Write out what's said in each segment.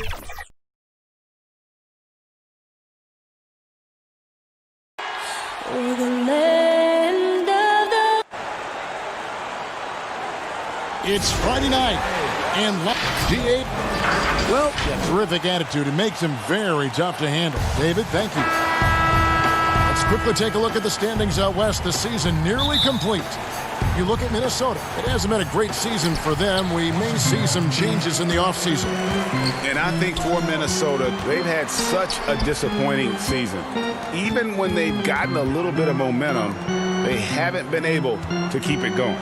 For the land of the... It's Friday night, and D8, well, terrific attitude. It makes him very tough to handle. David, thank you. Let's quickly take a look at the standings out west. The season nearly complete. You look at Minnesota. It hasn't been a great season for them. We may see some changes in the offseason. And I think for Minnesota, they've had such a disappointing season. Even when they've gotten a little bit of momentum, they haven't been able to keep it going.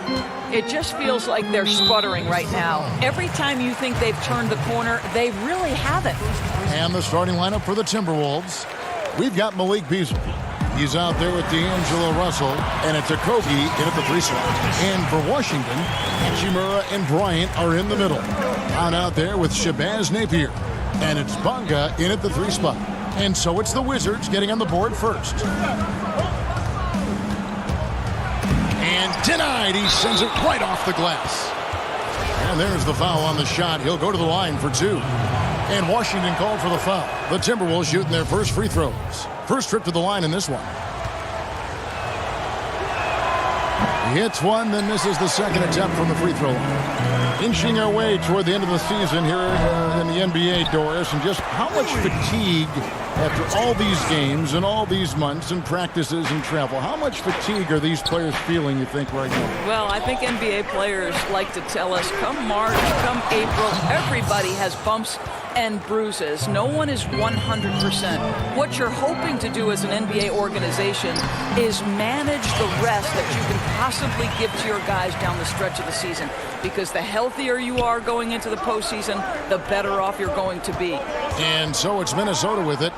It just feels like they're sputtering right now. Every time you think they've turned the corner, they really haven't. And the starting lineup for the Timberwolves. We've got Malik Beasley. He's out there with D'Angelo Russell, and it's Okogie in at the 3 slot. And for Washington, Hachimura and Bryant are in the middle. On out there with Shabazz Napier, and it's Bonga in at the 3 spot. And so it's the Wizards getting on the board first. And denied. He sends it right off the glass. And there's the foul on the shot. He'll go to the line for 2. And Washington called for the foul. The Timberwolves shooting their first free throws. First trip to the line in this one. He hits one, then misses the second attempt from the free throw line. Inching our way toward the end of the season here in the NBA, Doris, and just how much fatigue after all these games and all these months and practices and travel. How much fatigue are these players feeling, you think, right now? Well, I think NBA players like to tell us, come March, come April, everybody has bumps and bruises. No one is 100%. What you're hoping to do as an NBA organization is manage the rest that you can possibly give to your guys down the stretch of the season, because the healthier you are going into the postseason, the better off you're going to be. And so it's Minnesota with it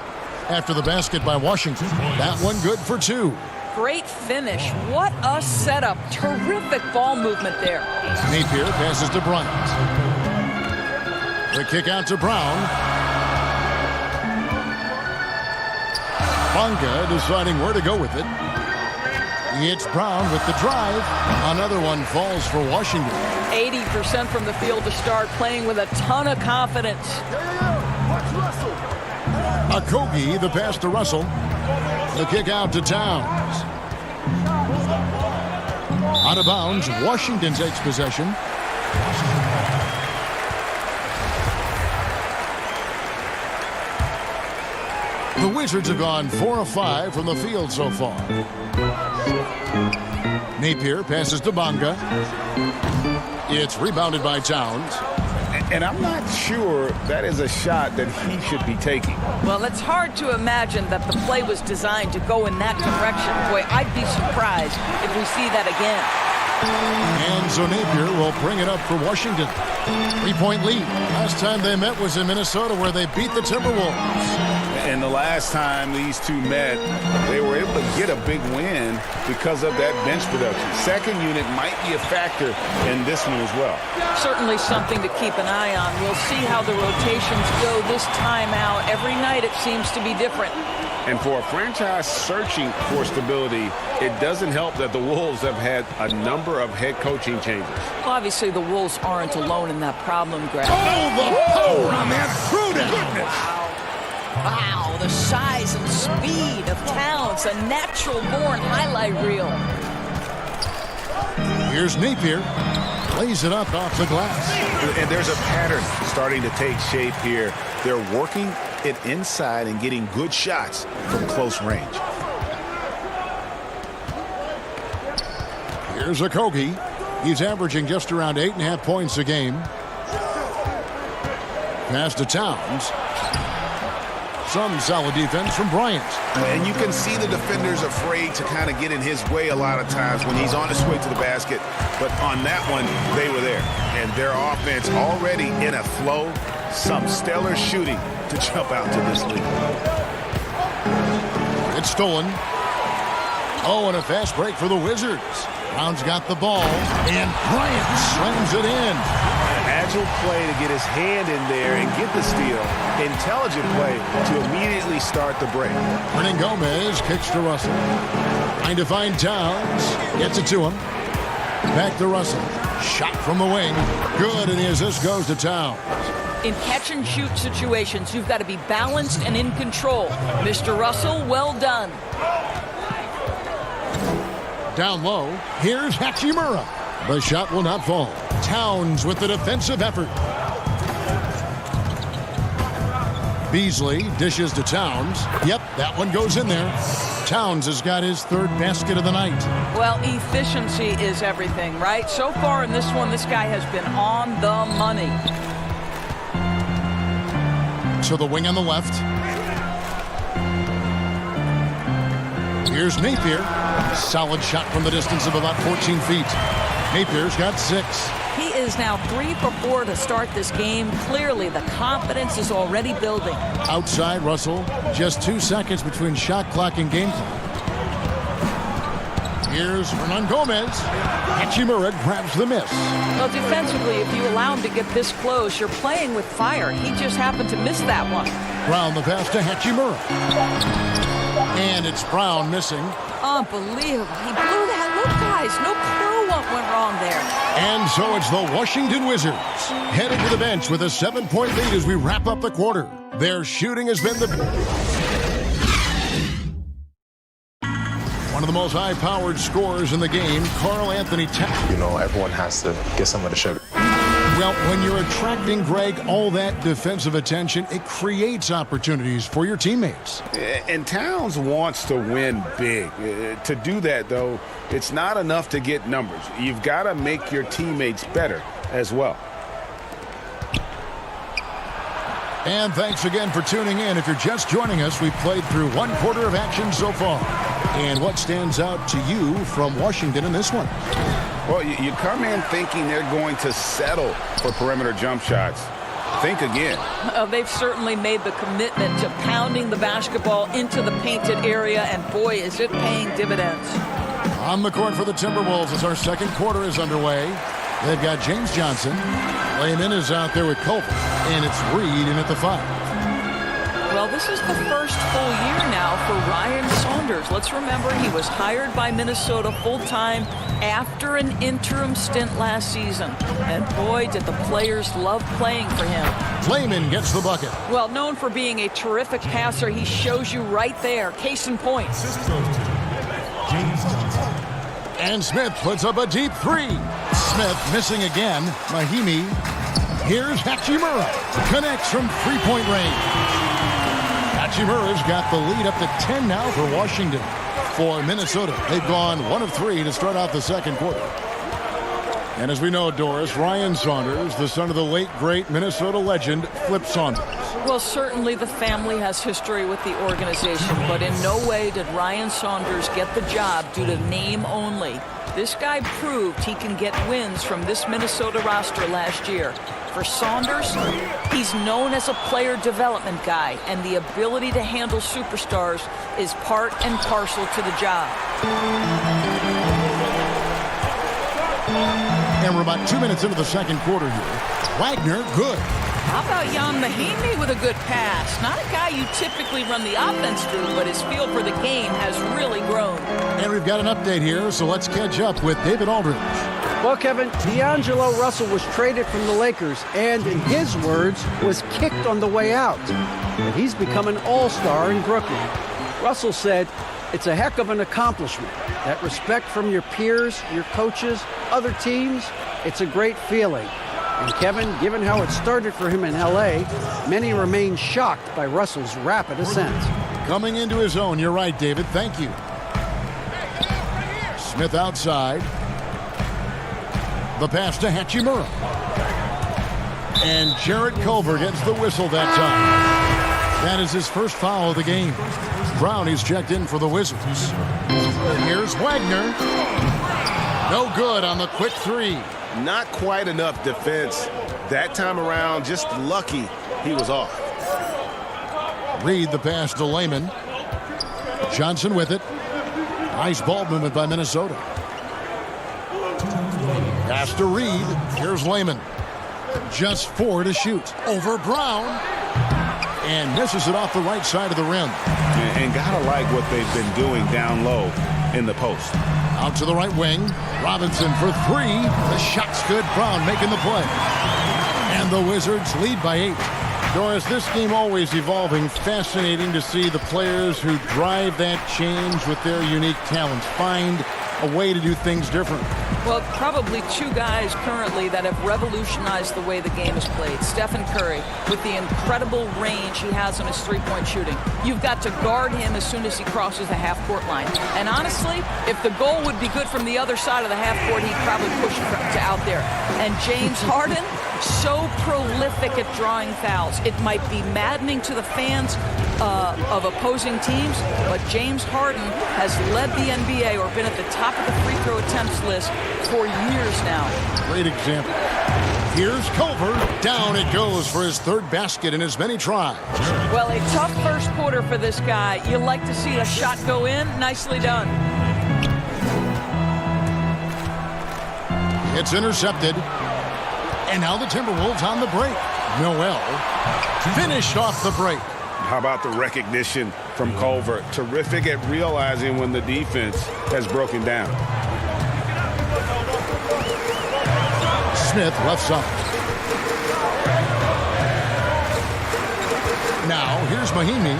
after the basket by Washington. That one good for 2. Great finish. What a setup. Terrific ball movement there. Napier passes to Bryant. The kick out to Brown. Bonga deciding where to go with it. It's Brown with the drive. Another one falls for Washington. 80% from the field to start, playing with a ton of confidence. Okogie, the pass to Russell. The kick out to Towns. Out of bounds, Washington takes possession. The Wizards have gone 4 of 5 from the field so far. Napier passes to Bonga. It's rebounded by Towns. And I'm not sure that is a shot that he should be taking. Well, it's hard to imagine that the play was designed to go in that direction. Boy, I'd be surprised if we see that again. And so Napier will bring it up for Washington. 3-point lead. Last time they met was in Minnesota, where they beat the Timberwolves. And the last time these two met, they were able to get a big win because of that bench production. Second unit might be a factor in this one as well. Certainly something to keep an eye on. We'll see how the rotations go this time out. Every night it seems to be different. And for a franchise searching for stability, it doesn't help that the Wolves have had a number of head coaching changes. Obviously, the Wolves aren't alone in that problem, Greg. Oh, the power on that throw-down. Wow, the size and speed of Towns, a natural-born highlight reel. Here's Napier. Lays it up off the glass. And there's a pattern starting to take shape here. They're working it inside and getting good shots from close range. Here's Okogie. He's averaging just around 8.5 points a game. Pass to Towns. Some solid defense from Bryant. And you can see the defenders afraid to kind of get in his way a lot of times when he's on his way to the basket. But on that one, they were there. And their offense already in a flow. Some stellar shooting to jump out to this lead. It's stolen. Oh, and a fast break for the Wizards. Brown's got the ball, and Bryant slams it in. An agile play to get his hand in there and get the steal. Intelligent play to immediately start the break. Hernan Gomez kicks to Russell. Trying to find Towns. Gets it to him. Back to Russell. Shot from the wing. Good, and the assist goes to Towns. In catch-and-shoot situations, you've got to be balanced and in control. Mr. Russell, well done. Down low, here's Hachimura. The shot will not fall. Towns with the defensive effort. Beasley dishes to Towns. Yep, that one goes in there. Towns has got his third basket of the night. Well, efficiency is everything, right? So far in this one, this guy has been on the money. To the wing on the left. Here's Napier. Solid shot from the distance of about 14 feet. Napier's got 6. He is now 3 for 4 to start this game. Clearly, the confidence is already building. Outside, Russell. Just 2 seconds between shot clock and game clock. Here's Hernan Gomez. Hachimura grabs the miss. Well, defensively, if you allow him to get this close, you're playing with fire. He just happened to miss that one. Brown the pass to Hachimura. And it's Brown missing. Unbelievable. He blew that. Look, guys, no clue what went wrong there. And so it's the Washington Wizards headed to the bench with a 7-point lead as we wrap up the quarter. Their shooting has been one of the most high-powered scorers in the game, Carl Anthony Towns. You know, everyone has to get some of the sugar. Well, when you're attracting, Greg, all that defensive attention, it creates opportunities for your teammates. And Towns wants to win big. To do that, though, it's not enough to get numbers. You've got to make your teammates better as well. And thanks again for tuning in. If you're just joining us, we've played through 1 quarter of action so far. And what stands out to you from Washington in this one? Well, you come in thinking they're going to settle for perimeter jump shots. Think again. They've certainly made the commitment to pounding the basketball into the painted area, and boy, is it paying dividends. On the court for the Timberwolves as our second quarter is underway. They've got James Johnson. Layman is out there with Culver, and it's Reed in at the 5. Well, this is the first full year now for Ryan Saunders. Let's remember he was hired by Minnesota full-time after an interim stint last season. And boy, did the players love playing for him. Layman gets the bucket. Well, known for being a terrific passer, he shows you right there. Case in point. And Smith puts up a deep 3. Smith missing again. Mahimi. Here's Hachimura. Connects from 3-point range. Hachimura's got the lead up to 10 now for Washington. For Minnesota, they've gone 1 of 3 to start out the second quarter. And as we know, Doris, Ryan Saunders, the son of the late, great Minnesota legend, Flip Saunders. Well, certainly the family has history with the organization, but in no way did Ryan Saunders get the job due to name only. This guy proved he can get wins from this Minnesota roster last year. For Saunders, he's known as a player development guy, and the ability to handle superstars is part and parcel to the job. And we're about 2 minutes into the second quarter here. Wagner, good. How about Jan Mahimi with a good pass? Not a guy you typically run the offense through, but his feel for the game has really grown. And we've got an update here, so let's catch up with David Aldridge. Well, Kevin, D'Angelo Russell was traded from the Lakers and, in his words, was kicked on the way out. But he's become an all-star in Brooklyn. Russell said, "It's a heck of an accomplishment. That respect from your peers, your coaches, other teams, it's a great feeling." And Kevin, given how it started for him in L.A., many remain shocked by Russell's rapid ascent. Coming into his own, you're right, David. Thank you. Smith outside. The pass to Hachimura. And Jarrod Culver gets the whistle that time. That is his first foul of the game. Brown is checked in for the Wizards. Here's Wagner. No good on the quick 3. Not quite enough defense. That time around, just lucky he was off. Reed the pass to Layman. Johnson with it. Nice ball movement by Minnesota. Pass to Reed. Here's Layman. Just 4 to shoot. Over Brown. And misses it off the right side of the rim. And gotta like what they've been doing down low in the post. Out to the right wing. Robinson for 3. The shot's good. Brown making the play. And the Wizards lead by 8. Doris, this game always evolving. Fascinating to see the players who drive that change with their unique talents find a way to do things different. Well, probably two guys currently that have revolutionized the way the game is played. Stephen Curry, with the incredible range he has on his three-point shooting. You've got to guard him as soon as he crosses the half-court line. And honestly, if the goal would be good from the other side of the half-court, he'd probably push it to out there. And James Harden, so prolific at drawing fouls. It might be maddening to the fans of opposing teams, but James Harden has led the NBA or been at the top of the free throw attempts list for years now. Great example. Here's Culver. Down it goes for his third basket in as many tries. Well, a tough first quarter for this guy. You like to see a shot go in. Nicely done. It's intercepted. And now the Timberwolves on the break. Noel finished off the break. How about the recognition from Culver? Terrific at realizing when the defense has broken down. Smith left side. Now, here's Mahimi.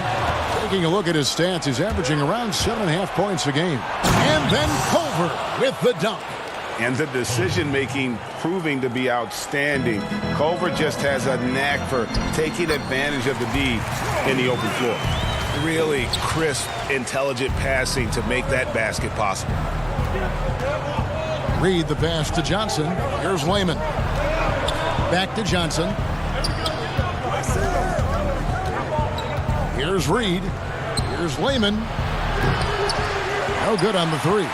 Taking a look at his stats, he's averaging around 7.5 points a game. And then Culver with the dunk. And the decision-making proving to be outstanding. Culver just has a knack for taking advantage of the D in the open floor. Really crisp, intelligent passing to make that basket possible. Reed the pass to Johnson. Here's Layman. Back to Johnson. Here's Reed. Here's Layman. No good on the three.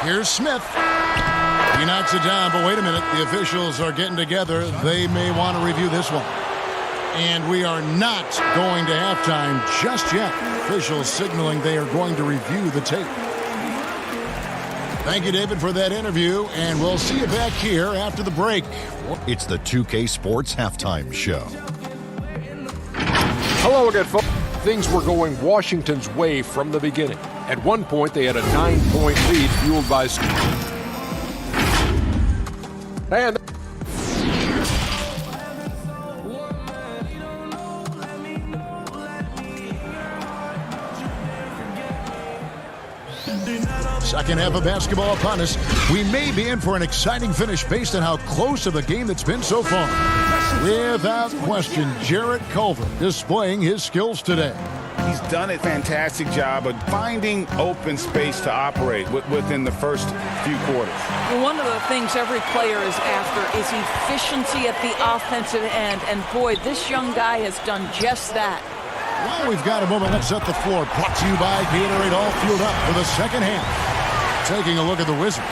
Here's Smith. He knocks it down, but wait a minute. The officials are getting together. They may want to review this one. And we are not going to halftime just yet. Officials signaling they are going to review the tape. Thank you, David, for that interview, and we'll see you back here after the break. It's the 2K Sports Halftime Show. Hello again, folks. Things were going Washington's way from the beginning. At one point, they had a 9-point lead fueled by... And... Second half of basketball upon us. We may be in for an exciting finish based on how close of the game that's been so far. Without question, Jarrod Culver displaying his skills today. He's done a fantastic job of finding open space to operate within the first few quarters. Well, one of the things every player is after is efficiency at the offensive end. And boy, this young guy has done just that. Well, we've got a moment. Let's set the floor. Brought to you by Gatorade, all fueled up for the second half. Taking a look at the Wizards.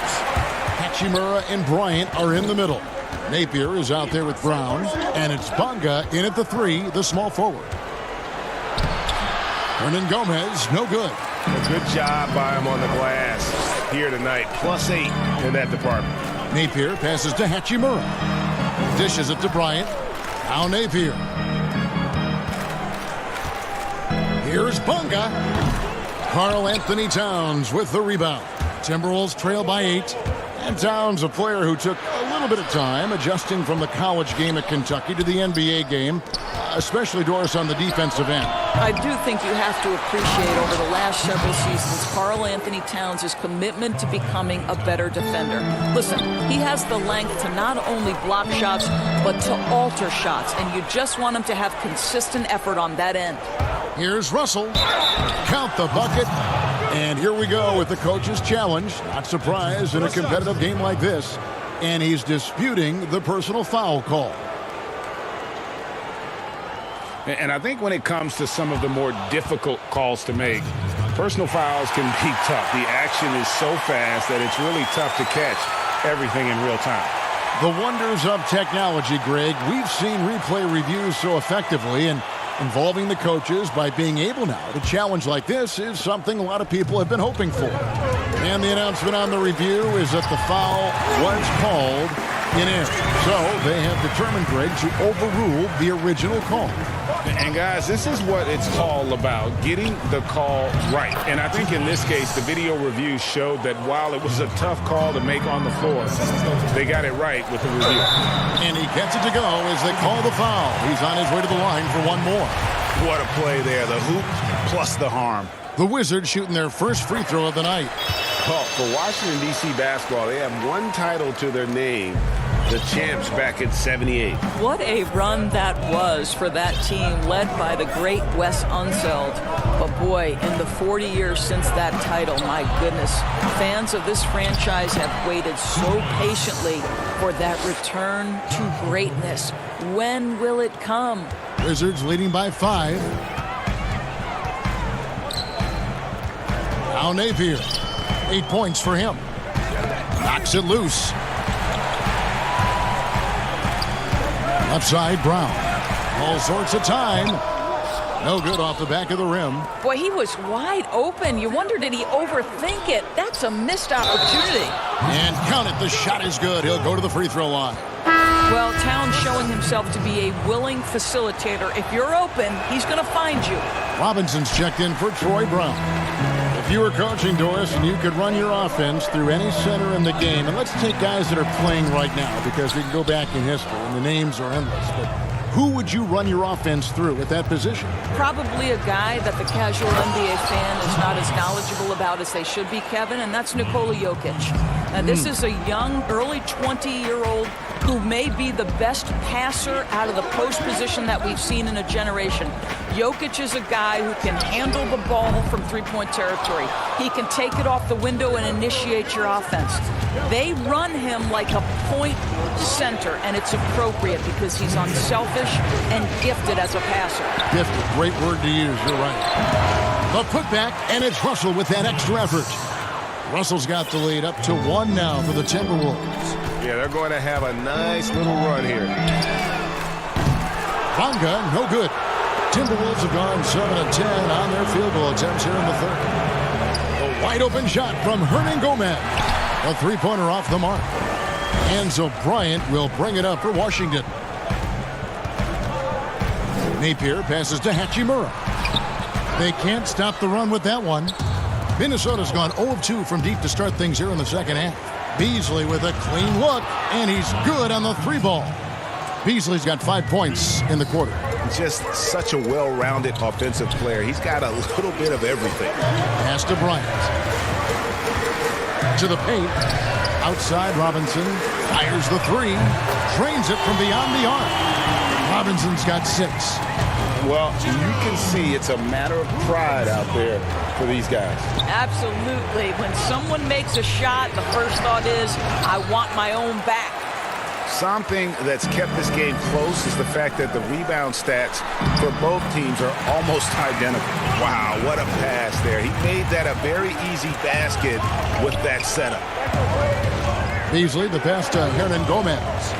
Hachimura and Bryant are in the middle. Napier is out there with Brown. And it's Bonga in at the three, the small forward. Hernan Gomez, no good. A good job by him on the glass here tonight. +8 in that department. Napier passes to Hachimura. Dishes it to Bryant. Now Napier. Here's Bonga. Karl Anthony Towns with the rebound. Timberwolves trail by 8. And Towns, a player who took a little bit of time adjusting from the college game at Kentucky to the NBA game, especially Doris on the defensive end. I do think you have to appreciate over the last several seasons Karl Anthony Towns' commitment to becoming a better defender. Listen, he has the length to not only block shots, but to alter shots, and you just want him to have consistent effort on that end. Here's Russell. Count the bucket. And here we go with the coach's challenge. Not surprised in a competitive game like this. And he's disputing the personal foul call. And I think when it comes to some of the more difficult calls to make, personal fouls can be tough. The action is so fast that it's really tough to catch everything in real time. The wonders of technology, Greg. We've seen replay reviews so effectively, and involving the coaches by being able now to challenge like this is something a lot of people have been hoping for. And the announcement on the review is that the foul was called in air. So they have determined, Greg, to overrule the original call. And guys, this is what it's all about, getting the call right. And I think in this case, the video review showed that while it was a tough call to make on the floor, they got it right with the review. And he gets it to go as they call the foul. He's on his way to the line for one more. What a play there, the hoop plus the harm. The Wizards shooting their first free throw of the night. Well, for Washington, D.C. basketball, they have one title to their name, the champs back in '78. What a run that was for that team led by the great Wes Unseld. But boy, in the 40 years since that title, my goodness, fans of this franchise have waited so patiently for that return to greatness. When will it come? Wizards leading by 5. Now Napier. 8 points for him. Knocks it loose. Left side, Brown. All sorts of time. No good off the back of the rim. Boy, he was wide open. You wonder, did he overthink it? That's a missed opportunity. And count it. The shot is good. He'll go to the free throw line. Well, Towns showing himself to be a willing facilitator. If you're open, he's going to find you. Robinson's checked in for Troy Brown. If you were coaching, Doris, and you could run your offense through any center in the game, and let's take guys that are playing right now because we can go back in history and the names are endless, but who would you run your offense through at that position? Probably a guy that the casual NBA fan is not as knowledgeable about as they should be, Kevin, and that's Nikola Jokic. Now, this is a young, early 20-year-old who may be the best passer out of the post position that we've seen in a generation. Jokic is a guy who can handle the ball from three-point territory. He can take it off the window and initiate your offense. They run him like a point center, and it's appropriate because he's unselfish and gifted as a passer. Gifted, great word to use, you're right. The putback, and it's Russell with that extra effort. Russell's got the lead up to 1 now for the Timberwolves. Yeah, they're going to have a nice little run here. Bonga, no good. Timberwolves have gone 7 of 10 on their field goal attempts here in the third. A wide open shot from Hernan Gomez. A three-pointer off the mark. Enzo Bryant will bring it up for Washington. Napier passes to Hachimura. They can't stop the run with that one. Minnesota's gone 0 of 2 from deep to start things here in the second half. Beasley with a clean look, and he's good on the 3-ball. Beasley's got 5 points in the quarter. Just such a well-rounded offensive player. He's got a little bit of everything. Pass to Bryant. To the paint. Outside, Robinson fires the 3. Drains it from beyond the arc. Robinson's got 6. Well, you can see it's a matter of pride out there for these guys. Absolutely. When someone makes a shot, the first thought is, I want my own back. Something that's kept this game close is the fact that the rebound stats for both teams are almost identical. Wow, what a pass there. He made that a very easy basket with that setup. Beasley, the pass to Hernan Gomez.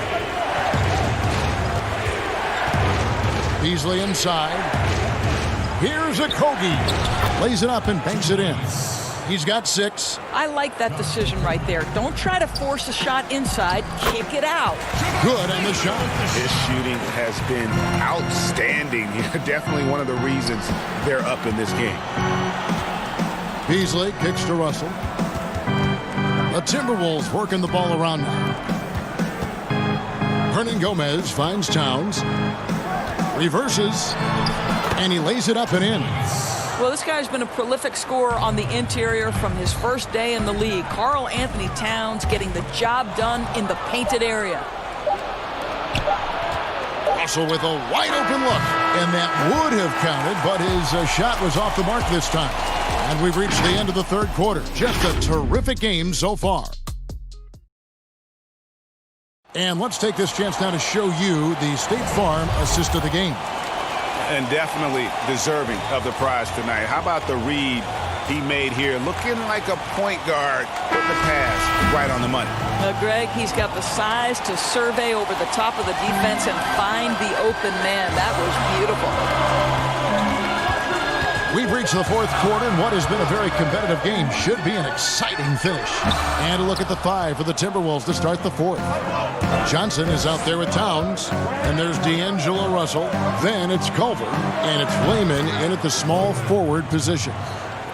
Beasley inside. Here's a Kogi. Lays it up and banks it in. He's got 6. I like that decision right there. Don't try to force a shot inside. Kick it out. Good on the shot. His shooting has been outstanding. Definitely one of the reasons they're up in this game. Beasley kicks to Russell. The Timberwolves working the ball around now. Hernan Gomez finds Towns. Reverses. And he lays it up and in. Well, this guy's been a prolific scorer on the interior from his first day in the league. Karl Anthony Towns getting the job done in the painted area. Russell with a wide open look. And that would have counted, but his shot was off the mark this time. And we've reached the end of the third quarter. Just a terrific game so far. And let's take this chance now to show you the State Farm assist of the game. And definitely deserving of the prize tonight. How about the read he made here? Looking like a point guard. Put the pass right on the money. Greg, he's got the size to survey over the top of the defense and find the open man. That was beautiful. We've reached the fourth quarter, and what has been a very competitive game should be an exciting finish. And a look at the 5 for the Timberwolves to start the fourth. Johnson is out there with Towns, and there's D'Angelo Russell. Then it's Culver, and it's Layman in at the small forward position.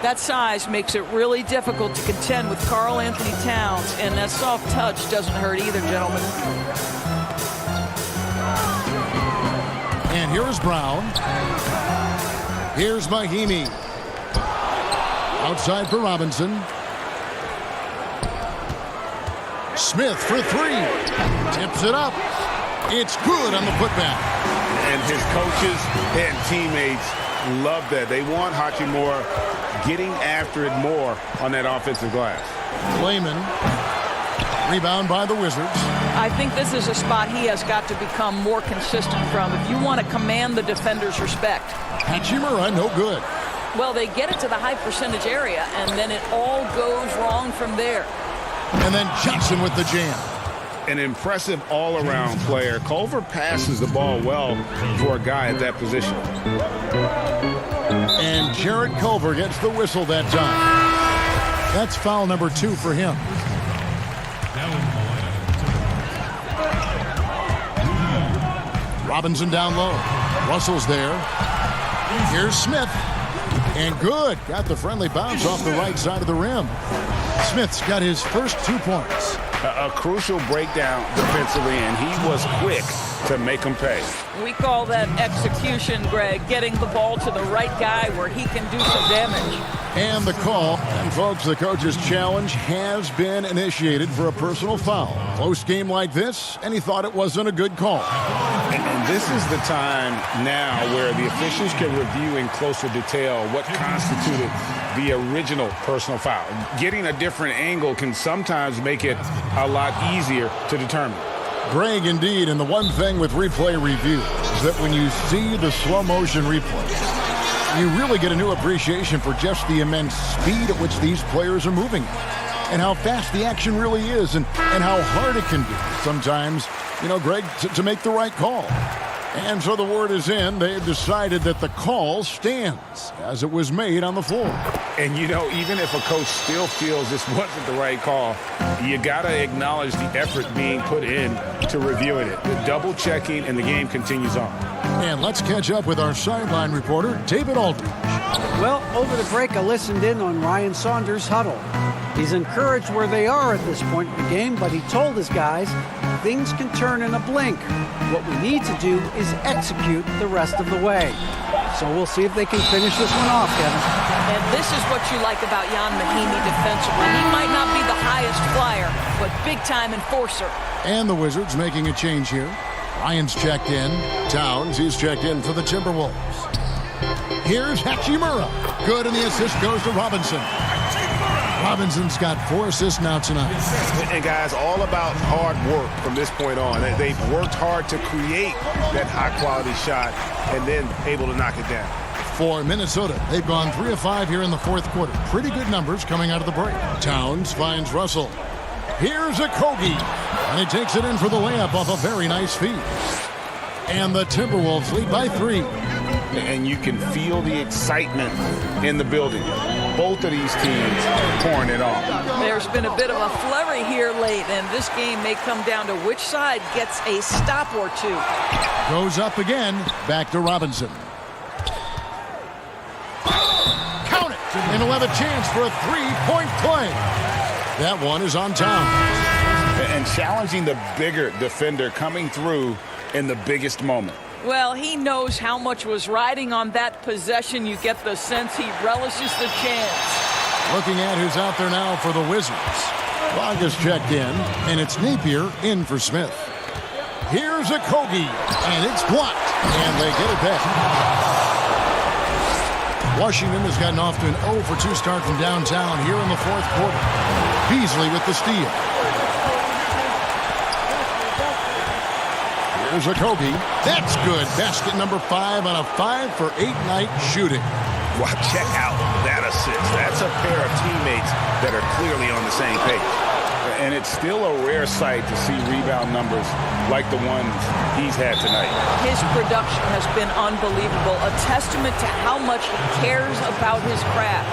That size makes it really difficult to contend with Karl Anthony Towns, and that soft touch doesn't hurt either, gentlemen. And here is Brown. Here's Mahimi. Outside for Robinson. Smith for 3. Tips it up. It's good on the putback. And his coaches and teammates love that. They want Hachimura getting after it more on that offensive glass. Layman. Rebound by the Wizards. I think this is a spot he has got to become more consistent from if you want to command the defender's respect. Hachimura, no good. Well, they get it to the high percentage area, and then it all goes wrong from there. And then Johnson with the jam. An impressive all-around player. Culver passes the ball well for a guy at that position. And Jarrod Culver gets the whistle that time. That's foul number 2 for him. Robinson down low. Russell's there. Here's Smith. And good. Got the friendly bounce off the right side of the rim. Smith's got his first 2 points. A crucial breakdown defensively, and he was quick to make them pay. We call that execution, Greg, getting the ball to the right guy where he can do some damage. And the call. And, folks, the coach's challenge has been initiated for a personal foul. Close game like this, and he thought it wasn't a good call. And this is the time now where the officials can review in closer detail what constituted the original personal foul. Getting a different angle can sometimes make it a lot easier to determine. Greg, indeed, and the one thing with replay review is that when you see the slow motion replay, you really get a new appreciation for just the immense speed at which these players are moving and how fast the action really is and how hard it can be sometimes, you know, Greg, to make the right call. And so the word is in. They've decided that the call stands as it was made on the floor. And, you know, even if a coach still feels this wasn't the right call, you got to acknowledge the effort being put in to reviewing it. The double checking, and the game continues on. And let's catch up with our sideline reporter, David Aldridge. Well, over the break, I listened in on Ryan Saunders' huddle. He's encouraged where they are at this point in the game, but he told his guys things can turn in a blink. What we need to do is execute the rest of the way. So we'll see if they can finish this one off, Kevin. And this is what you like about Jan Mahimi defensively. He might not be the highest flyer, but big-time enforcer. And the Wizards making a change here. Ryan's checked in. Towns, he's checked in for the Timberwolves. Here's Hachimura. Good, and the assist goes to Robinson. Robinson's got 4 assists now tonight. And, guys, all about hard work from this point on. They've worked hard to create that high-quality shot and then able to knock it down. For Minnesota, they've gone 3 of 5 here in the fourth quarter. Pretty good numbers coming out of the break. Towns finds Russell. Here's a Kogi, and he takes it in for the layup off a very nice feed. And the Timberwolves lead by 3. And you can feel the excitement in the building. Both of these teams pouring it on. There's been a bit of a flurry here late, and this game may come down to which side gets a stop or 2. Goes up again. Back to Robinson. Count it! And he'll have a chance for a 3-point play. That one is on Towns. And challenging the bigger defender coming through in the biggest moment. Well, he knows how much was riding on that possession. You get the sense he relishes the chance. Looking at who's out there now for the Wizards. Vargas checked in, and it's Napier in for Smith. Here's a Kogi, and it's blocked, and they get it back. Washington has gotten off to an 0-for-2 start from downtown here in the fourth quarter. Beasley with the steal. Here's a Kogi. That's good. Basket number 5 on a 5-for-8 night shooting. Wow, check out that assist. That's a pair of teammates that are clearly on the same page. And it's still a rare sight to see rebound numbers like the ones he's had tonight. His production has been unbelievable, a testament to how much he cares about his craft.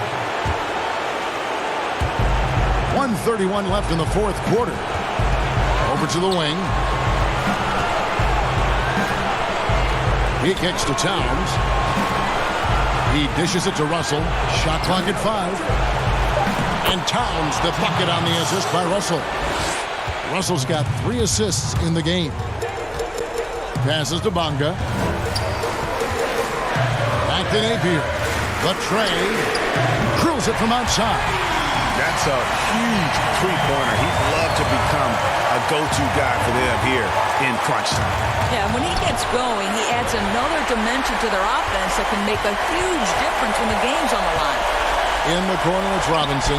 1:31 left in the fourth quarter. Over to the wing. He kicks to Towns. He dishes it to Russell. Shot clock at 5. And Towns the bucket on the assist by Russell. Russell's got 3 assists in the game. Passes to Bonga. Back to Napier. The tray. Drills it from outside. That's a huge three-pointer. He'd love to become a go-to guy for them here in crunch time. Yeah, when he gets going, he adds another dimension to their offense that can make a huge difference when the game's on the line. In the corner, it's Robinson.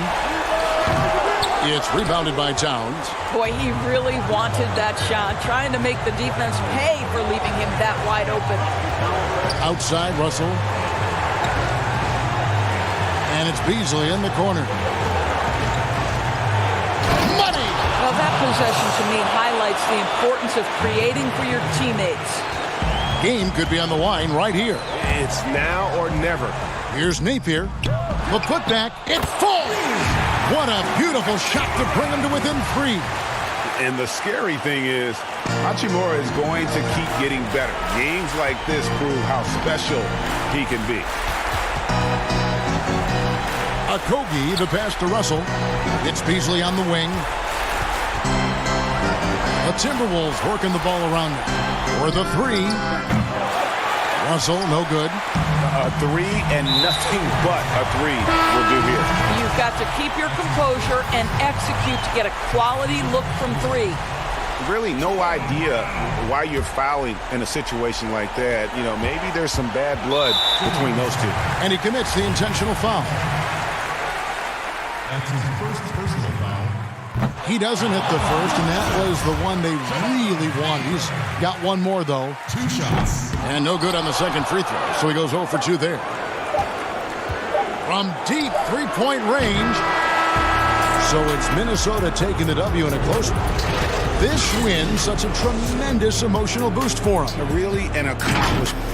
It's rebounded by Towns. Boy, he really wanted that shot, trying to make the defense pay for leaving him that wide open. Outside, Russell. And it's Beasley in the corner. Money! Well, that possession to me highlights the importance of creating for your teammates. Game could be on the line right here. It's now or never. Here's Napier. The putback, it falls! What a beautiful shot to bring him to within 3. And the scary thing is, Hachimura is going to keep getting better. Games like this prove how special he can be. Okogie, the pass to Russell. It's Beasley on the wing. The Timberwolves working the ball around for the 3. Russell, no good. A 3 and nothing but a 3 will do here. You've got to keep your composure and execute to get a quality look from 3. Really no idea why you're fouling in a situation like that. You know, maybe there's some bad blood between those two. And he commits the intentional foul. That's his first personal foul. He doesn't hit the first, and that was the one they really wanted. He's got one more, though. 2 shots. And no good on the second free throw, so he goes 0 for 2 there. From deep three-point range. So it's Minnesota taking the W in a close one. This win such a tremendous emotional boost for him. Really an accomplishment.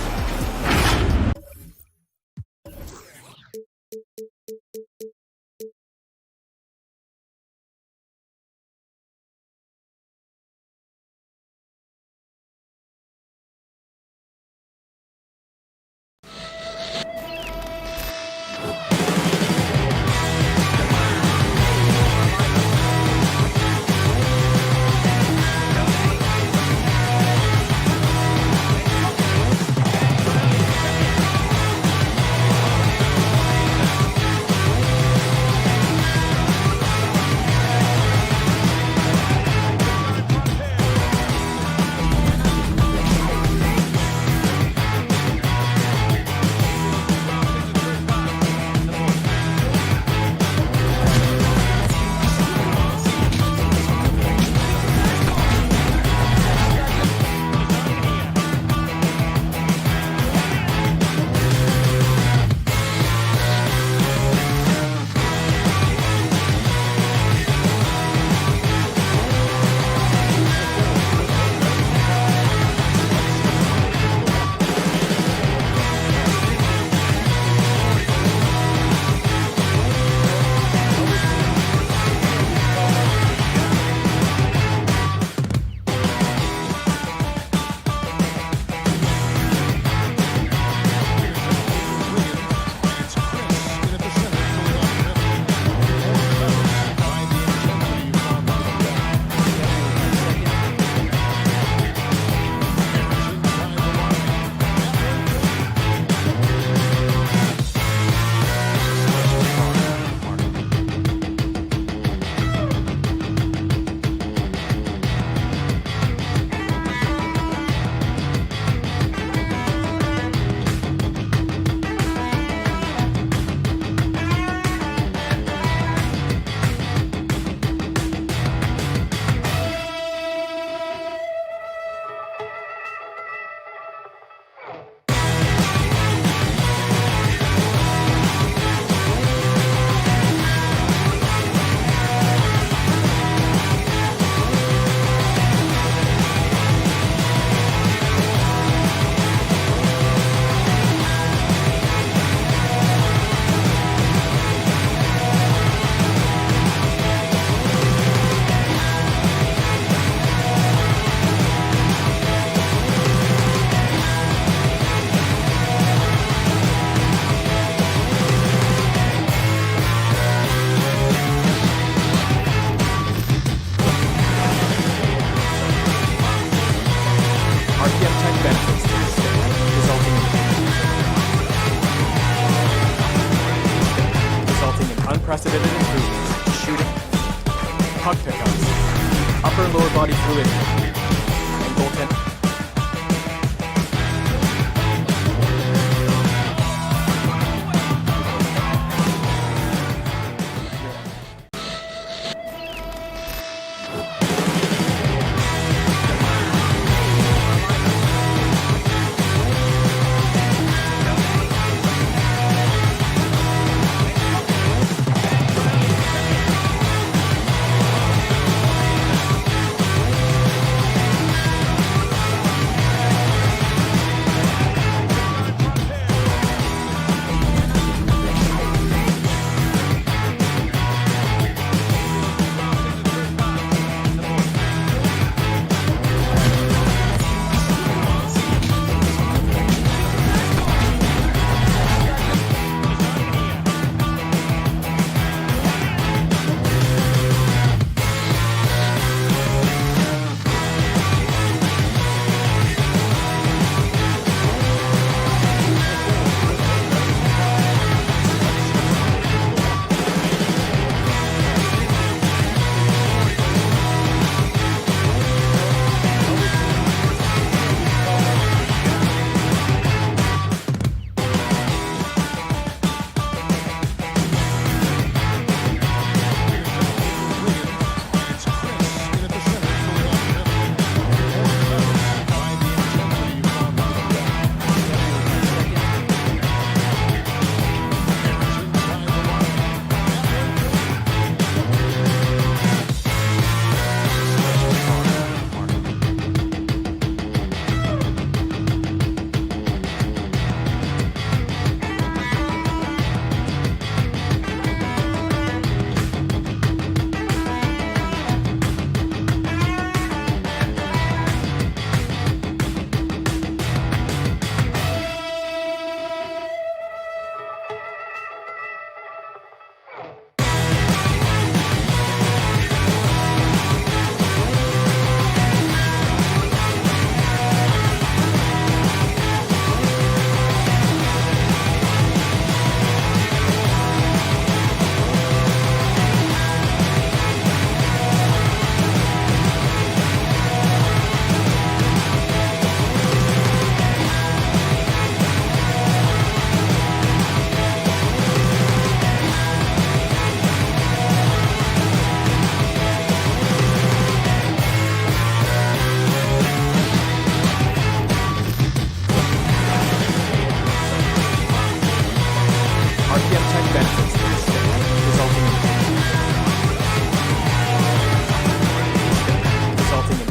shooting, puck pickups, upper and lower body fluidity, and goaltending.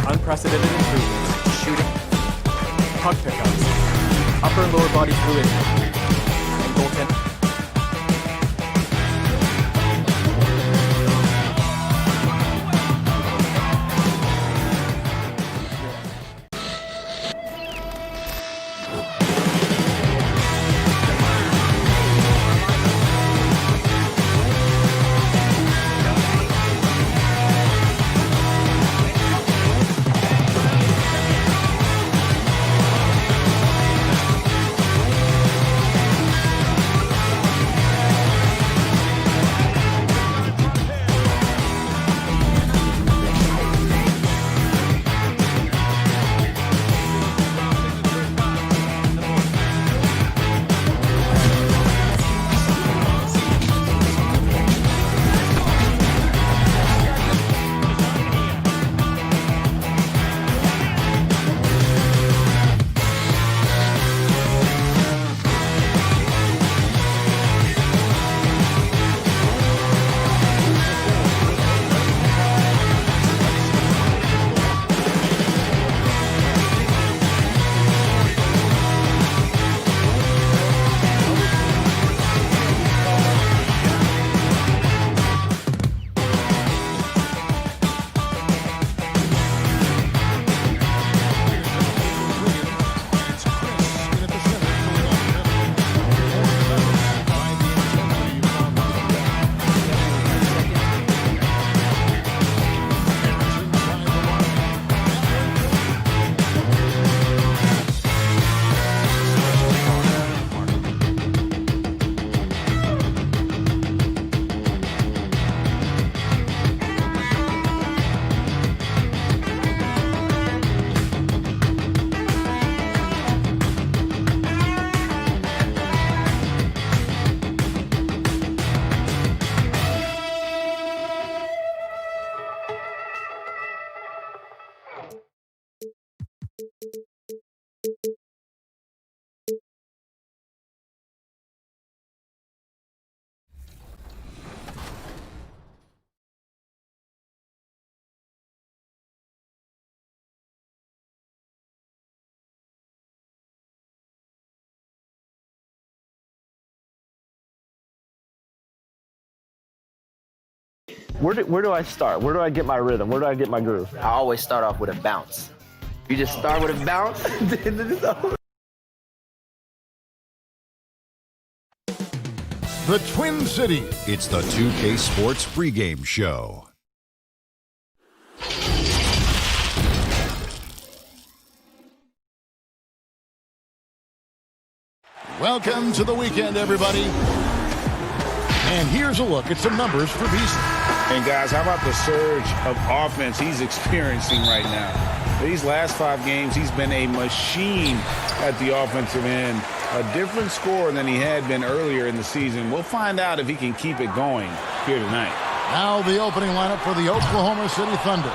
Unprecedented improvements, shooting, puck pickups, upper and lower body fluidity, and goaltending. Where do I start? Where do I get my rhythm? Where do I get my groove? I always start off with a bounce. You just start with a bounce, then it's over. The Twin Cities. It's the 2K Sports pregame show. Welcome to the weekend, everybody. And here's a look at some numbers for Beasley. And guys, how about the surge of offense he's experiencing right now? These last 5 games, he's been a machine at the offensive end. A different score than he had been earlier in the season. We'll find out if he can keep it going here tonight. Now the opening lineup for the Oklahoma City Thunder.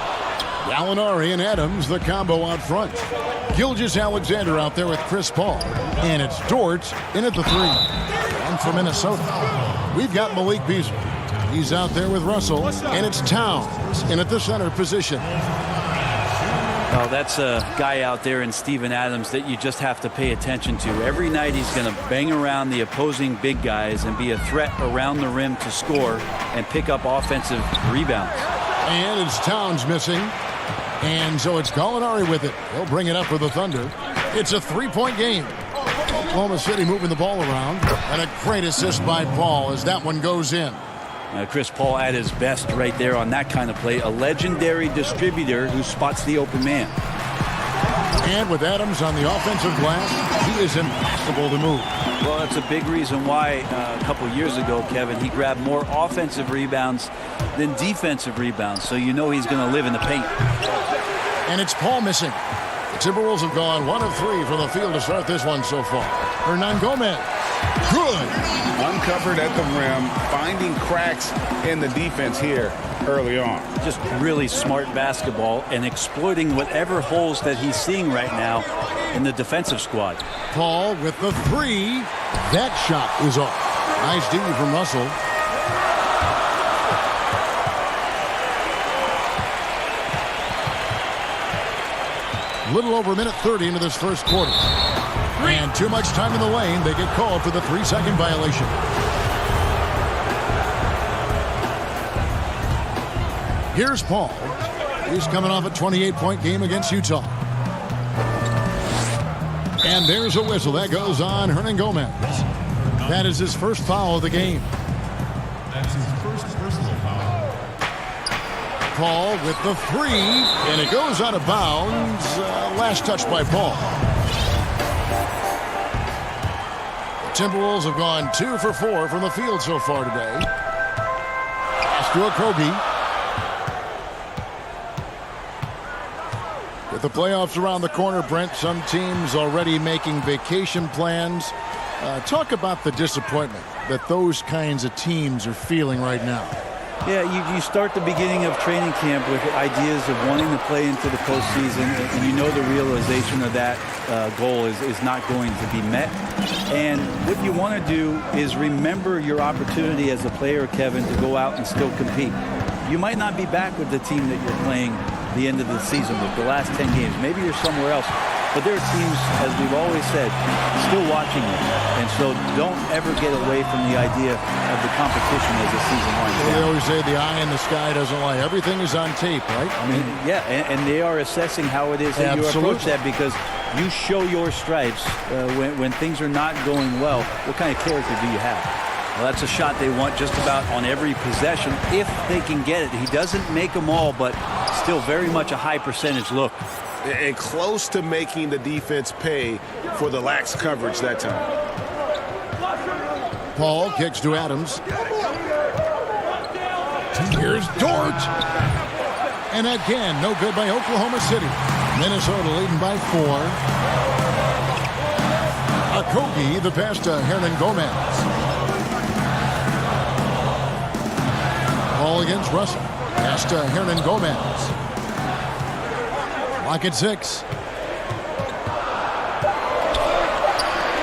Gallinari and Adams, the combo out front. Gilgeous-Alexander out there with Chris Paul. And it's Dort in at the 3. And for Minnesota, we've got Malik Beasley. He's out there with Russell. And it's Towns in at the center position. Well, that's a guy out there in Steven Adams that you just have to pay attention to. Every night he's going to bang around the opposing big guys and be a threat around the rim to score and pick up offensive rebounds. And it's Towns missing. And so it's Gallinari with it. He'll bring it up for the Thunder. It's a 3-point game. Oklahoma City moving the ball around. And a great assist by Paul as that one goes in. Chris Paul at his best right there on that kind of play. A legendary distributor who spots the open man. And with Adams on the offensive glass, he is impossible to move. Well, that's a big reason why a couple years ago, Kevin, he grabbed more offensive rebounds than defensive rebounds. So you know he's going to live in the paint. And it's Paul missing. The Timberwolves have gone 1 of 3 from the field to start this one so far. Hernan Gomez. Good. Uncovered at the rim, finding cracks in the defense here early on. Just really smart basketball and exploiting whatever holes that he's seeing right now in the defensive squad. Paul with the 3. That shot is off. Nice D from Russell. Little over a minute 30 into this first quarter. And too much time in the lane. They get called for the 3-second violation. Here's Paul. He's coming off a 28-point game against Utah. And there's a whistle. That goes on Hernan Gomez. That is his first foul of the game. That's his first personal foul. Paul with the 3. And it goes out of bounds. Last touch by Paul. Timberwolves have gone 2 for 4 from the field so far today. Pass to Okogie. With the playoffs around the corner, Brent, some teams already making vacation plans. Talk about the disappointment that those kinds of teams are feeling right now. Yeah, you start the beginning of training camp with ideas of wanting to play into the postseason, and you know the realization of that goal is not going to be met. And what you want to do is remember your opportunity as a player, Kevin, to go out and still compete. You might not be back with the team that you're playing the end of the season with, the last 10 games. Maybe you're somewhere else. But there are teams, as we've always said, still watching you. And so don't ever get away from the idea of the competition as the season winds down. They always say the eye in the sky doesn't lie. Everything is on tape, right? I mean, yeah, and they are assessing how it is that you approach that, because you show your stripes when things are not going well. What kind of character do you have? Well, that's a shot they want just about on every possession if they can get it. He doesn't make them all, but still very much a high percentage look. And close to making the defense pay for the lax coverage that time. Paul kicks to Adams. Here's Dort. And again, no good by Oklahoma City. Minnesota leading by 4. Okogie, the pass to Hernan Gomez. Paul against Russell. Pass to Hernan Gomez. Lock at 6.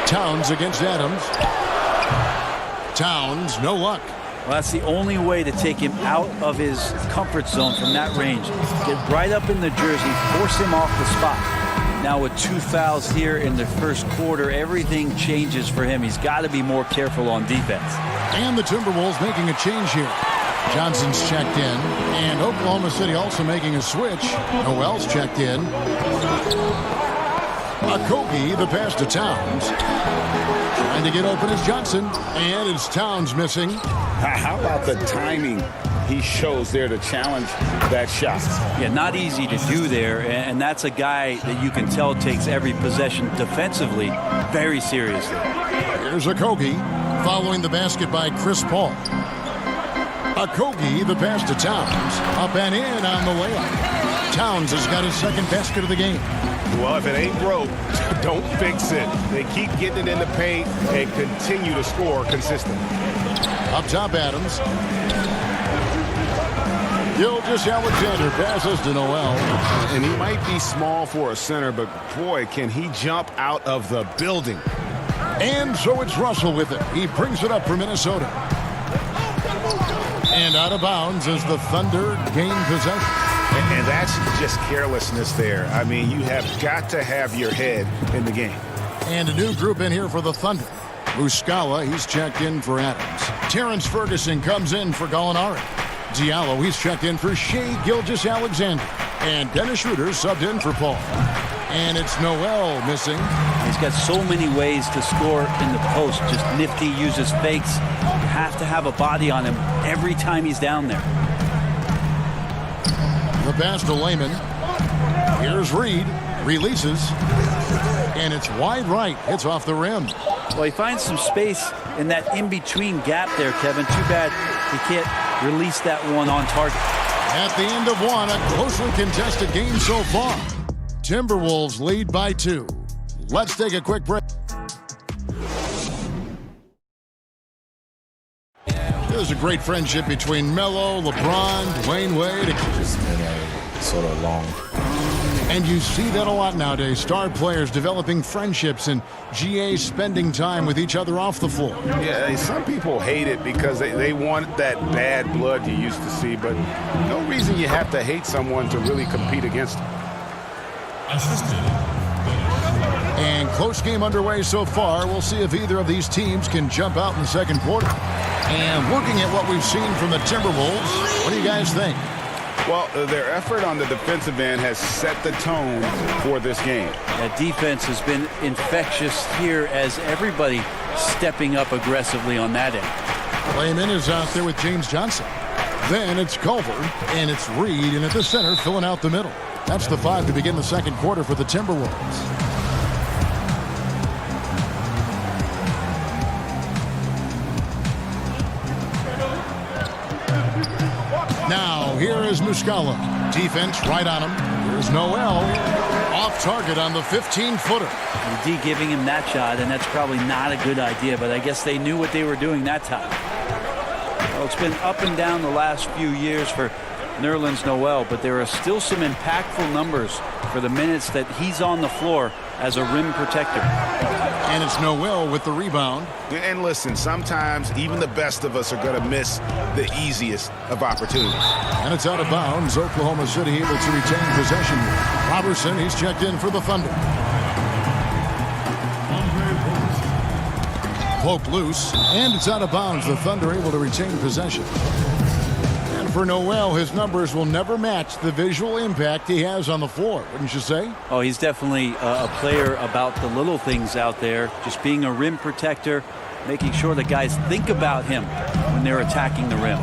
Towns against Adams. Towns, no luck. Well, that's the only way to take him out of his comfort zone from that range. Get right up in the jersey, force him off the spot. Now with 2 fouls here in the first quarter, everything changes for him. He's got to be more careful on defense. And the Timberwolves making a change here. Johnson's checked in. And Oklahoma City also making a switch. Noel's checked in. Okogie, the pass to Towns. Trying to get open is Johnson. And it's Towns missing. How about the timing he shows there to challenge that shot? Yeah, not easy to do there, and that's a guy that you can tell takes every possession defensively very seriously. Here's Okogie, following the basket by Chris Paul. Okogie, the pass to Towns, up and in on the layup. Towns has got his second basket of the game. Well, if it ain't broke, don't fix it. They keep getting it in the paint and continue to score consistently. Up top, Adams. Gilgeous-Alexander passes to Noel. And he might be small for a center, but boy, can he jump out of the building. And so it's Russell with it. He brings it up for Minnesota. And out of bounds as the Thunder gain possession. And that's just carelessness there. I mean, you have got to have your head in the game. And a new group in here for the Thunder. Muscala, he's checked in for Adams. Terrence Ferguson comes in for Gallinari. Diallo, he's checked in for Shai Gilgeous-Alexander. And Dennis Schroeder subbed in for Paul. And it's Noel missing. He's got so many ways to score in the post. Just nifty, uses fakes. You have to have a body on him every time he's down there. The pass to Layman. Here's Reed. Releases. And it's wide right. It's off the rim. Well, he finds some space in that in-between gap there, Kevin. Too bad he can't release that one on target. At the end of one, a closely contested game so far. Timberwolves lead by 2. Let's take a quick break. There's a great friendship between Melo, LeBron, Dwayne Wade. It's been a sort of long. And you see that a lot nowadays. Star players developing friendships and GAs spending time with each other off the floor. Yeah, some people hate it because they want that bad blood you used to see, but no reason you have to hate someone to really compete against them. And close game underway so far. We'll see if either of these teams can jump out in the second quarter. And looking at what we've seen from the Timberwolves, what do you guys think? Well, their effort on the defensive end has set the tone for this game. That defense has been infectious here as everybody stepping up aggressively on that end. Layman is out there with James Johnson. Then it's Culver, and it's Reed, and at the center, filling out the middle. That's the 5 to begin the second quarter for the Timberwolves. Now, here is Muscala. Defense right on him. Here's Noel. Off target on the 15-footer. The D giving him that shot, and that's probably not a good idea, but I guess they knew what they were doing that time. Well, it's been up and down the last few years for Nerlens Noel, but there are still some impactful numbers for the minutes that he's on the floor as a rim protector. And it's Noel with the rebound. And listen, sometimes even the best of us are going to miss the easiest of opportunities. And it's out of bounds. Oklahoma City able to retain possession. Robertson, he's checked in for the Thunder. Poke loose, and it's out of bounds. The Thunder able to retain possession. And for Noel, his numbers will never match the visual impact he has on the floor, wouldn't you say? Oh, he's definitely a player about the little things out there, just being a rim protector, making sure that guys think about him when they're attacking the rim.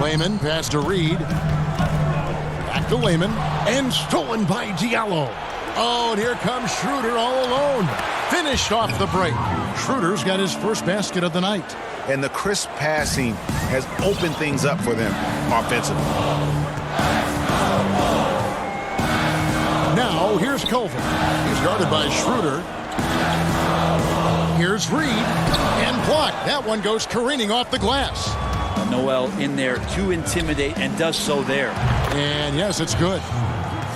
Layman, pass to Reed. Back to Layman, and stolen by Diallo. Oh, and here comes Schroeder all alone. Finished off the break. Schroeder's got his first basket of the night. And the crisp passing has opened things up for them offensively. Now, here's Culver. He's guarded by Schroeder. Here's Reed. And blocked. That one goes careening off the glass. Noel in there to intimidate, and does so there. And yes, it's good.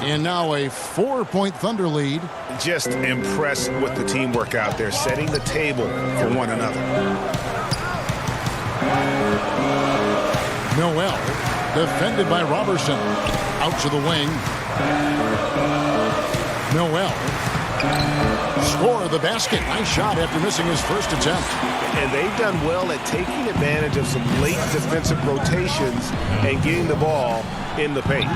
And now a 4-point Thunder lead. Just impressed with the teamwork out there, setting the table for one another. Noel, defended by Robertson. Out to the wing. Noel Score the basket. Nice shot after missing his first attempt. And they've done well at taking advantage of some late defensive rotations and getting the ball in the paint.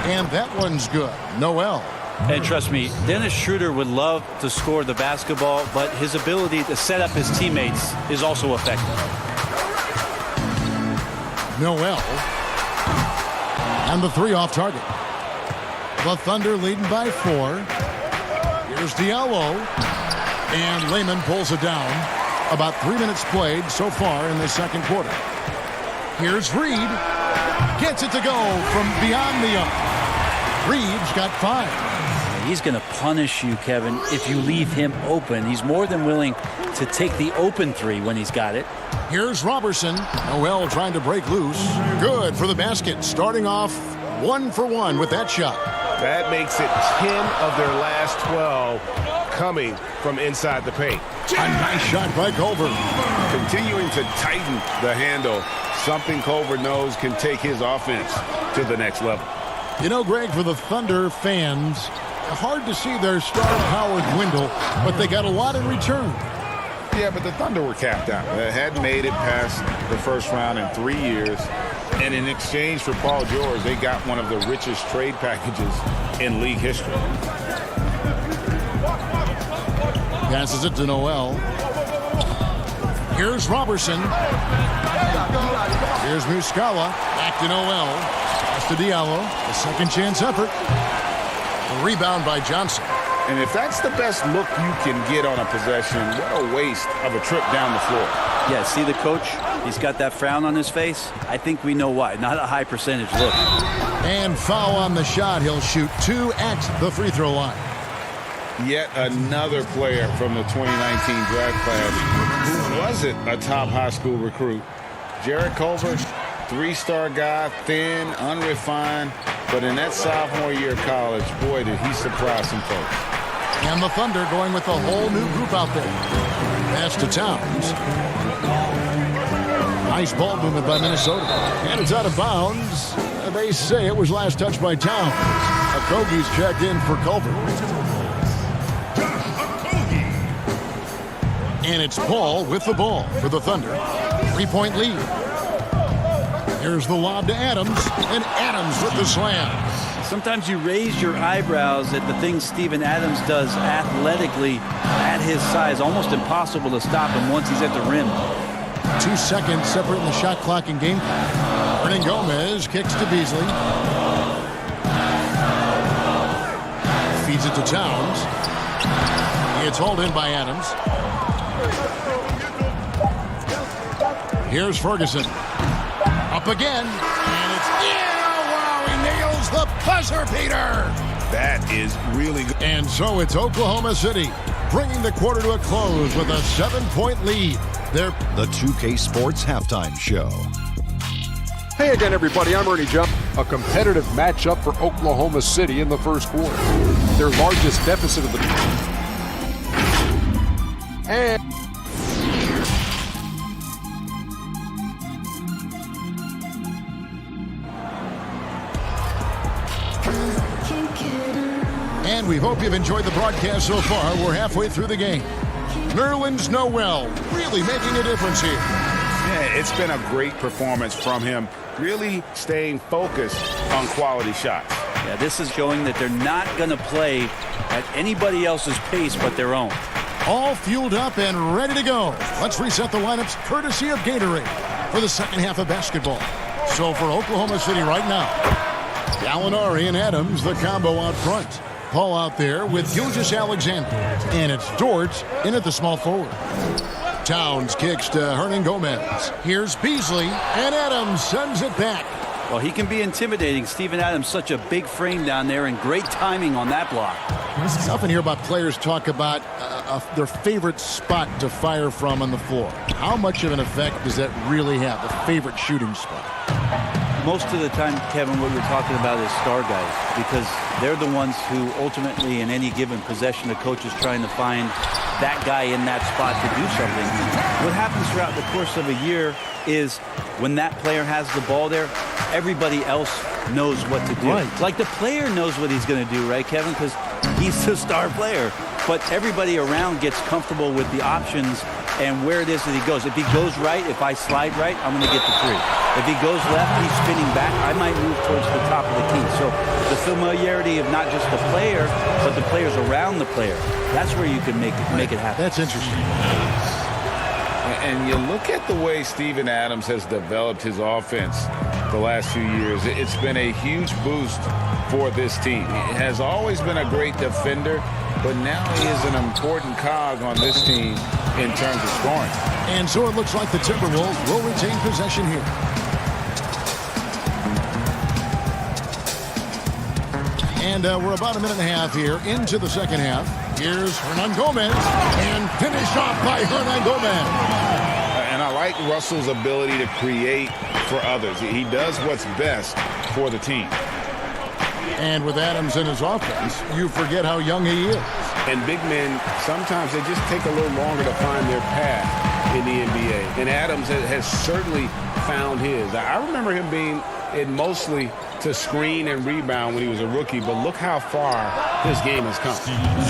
And that one's good. Noel. And trust me, Dennis Schroeder would love to score the basketball, but his ability to set up his teammates is also effective. Noel. And the three off target. The Thunder leading by 4. Here's Diallo. And Lehman pulls it down. About 3 minutes played so far in the second quarter. Here's Reed. Gets it to go from beyond the arc. Reed's got 5. He's going to punish you, Kevin, if you leave him open. He's more than willing to take the open three when he's got it. Here's Robertson. Noel trying to break loose. Good for the basket. Starting off 1 for 1 with that shot. That makes it 10 of their last 12 coming from inside the paint. A nice shot by Culver. Continuing to tighten the handle. Something Culver knows can take his offense to the next level. You know, Greg, for the Thunder fans, hard to see their star power dwindle, but they got a lot in return. Yeah, but the Thunder were capped out. They hadn't made it past the first round in 3 years. And in exchange for Paul George, they got one of the richest trade packages in league history. Passes it to Noel. Here's Robertson. Here's Muscala. Back to Noel. Pass to Diallo. A second chance effort. A rebound by Johnson. And if that's the best look you can get on a possession, what a waste of a trip down the floor. Yeah, see the coach? He's got that frown on his face. I think we know why. Not a high percentage look. And foul on the shot. He'll shoot 2 at the free throw line. Yet another player from the 2019 draft class who wasn't a top high school recruit. Jarrod Culver, 3-star guy, thin, unrefined, but in that sophomore year of college, boy, did he surprise some folks. And the Thunder going with a whole new group out there. Pass to Towns. Nice ball movement by Minnesota. And it's out of bounds. They say it was last touched by Towns. Okogie's checked in for Culver. And it's Paul with the ball for the Thunder. 3-point lead. Here's the lob to Adams, and Adams with the slam. Sometimes you raise your eyebrows at the things Steven Adams does athletically at his size. Almost impossible to stop him once he's at the rim. 2 seconds separating the shot clock and game. Hernan Gomez kicks to Beasley. Feeds it to Towns. It's hauled in by Adams. Here's Ferguson. Up again. And it's, wow, he nails the buzzer beater. That is really good. And so it's Oklahoma City bringing the quarter to a close with a 7-point lead. They're the 2K Sports Halftime Show. Hey again, everybody. I'm Ernie Johnson. A competitive matchup for Oklahoma City in the first quarter. Their largest deficit of the And we hope you've enjoyed the broadcast so far. We're halfway through the game. Nerlens Noel really making a difference here. Yeah, it's been a great performance from him, really staying focused on quality shots. Yeah, this is showing that they're not going to play at anybody else's pace but their own. All fueled up and ready to go. Let's reset the lineups courtesy of Gatorade for the second half of basketball. So for Oklahoma City right now, Gallinari and Adams, the combo out front. Paul out there with Gilgeous Alexander. And it's Dort in at the small forward. Towns kicks to Hernan Gomez. Here's Beasley, and Adams sends it back. Well, he can be intimidating. Steven Adams, such a big frame down there, and great timing on that block. I often hear about players talk about their favorite spot to fire from on the floor. How much of an effect does that really have, the favorite shooting spot? Most of the time, Kevin, what you're talking about is star guys, because they're the ones who ultimately in any given possession, the coach is trying to find that guy in that spot to do something. What happens throughout the course of a year is when that player has the ball there, everybody else knows what to do. Right. Like the player knows what he's going to do, right, Kevin? Because he's the star player. but everybody around gets comfortable with the options and where it is that he goes. If he goes right, if I slide right, I'm going to get the three. If he goes left, he's spinning back, I might move towards the top of the key. So the familiarity of not just the player, but the players around the player, that's where you can make it happen. That's interesting. And you look at the way Steven Adams has developed his offense the last few years. It's been a huge boost for this team. He has always been a great defender, but now he is an important cog on this team in terms of scoring. And so it looks like the Timberwolves will retain possession here. And we're about a minute and a half here into the second half. Here's Hernan Gomez, and finished off by Hernan Gomez. And I like Russell's ability to create for others. He does what's best for the team. And with Adams in his offense, you forget how young he is. And big men, sometimes they just take a little longer to find their path in the NBA. And Adams has certainly found his. I remember him being in mostly to screen and rebound when he was a rookie, but look how far this game has come.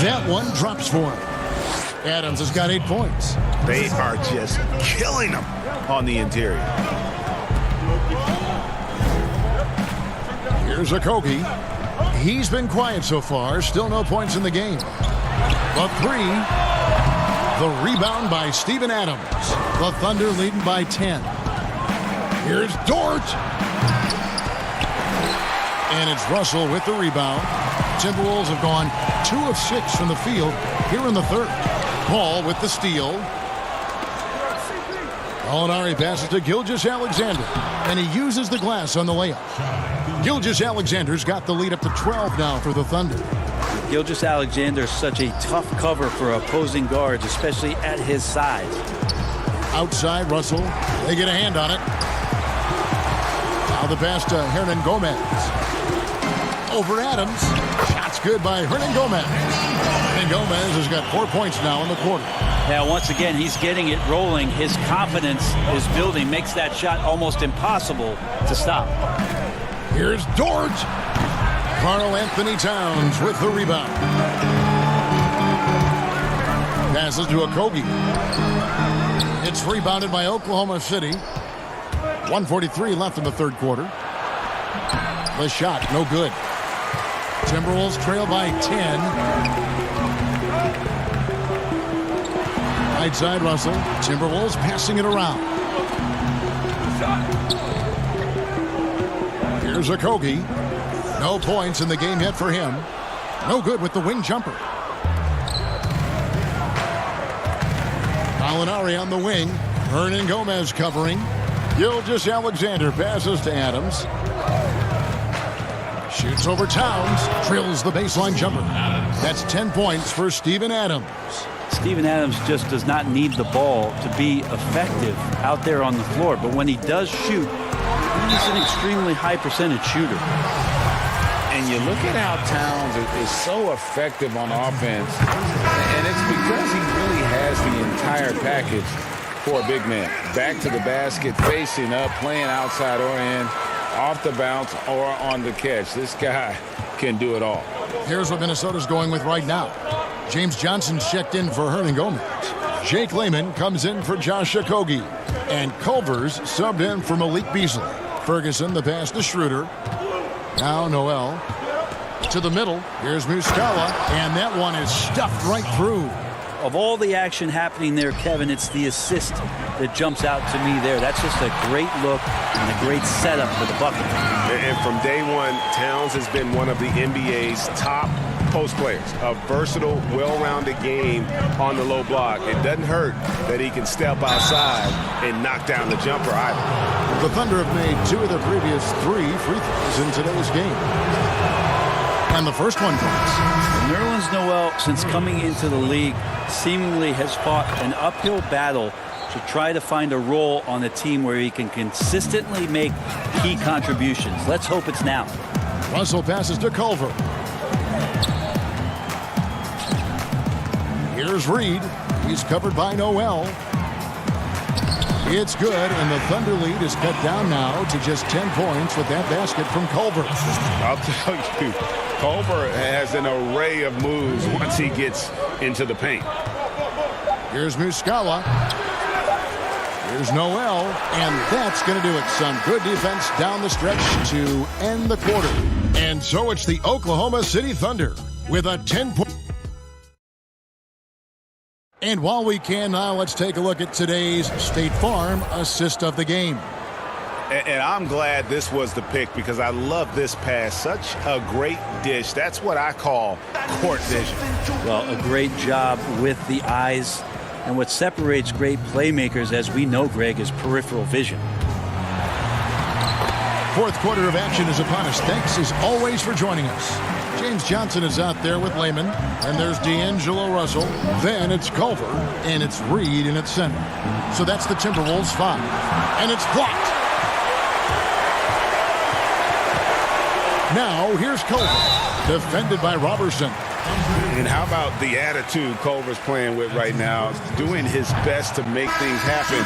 That one drops for him. Adams has got 8 points. They are just killing him on the interior. Here's Okogie. He's been quiet so far. Still no points in the game. The three. The rebound by Steven Adams. The Thunder leading by 10. Here's Dort. And it's Russell with the rebound. Timberwolves have gone 2 of 6 from the field here in the third. Paul with the steal. Molinari passes to Gilgeous-Alexander, and he uses the glass on the layup. Gilgeous-Alexander's got the lead up to 12 now for the Thunder. Gilgeous-Alexander is such a tough cover for opposing guards, especially at his size. Outside, Russell. They get a hand on it. Now the pass to Hernan Gomez. Over Adams. Shot's good by Hernan Gomez. Hernan Gomez has got 4 points now in the quarter. Now, once again, he's getting it rolling. His confidence is building, makes that shot almost impossible to stop. Here's Dort. Karl Anthony Towns with the rebound. Passes to Okogie. It's rebounded by Oklahoma City. 1:43 left in the third quarter. The shot, no good. Timberwolves trail by 10. Right side, Russell. Timberwolves passing it around. Here's Okogie. No points in the game yet for him. No good with the wing jumper. Molinari on the wing. Hernan Gomez covering. Gilgeous-Alexander passes to Adams. Shoots over Towns. Drills the baseline jumper. That's 10 points for Steven Adams. Steven Adams just does not need the ball to be effective out there on the floor. But when he does shoot, he's an extremely high percentage shooter. And you look at how Towns is so effective on offense. And it's because he really has the entire package for a big man. Back to the basket, facing up, playing outside or in, off the bounce or on the catch. This guy can do it all. Here's what Minnesota's going with right now. James Johnson's checked in for Hernan Gomez. Jake Layman comes in for Josh Okogie. And Culver's subbed in for Malik Beasley. Ferguson, the pass to Schroeder. Now Noel to the middle. Here's Muscala. And that one is stuffed right through. Of all the action happening there, Kevin, it's the assist that jumps out to me there. That's just a great look and a great setup for the bucket. And from day one, Towns has been one of the NBA's top post players. A versatile, well-rounded game on the low block. It doesn't hurt that he can step outside and knock down the jumper either. The Thunder have made 2 of their previous 3 free throws in today's game. And the first one counts. Nerlens Noel, since coming into the league, seemingly has fought an uphill battle to try to find a role on a team where he can consistently make key contributions. Let's hope it's now. Russell passes to Culver. Here's Reed. He's covered by Noel. It's good, and the Thunder lead is cut down now to just 10 points with that basket from Culver. I'll tell you, Culver has an array of moves once he gets into the paint. Here's Muscala. Here's Noel, and that's going to do it. Some good defense down the stretch to end the quarter. And so it's the Oklahoma City Thunder with a 10-point. And while we can now, let's take a look at today's State Farm assist of the game. And I'm glad this was the pick because I love this pass. Such a great dish. That's what I call court vision. Well, a great job with the eyes. And what separates great playmakers, as we know, Greg, is peripheral vision. Fourth quarter of action is upon us. Thanks as always for joining us. James Johnson is out there with Lehman, and there's D'Angelo Russell. Then it's Culver, and it's Reed in its center. So that's the Timberwolves 5, and it's blocked. Now here's Culver, defended by Robertson. And how about the attitude Culver's playing with right now, doing his best to make things happen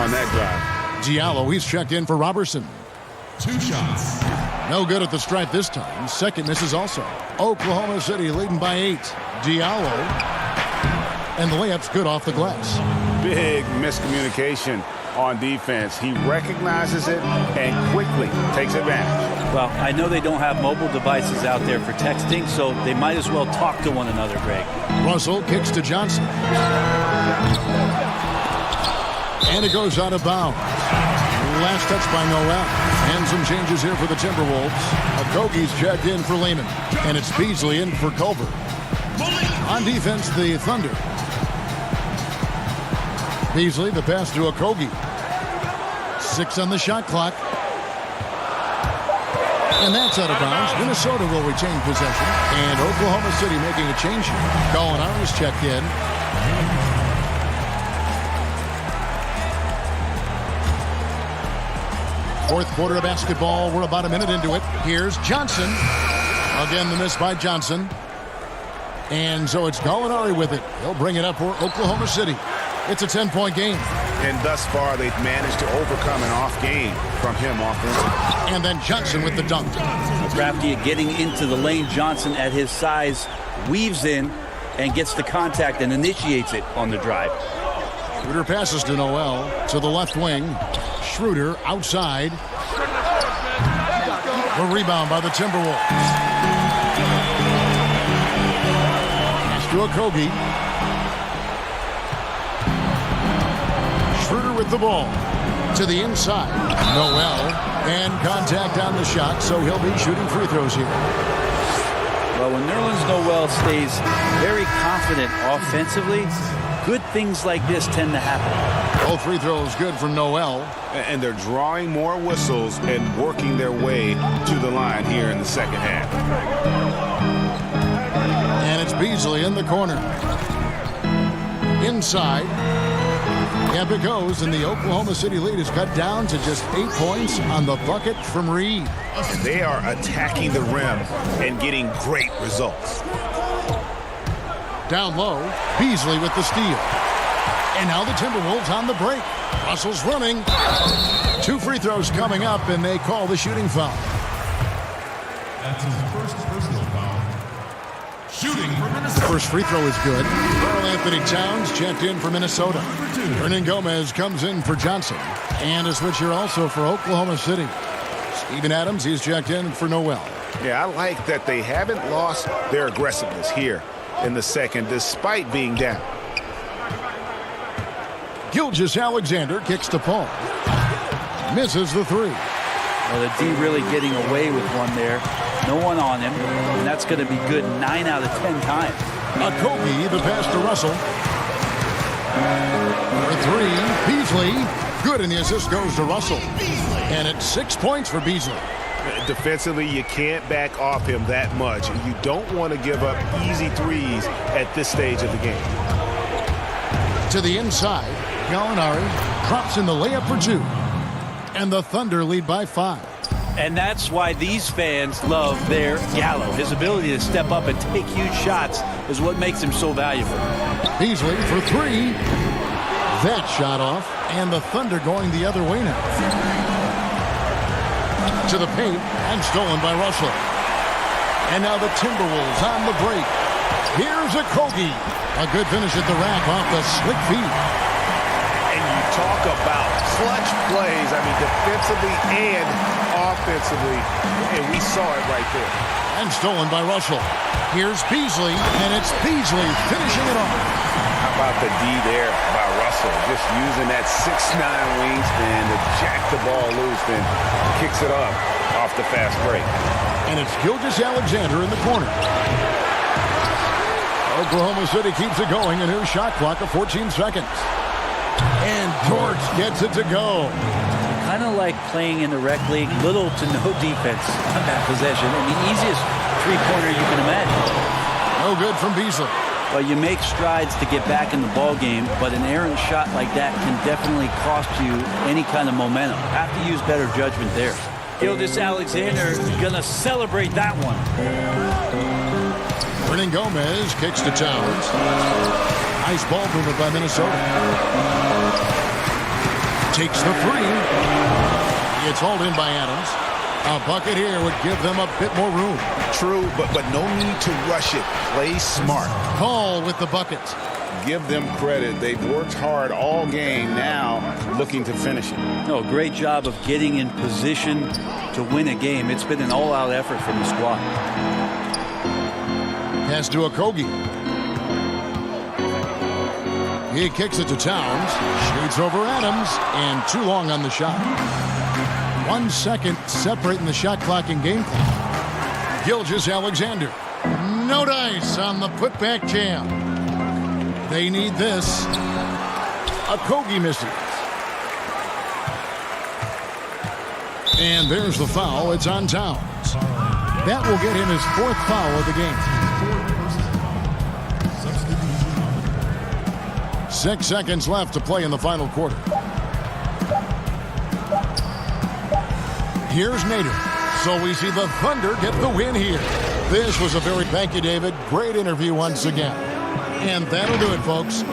on that drive. Diallo, he's checked in for Robertson. 2 shots. No good at the stripe this time. Second misses also. Oklahoma City leading by 8. Diallo. And the layup's good off the glass. Big miscommunication on defense. He recognizes it and quickly takes advantage. Well, I know they don't have mobile devices out there for texting, so they might as well talk to one another, Greg. Russell kicks to Johnson. And it goes out of bounds. Last touch by Noel. And some changes here for the Timberwolves. Okogie's checked in for Lehman. And it's Beasley in for Culver. On defense, the Thunder. Beasley, the pass to Okogie. 6 on the shot clock. And that's out of bounds. Minnesota will retain possession. And Oklahoma City making a change here. Gallinari's checked in. Fourth quarter of basketball. We're about a minute into it. Here's Johnson. Again, the miss by Johnson. And so it's Gallinari with it. He'll bring it up for Oklahoma City. It's a 10-point game. And thus far, they've managed to overcome an off game from him offensively. And then Johnson with the dunk. Crafty getting into the lane. Johnson at his size weaves in and gets the contact and initiates it on the drive. Schroeder passes to Noel to the left wing. Schroeder outside. The rebound by the Timberwolves. Pass to Okogie. Schroeder with the ball. To the inside. Noel. And contact on the shot, so he'll be shooting free throws here. Well, when Nerlens Noel stays very confident offensively, good things like this tend to happen. All free throws good from Noel. And they're drawing more whistles and working their way to the line here in the second half. And it's Beasley in the corner. Inside. Up it goes, and the Oklahoma City lead is cut down to just 8 points on the bucket from Reed. And they are attacking the rim and getting great results. Down low, Beasley with the steal. And now the Timberwolves on the break. Russell's running. 2 free throws coming up, and they call the shooting foul. That's his first personal foul. Shooting for Minnesota. First free throw is good. Karl Anthony Towns checked in for Minnesota. Hernan Gomez comes in for Johnson. And a switch here also for Oklahoma City. Steven Adams, he's checked in for Noel. Yeah, I like that they haven't lost their aggressiveness here in the second, despite being down. Gilgeous-Alexander kicks to Paul. Misses the 3. Well, the D really getting away with one there. No one on him, and that's going to be good 9 out of 10 times. Okogie, the pass to Russell. For 3, Beasley. Good, and the assist goes to Russell. And it's 6 points for Beasley. Defensively, you can't back off him that much. You don't want to give up easy threes at this stage of the game. To the inside, Gallinari drops in the layup for 2. And the Thunder lead by 5. And that's why these fans love their Gallo. His ability to step up and take huge shots is what makes him so valuable. Beasley for 3. That shot off, And the Thunder going the other way now. To the paint and stolen by Russell. And now the Timberwolves on the break. Here's Okogie. A good finish at the rack off the slick feet. And you talk about clutch plays, I mean, defensively and offensively, and we saw it right there. And stolen by Russell. Here's Beasley, and it's Beasley finishing it off. How about the D there by Russell? Just using that 6'9" wingspan to jack the ball loose and kicks it up off the fast break. And it's Gilgeous-Alexander in the corner. Oklahoma City keeps it going. A new shot clock of 14 seconds. And George gets it to go. Kind of like playing in the rec league, little to no defense on that possession. And the easiest three-pointer you can imagine. No good from Beasley. Well, you make strides to get back in the ball game, but an errant shot like that can definitely cost you any kind of momentum. Have to use better judgment there. Gilgeous-Alexander gonna celebrate that one. Hernan Gomez kicks to Towns. Nice ball movement by Minnesota. Takes the three. It's hauled in by Adams. A bucket here would give them a bit more room. True, but no need to rush it. Play smart. Paul with the bucket. Give them credit. They've worked hard all game, now looking to finish it. No, great job of getting in position to win a game. It's been an all-out effort from the squad. Pass to Okogie. He kicks it to Towns. Shoots over Adams. And too long on the shot. 1 second separating the shot clock and game clock. Gilgeous-Alexander. No dice on the putback jam. They need this. Okogie misses. And there's the foul. It's on Towns. That will get him his 4th foul of the game. 6 seconds left to play in the final quarter. Here's Nader. So we see the Thunder get the win here. This was a very... Thank you, David. Great interview once again. And that'll do it, folks.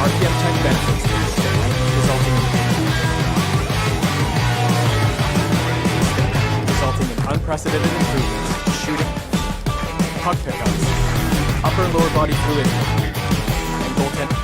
RPM tech benefits the stick, resulting in unprecedented improvements in shooting, puck pickups, upper and lower body fluidity, and goaltending.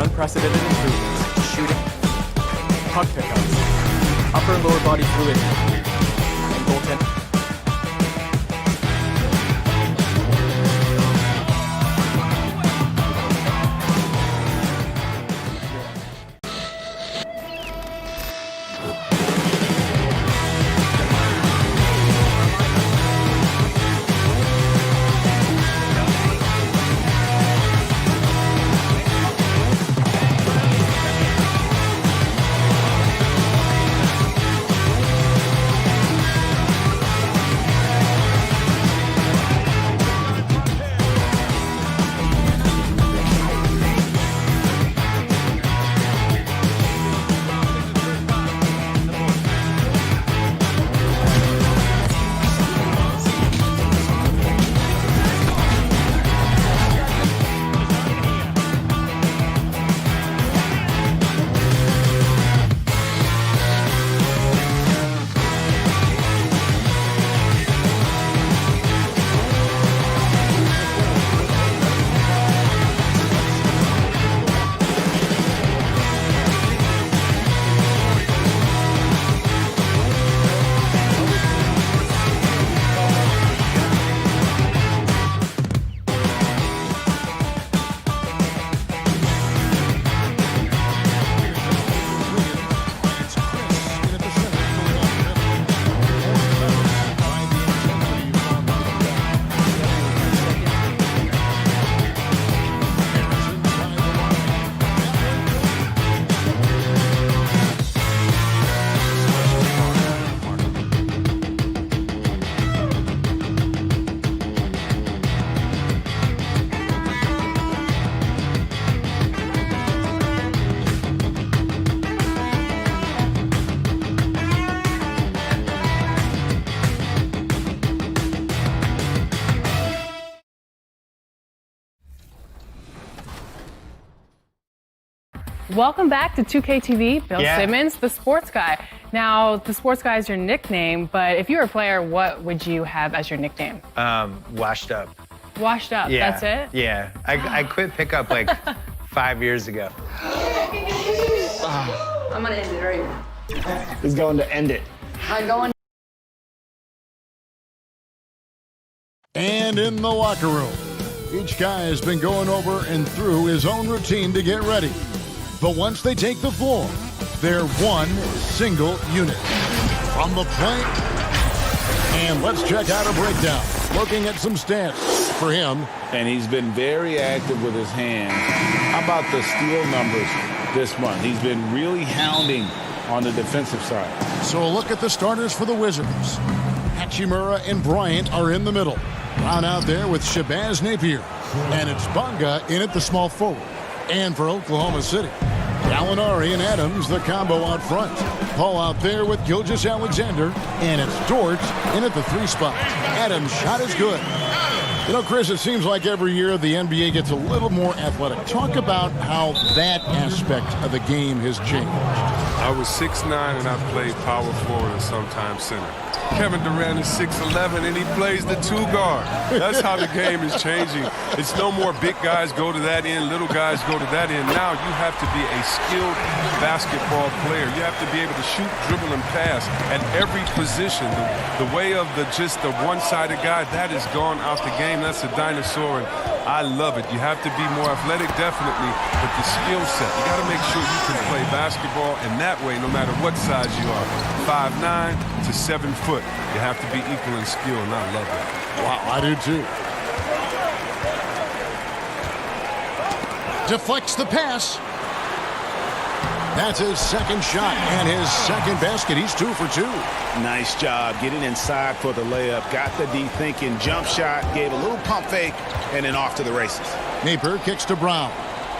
Unprecedented improvements in shooting, puck pickups, upper and lower body fluidity, and goaltending. Welcome back to 2K TV. Bill Simmons, the sports guy. Now, the sports guy is your nickname, but if you were a player, what would you have as your nickname? Washed up. Washed up, Yeah. that's it? Yeah. I quit pickup like 5 years ago. I'm gonna end it right now. He's going to end it. I'm going. And in the locker room, each guy has been going over and through his own routine to get ready. But once they take the floor, they're one single unit. From the plate, and let's check out a breakdown. Looking at some stats for him. And he's been very active with his hands. How about the steal numbers this month? He's been really hounding on the defensive side. So a look at the starters for the Wizards. Hachimura and Bryant are in the middle. Brown out there with Shabazz Napier. And it's Bonga in at the small forward. And for Oklahoma City, Gallinari and Adams, the combo out front. Paul out there with Gilgeous-Alexander. And it's Dort in at the 3 spot. Adams' shot is good. You know, Chris, it seems like every year the NBA gets a little more athletic. Talk about how that aspect of the game has changed. I was 6'9", and I played power forward and sometimes center. Kevin Durant is 6'11", and he plays the 2 guard. That's how the game is changing. It's no more big guys go to that end, little guys go to that end. Now you have to be a skilled basketball player. You have to be able to shoot, dribble, and pass at every position. The way of just the one-sided guy, that is gone out the game. That's a dinosaur, and I love it. You have to be more athletic, definitely, but the skill set. You got to make sure you can play basketball, and that way, no matter what size you are, 5'9" to 7 foot, you have to be equal in skill, and I love it. Wow, I do too. Deflects the pass. That's his second shot and his second basket. He's 2 for 2. Nice job getting inside for the layup. Got the deep thinking jump shot, gave a little pump fake, and then off to the races. Napier kicks to Brown.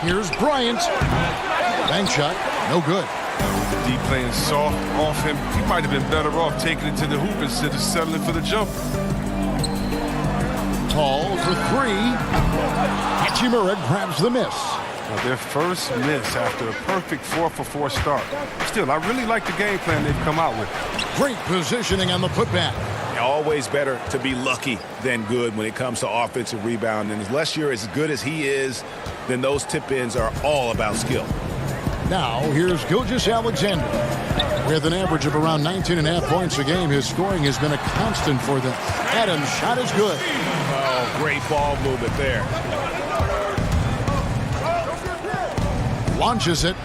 Here's Bryant. Bank shot, no good. D playing soft off him. He might have been better off taking it to the hoop instead of settling for the jumper. Paul for 3. Hachimura grabs the miss. Well, their first miss after a perfect 4-for-4 start. Still, I really like the game plan they've come out with. Great positioning on the putback. Always better to be lucky than good when it comes to offensive rebound. And unless you're as good as he is, then those tip-ins are all about skill. Now, here's Gilgeous-Alexander. With an average of around 19.5 points a game, his scoring has been a constant for them. Adams' shot is good. Oh, great ball movement there. Launches it.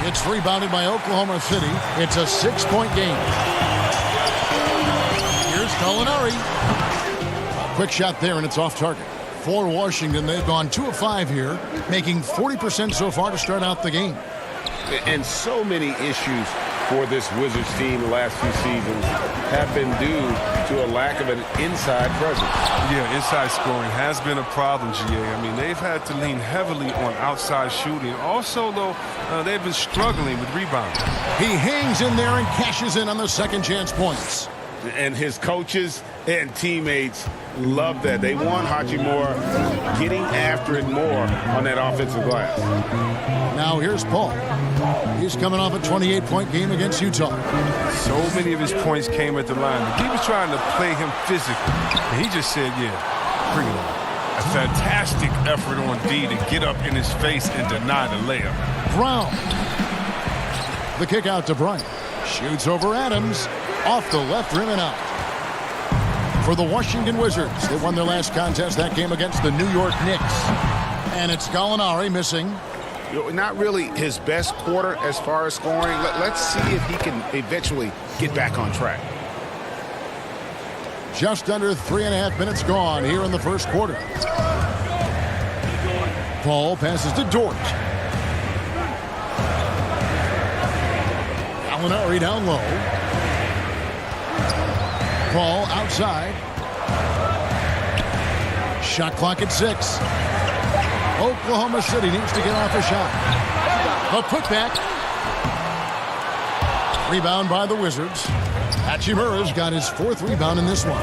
It's rebounded by Oklahoma City. It's a 6-point game. Here's Gallinari. Quick shot there, and it's off target. For Washington, they've gone 2 of 5 here, making 40% so far to start out the game. And so many issues for this Wizards team the last few seasons have been due to a lack of an inside presence. Yeah, inside scoring has been a problem, GA. I mean, they've had to lean heavily on outside shooting. Also, though, they've been struggling with rebounding. He hangs in there and cashes in on the second chance points. And his coaches and teammates love that. They want Hachimura getting after it more on that offensive glass. Now here's Paul. He's coming off a 28-point game against Utah. So many of his points came at the line. He was trying to play him physically. And he just said, yeah, bring it on. A fantastic effort on D to get up in his face and deny the layup. Brown. The kick out to Bryant. Shoots over Adams. Off the left rim and out. For the Washington Wizards, they won their last contest, that game against the New York Knicks. And it's Gallinari missing. Not really his best quarter as far as scoring. Let's see if he can eventually get back on track. Just under 3.5 minutes gone here in the first quarter. Paul passes to Dort. Gallinari down low. Paul outside. Shot clock at 6. Oklahoma City needs to get off a shot. A putback. Rebound by the Wizards. Hachimura's got his 4th rebound in this one.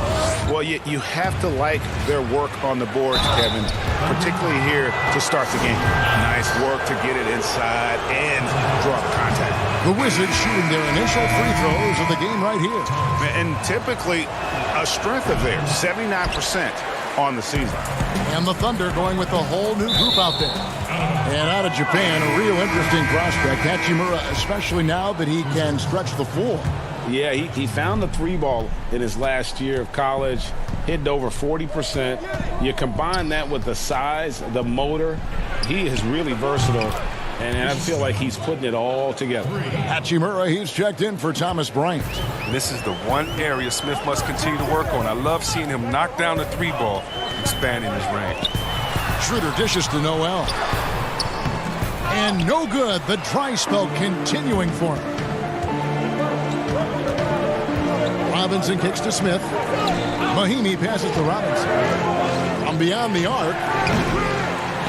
Well, you have to like their work on the boards, Kevin, particularly here to start the game. Nice Nice work to get it inside and draw the contact. The Wizards shooting their initial free throws of the game right here. And typically a strength of theirs, 79% on the season. And the Thunder going with a whole new group out there. And out of Japan, a real interesting prospect, Hachimura, especially now that he can stretch the floor. Yeah, he found the three ball in his last year of college, hitting over 40%. You combine that with the size, the motor, he is really versatile, and I feel like he's putting it all together. Hachimura, he's checked in for Thomas Bryant. This is the one area Smith must continue to work on. I love seeing him knock down the three ball, expanding his range. Schroeder dishes to Noel. And no good. The dry spell continuing for him. Robinson kicks to Smith. Mahimi passes to Robinson. From beyond the arc.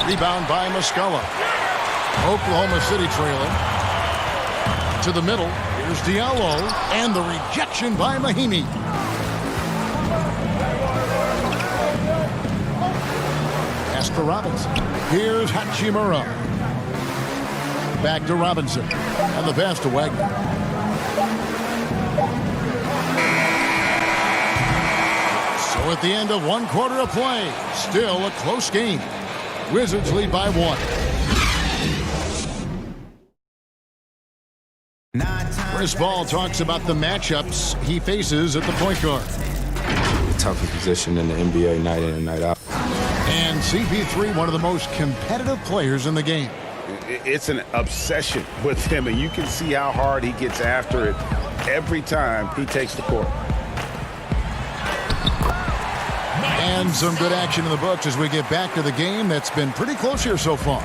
Rebound by Muscala. Oklahoma City trailing. To the middle. Here's Diallo. And the rejection by Mahimi. Pass to Robinson. Here's Hachimura. Back to Robinson. And the pass to Wagner. So at the end of one quarter of play, still a close game. Wizards lead by 1. Chris Paul talks about the matchups he faces at the point guard. The toughest position in the NBA night in and night out. And CP3, one of the most competitive players in the game. It's an obsession with him, and you can see how hard he gets after it every time he takes the court. And some good action in the books as we get back to the game that's been pretty close here so far.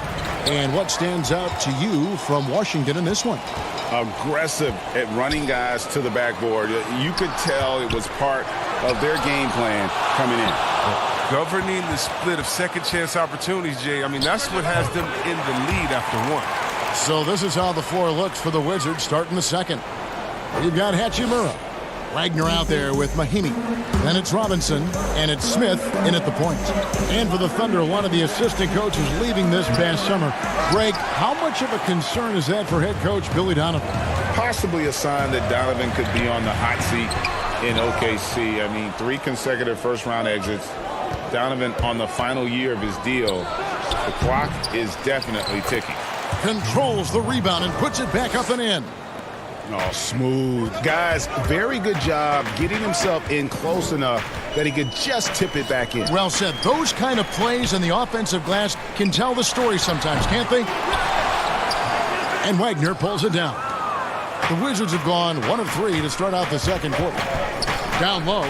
And what stands out to you from Washington in this one? Aggressive at running guys to the backboard. You could tell it was part of their game plan coming in. Governing the split of second chance opportunities, Jay. I mean, that's what has them in the lead after one. So this is how the floor looks for the Wizards starting the second. You've got Hachimura. Wagner out there with Mahimi. Then it's Robinson, and it's Smith in at the point. And for the Thunder, one of the assistant coaches leaving this past summer. Greg, how much of a concern is that for head coach Billy Donovan? Possibly a sign that Donovan could be on the hot seat in OKC. I mean, 3 consecutive first-round exits. Donovan on the final year of his deal. The clock is definitely ticking. Controls the rebound and puts it back up and in. Oh, smooth. Guys, very good job getting himself in close enough that he could just tip it back in. Well said. Those kind of plays in the offensive glass can tell the story sometimes, can't they? And Wagner pulls it down. The Wizards have gone 1 of 3 to start out the second quarter. Down low.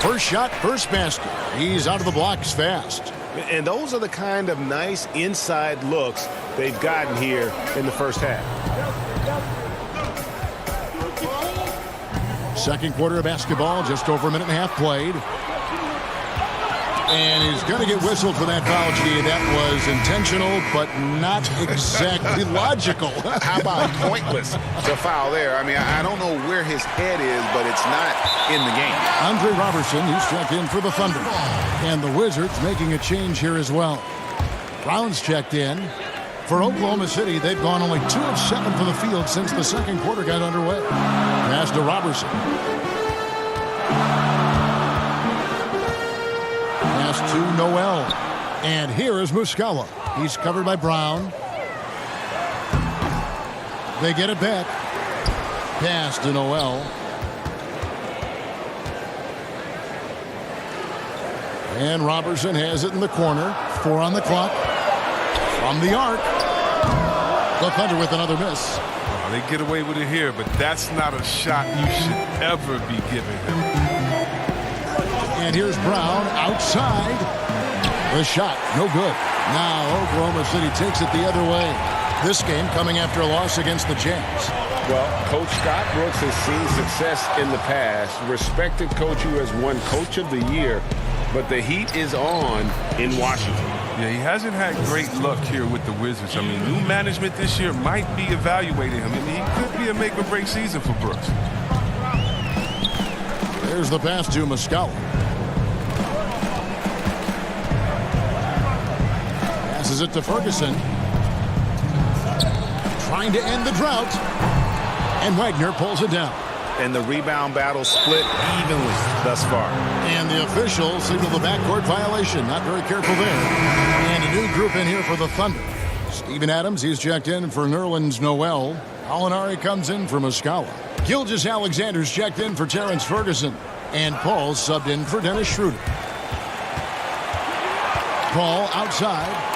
First shot, first basket. He's out of the blocks fast. And those are the kind of nice inside looks they've gotten here in the first half. Second quarter of basketball, just over a minute and a half played. And he's going to get whistled for that foul, G. That was intentional, but not exactly logical. How about pointless to foul there? I mean, I don't know where his head is, but it's not in the game. Andre Robertson, he's checked in for the Thunder. And the Wizards making a change here as well. Brown's checked in. For Oklahoma City, they've gone only 2 of 7 from the field since the second quarter got underway. Pass to Robertson. Pass to Noel. And here is Muscala. He's covered by Brown. They get it back. Pass to Noel. And Robertson has it in the corner. 4 on the clock. From the arc. The Thunder with another miss. Oh, they get away with it here, but that's not a shot you should ever be giving him. And here's Brown outside. The shot, no good. Now Oklahoma City takes it the other way. This game coming after a loss against the Jazz. Well, Coach Scott Brooks has seen success in the past. Respected coach who has won Coach of the Year. But the heat is on in Washington. Yeah, he hasn't had great luck here with the Wizards. I mean, new management this year might be evaluating him. I mean, he could be a make-or-break season for Brooks. There's the pass to Muscala. Passes Passes it to Ferguson. Trying to end the drought. And Wagner pulls it down. And the rebound battle split evenly thus far. And the officials signal the backcourt violation. Not very careful there. And a new group in here for the Thunder. Steven Adams, he's checked in for Nerlens Noel. Alinari comes in for Muscala. Gilgeous-Alexander's checked in for Terrence Ferguson. And Paul subbed in for Dennis Schroeder. Paul outside.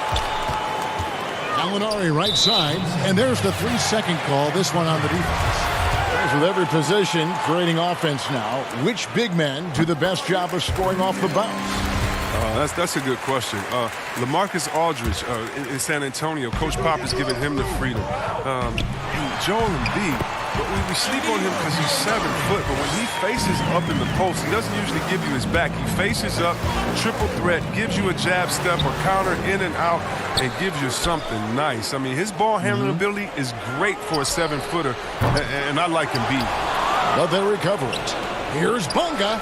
Alinari right side. And there's the 3-second call. This one on the defense. With every position creating offense now, which big men do the best job of scoring off the bounce? That's a good question. LaMarcus Aldridge in San Antonio, Coach Pop is giving him the freedom. Joel Embiid, we sleep on him because he's 7 foot, but when he faces up in the post, he doesn't usually give you his back. He faces up, triple threat, gives you a jab step or counter in and out, and gives you something nice. I mean, his ball handling ability is great for a 7-footer, and I like Embiid. But they recover it. Here's Bunga.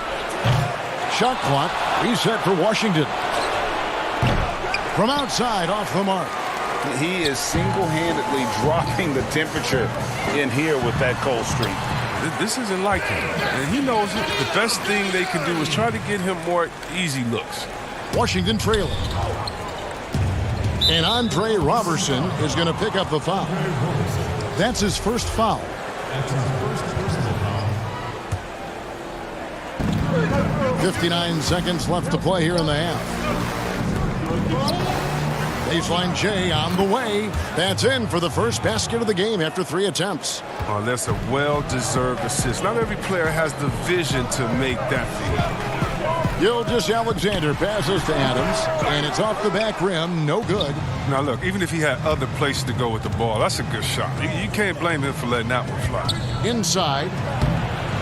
Shot clock reset for Washington. From outside, off the mark. He is single-handedly dropping the temperature in here with that cold streak. This isn't like him, and he knows it. The best thing they can do is try to get him more easy looks. Washington trailing. And Andre Robertson is going to pick up the foul. That's his first foul. That's his first personal foul. 59 seconds left to play here in the half. Baseline J on the way. That's in for the first basket of the game after 3 attempts. Oh, that's a well-deserved assist. Not every player has the vision to make that feed. Gilgeous-Alexander passes to Adams, and it's off the back rim. No good. Now, look, even if he had other places to go with the ball, that's a good shot. You can't blame him for letting that one fly. Inside,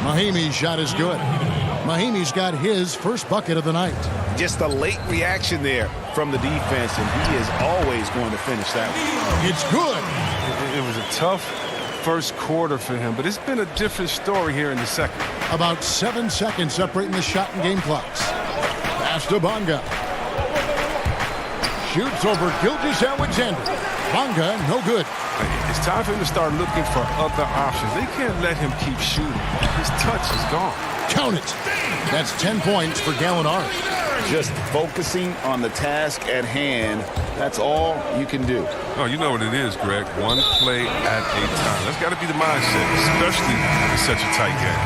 Mahimi's shot is good. Mahimi's got his first bucket of the night. Just a late reaction there from the defense, and he is always going to finish that one. It's good. It was a tough first quarter for him, but it's been a different story here in the second. About 7 seconds separating the shot and game clocks. Pass to Bunga. Shoots over Gilgeous-Alexander. Bunga, no good. It's time for him to start looking for other options. They can't let him keep shooting. His touch is gone. Count it. That's 10 points for Gallinari. Just focusing on the task at hand. That's all you can do. Oh, you know what it is, Greg. One play at a time. That's got to be the mindset, especially in such a tight game.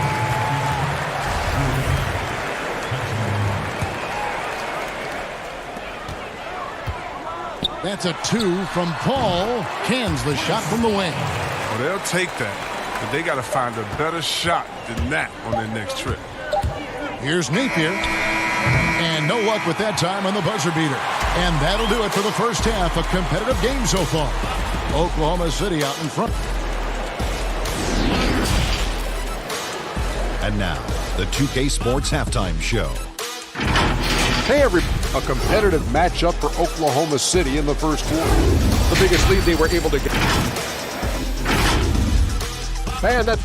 That's a 2 from Paul. Cans the shot from the wing. Well, they'll take that, but they got to find a better shot than that on their next trip. Here's Napier. And no luck with that time on the buzzer beater. And that'll do it for the first half. A competitive game so far. Oklahoma City out in front. And now, the 2K Sports Halftime Show. Hey, everybody. A competitive matchup for Oklahoma City in the first quarter. The biggest lead they were able to get. Man, that...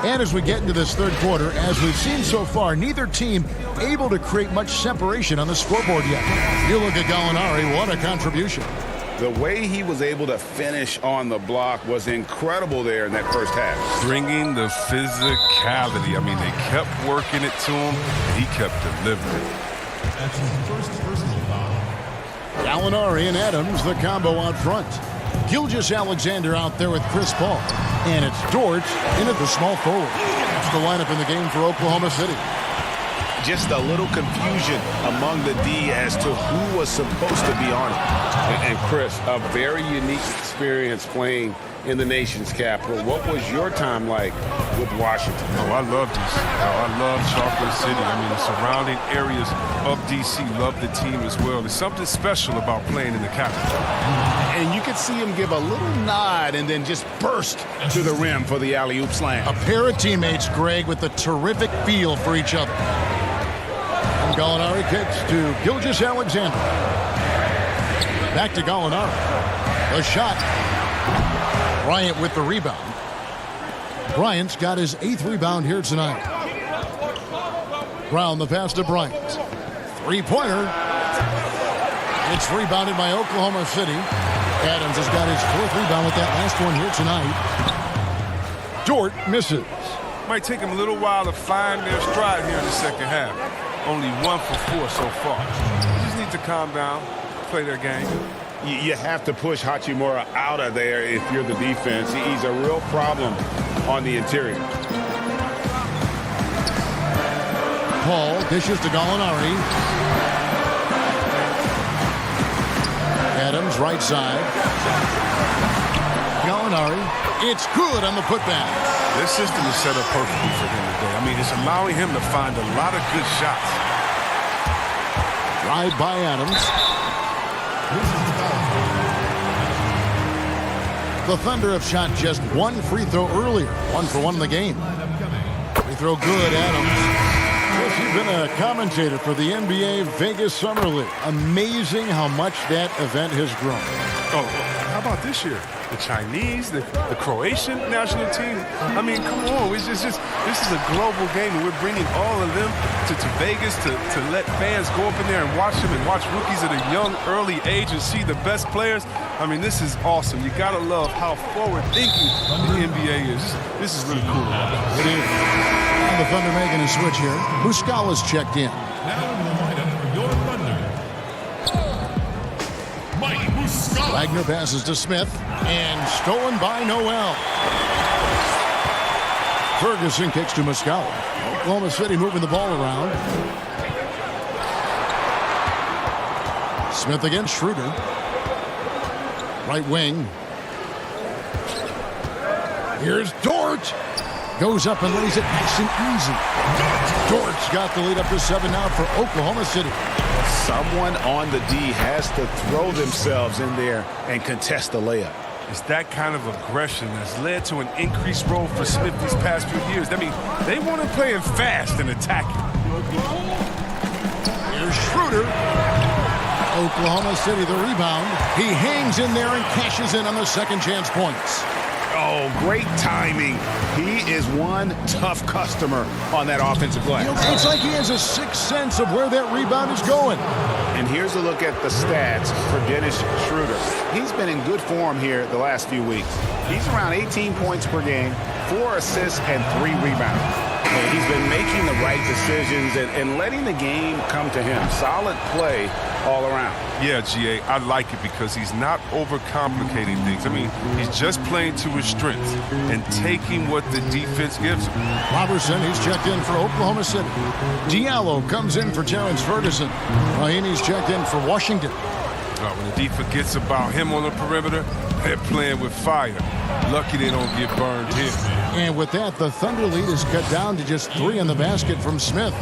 And as we get into this third quarter, as we've seen so far, neither team able to create much separation on the scoreboard yet. You look at Gallinari, what a contribution. The way he was able to finish on the block was incredible there in that first half. Bringing the physicality. I mean, they kept working it to him, and he kept delivering. That's his first personal foul. Gallinari and Adams, the combo out front. Gilgeous-Alexander out there with Chris Paul. And it's Dort into the small forward. That's the lineup in the game for Oklahoma City. Just a little confusion among the D as to who was supposed to be on it. And Chris, a very unique experience playing in the nation's capital. What was your time like with Washington? Oh, I love DC. I love Chocolate City. I mean, the surrounding areas of DC love the team as well. There's something special about playing in the capital. And you could see him give a little nod and then just burst to the rim for the alley-oop slam. A pair of teammates, Greg, with a terrific feel for each other. And Gallinari kicks to Gilgeous-Alexander. Back to Gallinari. The shot. Bryant with the rebound. Bryant's got his 8th rebound here tonight. Brown the pass to Bryant. Three-pointer. It's rebounded by Oklahoma City. Adams has got his 4th rebound with that last one here tonight. Dort misses. Might take him a little while to find their stride here in the second half. Only 1 for 4 so far. They just need to calm down, play their game. You have to push Hachimura out of there if you're the defense. He's a real problem on the interior. Paul dishes to Gallinari. Adams right side. Gallinari. It's good on the putback. This system is set up perfectly for him today. I mean, it's allowing him to find a lot of good shots. Drive by Adams. The Thunder have shot just 1 free throw earlier. 1 for 1 in the game. Free throw good, Adams. Yes, you've been a commentator for the NBA Vegas Summer League. Amazing how much that event has grown. Oh, how about this year? The Chinese, the Croatian national team. I mean, come on. This is a global game, and we're bringing all of them to Vegas to let fans go up in there and watch them and watch rookies at a young, early age and see the best players. I mean, this is awesome. You got to love how forward-thinking the NBA is. This is really cool. It is. And the Thunder making a switch here. Muscala's checked in. Now in the lineup for your Thunder, Mike Muscala. Wagner passes to Smith, and stolen by Noel. Ferguson kicks to Muscala. Oklahoma City moving the ball around. Smith against Schroeder. Right wing. Here's Dort. Goes up and lays it nice and easy. Dort's got the lead up to 7 now for Oklahoma City. Someone on the D has to throw themselves in there and contest the layup. It's that kind of aggression that's led to an increased role for Smith these past few years. I mean, they want to play him fast and attacking. Here's Schroeder. Oklahoma City the rebound. He hangs in there and cashes in on the second chance points. Oh, great timing. He is one tough customer on that offensive glass. It's like he has a sixth sense of where that rebound is going. And here's a look at the stats for Dennis Schroeder. He's been in good form here the last few weeks. He's around 18 points per game, 4 assists, and 3 rebounds. And he's been making the right decisions and letting the game come to him. Solid play all around. Yeah, GA, I like it because he's not overcomplicating things. I mean, he's just playing to his strengths and taking what the defense gives him. Robertson, he's checked in for Oklahoma City. Diallo comes in for Terrence Ferguson. Rahimi's checked in for Washington. When the defense forgets about him on the perimeter, they're playing with fire. Lucky they don't get burned here. And with that, the Thunder lead is cut down to just 3 in the basket from Smith.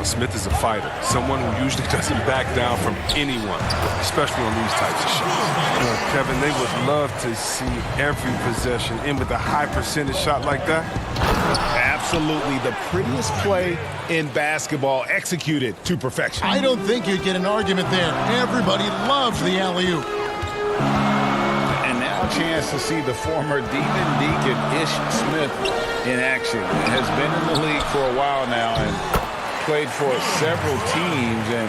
Smith is a fighter, someone who usually doesn't back down from anyone, especially on these types of shots. Kevin, they would love to see every possession end with a high percentage shot like that. Absolutely the prettiest play in basketball, executed to perfection. I don't think you'd get an argument there. Everybody loves the alley-oop. And now a chance to see the former Demon Deacon Ish Smith in action. Has been in the league for a while now and played for several teams, and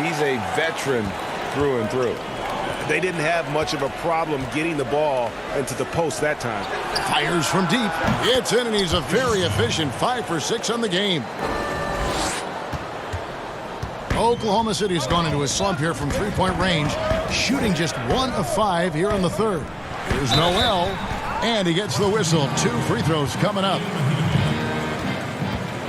he's a veteran through and through. They didn't have much of a problem getting the ball into the post that time. Fires from deep. It's in, and he's a very efficient 5 for 6 on the game. Oklahoma City's gone into a slump here from three-point range, shooting just 1 of 5 here in the third. Here's Noel, and he gets the whistle. 2 free throws coming up.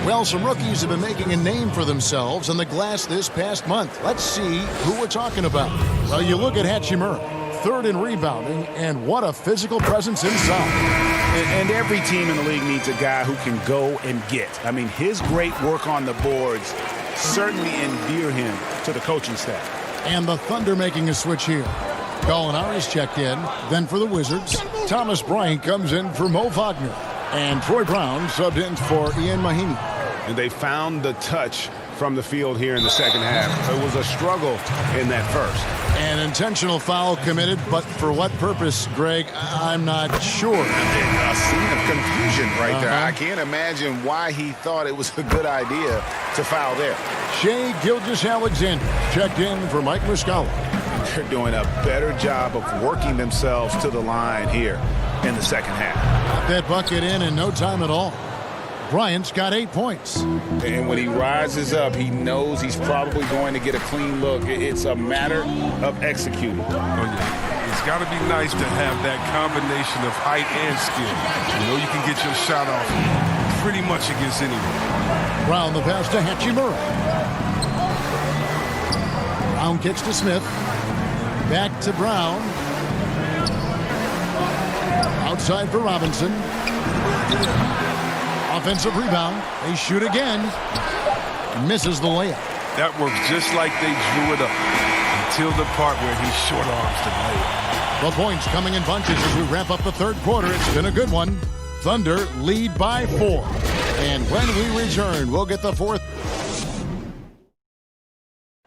Well, some rookies have been making a name for themselves on the glass this past month. Let's see who we're talking about. Well, you look at Hachimura, 3rd in rebounding, and what a physical presence inside. And every team in the league needs a guy who can go and get. I mean, his great work on the boards certainly endear him to the coaching staff. And the Thunder making a switch here. Gallinari's checked in. Then for the Wizards, Thomas Bryant comes in for Mo Wagner. And Troy Brown subbed in for Ian Mahinmi. And they found the touch from the field here in the second half. It was a struggle in that first. An intentional foul committed, but for what purpose, Greg, I'm not sure. A scene of confusion right there. I can't imagine why he thought it was a good idea to foul there. Shai Gilgeous-Alexander checked in for Mike Muscala. They're doing a better job of working themselves to the line here in the second half. Got that bucket in no time at all. Bryant's got 8 points. And when he rises up, he knows he's probably going to get a clean look. It's a matter of executing. Oh, yeah. It's got to be nice to have that combination of height and skill. You know you can get your shot off pretty much against anyone. Brown the pass to Hachimura. Brown kicks to Smith. Back to Brown. Outside for Robinson. Offensive rebound. They shoot again. Misses the layup. That works just like they drew it up until the part where he short arms the layup. The points coming in bunches as we wrap up the third quarter. It's been a good one. Thunder lead by 4. And when we return, we'll get the fourth.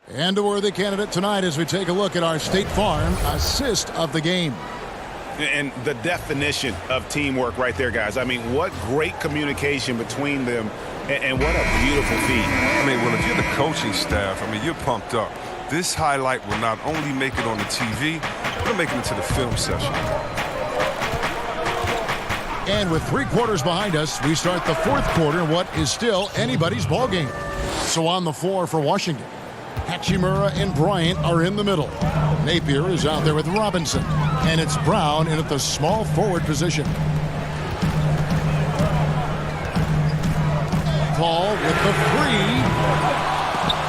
And a worthy candidate tonight as we take a look at our State Farm assist of the game. And the definition of teamwork right there, guys. I mean, what great communication between them, and what a beautiful feat. I mean, well, if you're the coaching staff, I mean, you're pumped up. This highlight will not only make it on the TV, it'll make it into the film session. And with 3 quarters behind us, we start the fourth quarter in what is still anybody's ball game. So on the floor for Washington, Hachimura and Bryant are in the middle. Napier is out there with Robinson. And it's Brown in at the small forward position. Paul with the 3.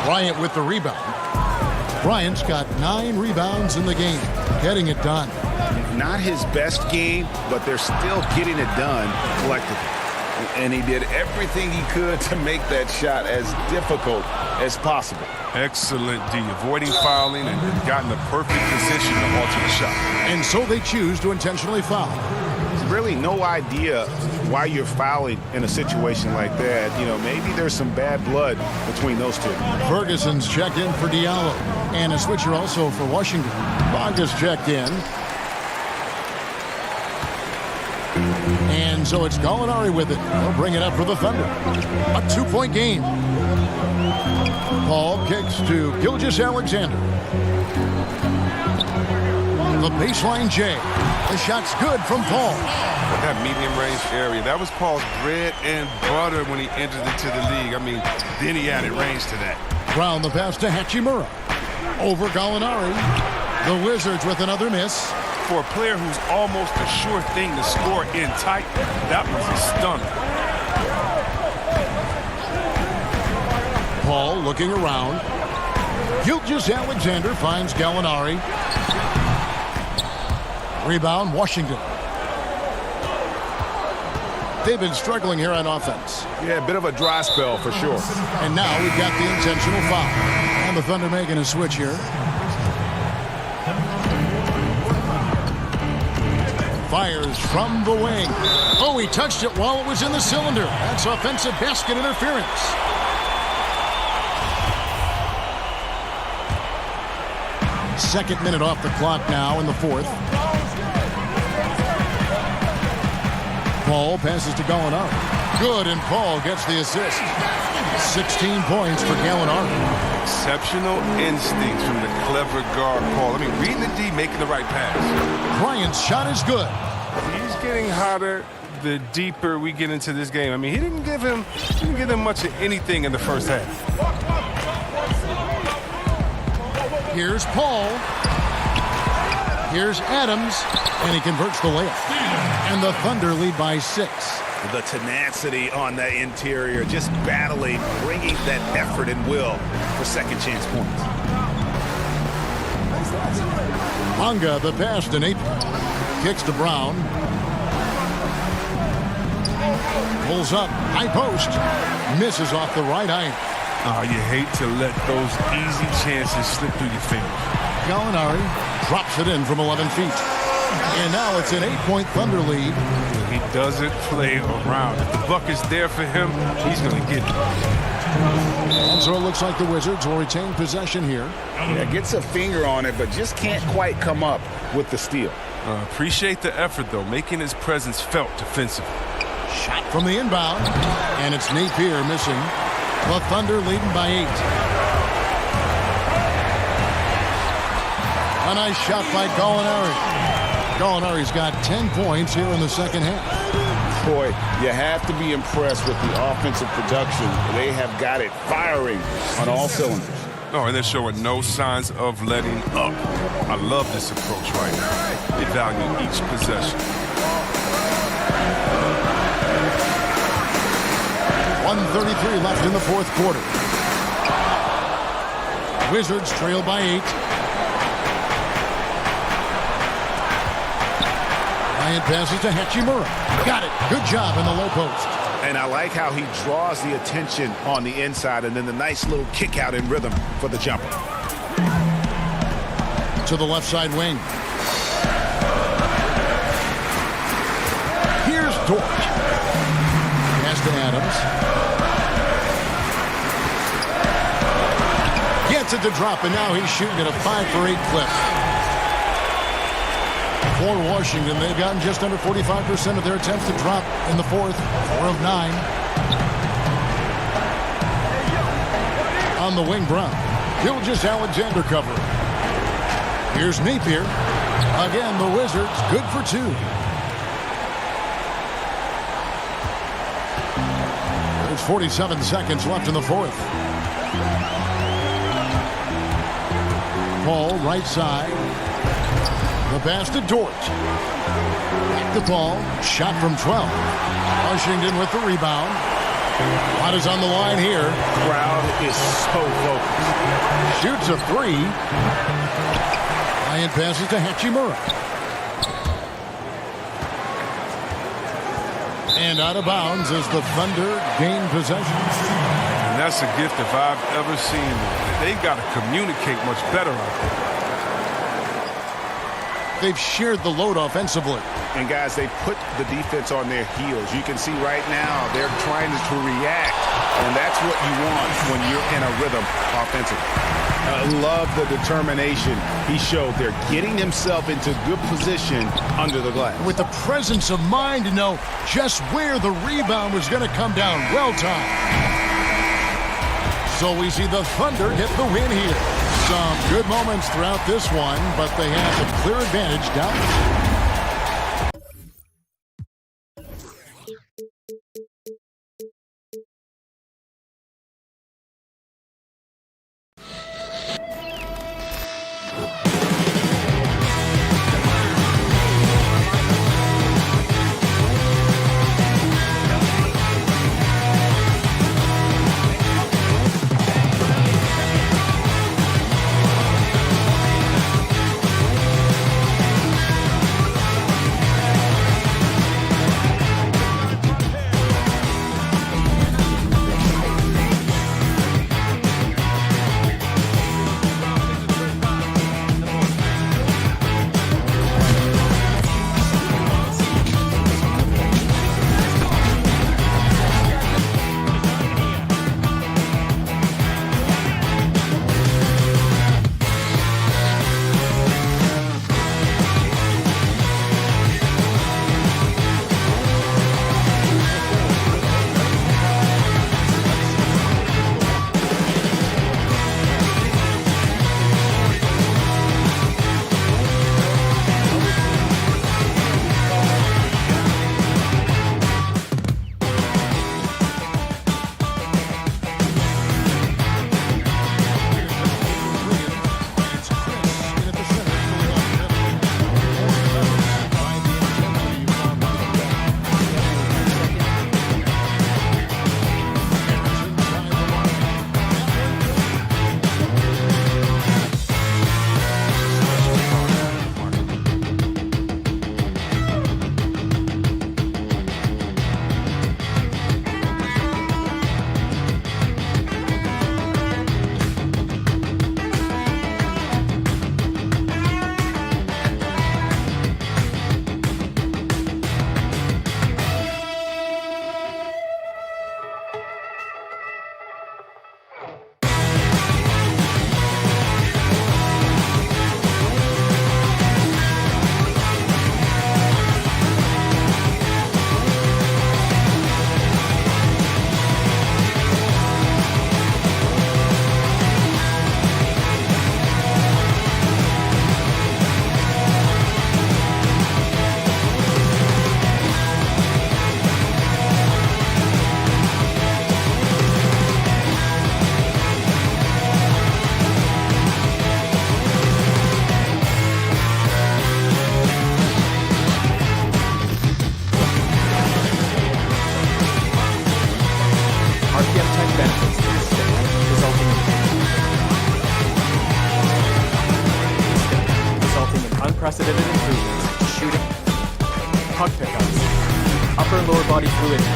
Bryant with the rebound. Bryant's got 9 rebounds in the game. Getting it done. Not his best game, but they're still getting it done collectively. And he did everything he could to make that shot as difficult as possible. Excellent D, avoiding fouling and got in the perfect position to alter the shot. And so they choose to intentionally foul. Really no idea why you're fouling in a situation like that. You know, maybe there's some bad blood between those two. Ferguson's checked in for Diallo. And a switcher also for Washington. Bonga's checked in. And so it's Gallinari with it. They'll bring it up for the Thunder. A 2-point game. Paul kicks to Gilgeous-Alexander. The baseline J. The shot's good from Paul. That medium range area, that was Paul's bread and butter when he entered into the league. I mean, then he added range to that. Brown the pass to Hachimura. Over Gallinari. The Wizards with another miss. For a player who's almost a sure thing to score in tight, that was a stunner. Paul looking around. Gilgeous-Alexander finds Gallinari. Rebound, Washington. They've been struggling here on offense. Yeah, a bit of a dry spell for sure. And now we've got the intentional foul. And the Thunder making a switch here. Fires from the wing. Oh, he touched it while it was in the cylinder. That's offensive basket interference. Second minute off the clock now in the fourth. Paul passes to Gallinari. Good, and Paul gets the assist. 16 points for Gallinari. Exceptional instincts from the clever guard, Paul. I mean, reading the D, making the right pass. Bryant's shot is good. He's getting hotter the deeper we get into this game. I mean, he didn't give him much of anything in the first half. Here's Paul. Here's Adams, and he converts the layup. And the Thunder lead by 6. The tenacity on the interior, just battling, bringing that effort and will for second chance points. Bonga the pass to Napier. Kicks to Brown. Pulls up, high post. Misses off the right iron. Oh, you hate to let those easy chances slip through your fingers. Gallinari drops it in from 11 feet. And now it's an 8-point Thunder lead. He doesn't play around. If the bucket's there for him, he's going to get it. And so it looks like the Wizards will retain possession here. Yeah, gets a finger on it, but just can't quite come up with the steal. Appreciate the effort, though, making his presence felt defensively. Shot from the inbound, and it's Napier missing. The Thunder leading by 8. A nice shot by Gallinari. Gallinari's got 10 points here in the second half. Boy, you have to be impressed with the offensive production. They have got it firing on all cylinders. Oh, and they're showing no signs of letting up. I love this approach right now. They value each possession. 1:33 left in the fourth quarter. Wizards trail by 8. Bryant passes to Hachimura. Got it. Good job in the low post. And I like how he draws the attention on the inside, and then the nice little kick out in rhythm for the jumper. To the left side wing. Here's Dort. Pass to Adams. Gets it to drop, and now he's shooting at a 5-for-8 clip. For Washington, they've gotten just under 45% of their attempts to drop in the fourth. 4 of 9. On the wing, Brown. Gilgeous Alexander covering. Here's Napier. Again, the Wizards good for 2. There's 47 seconds left in the fourth. Paul, right side. The pass to Dort. Back to Paul. Shot from 12. Washington with the rebound. Watt is on the line here. Crowd is so focused. Shoots a 3. Bryant passes to Hachimura. And out of bounds as the Thunder gain possession. And that's a gift if I've ever seen them. They've got to communicate much better out there. They've shared the load offensively. And guys, they put the defense on their heels. You can see right now they're trying to react, and that's what you want when you're in a rhythm offensively. I love the determination he showed there, getting himself into good position under the glass. With the presence of mind to know just where the rebound was going to come down. Well timed. So we see the Thunder get the win here. Some good moments throughout this one, but they have a clear advantage down. tech benefits to the stick, resulting in unprecedented improvements in shooting, puck pickups, upper and lower body fluidity,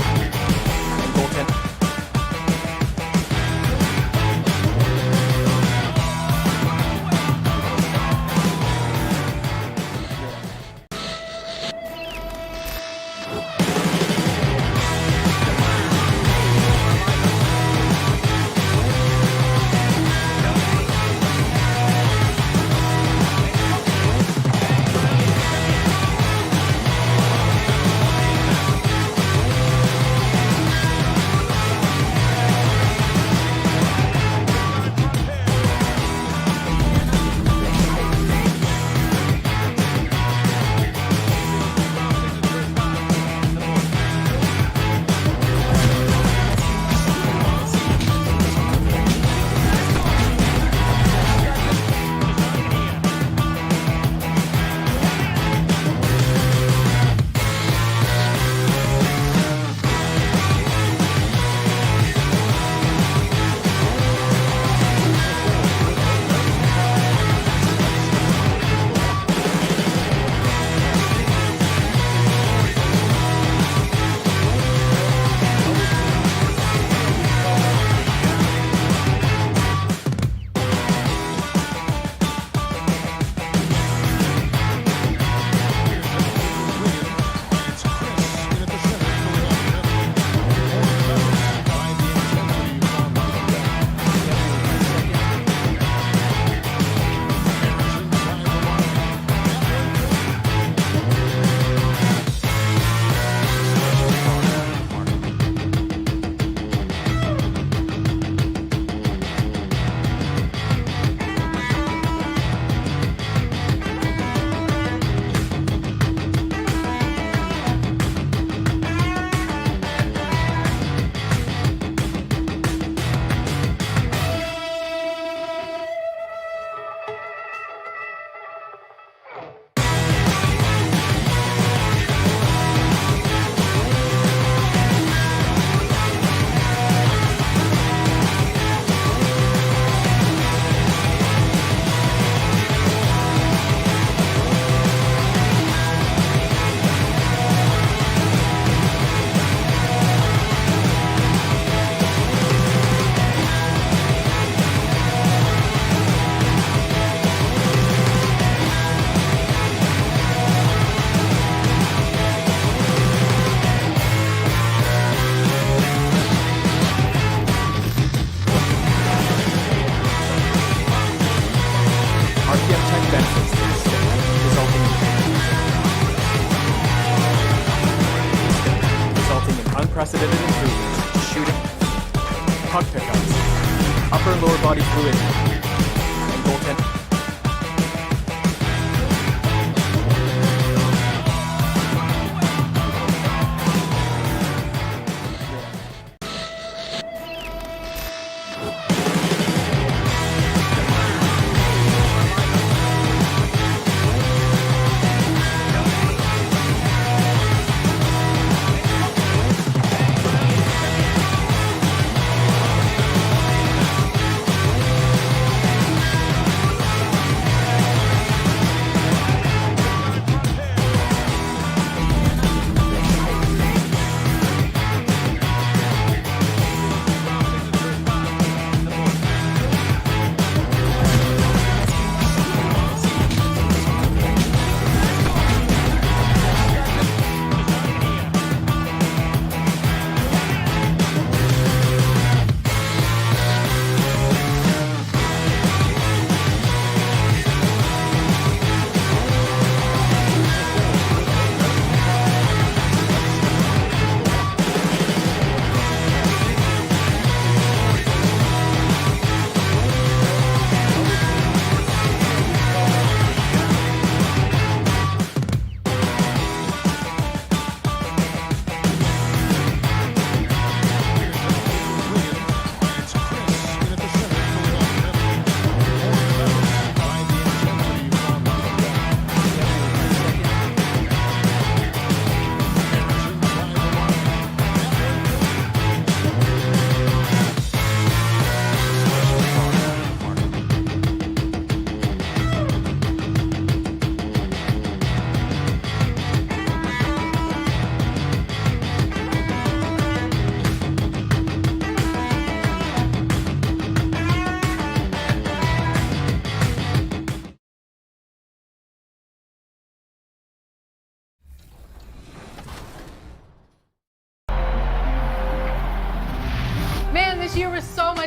and goaltending. Unprecedented improvements in shooting, puck pickups, upper and lower body fluidity, and goaltending.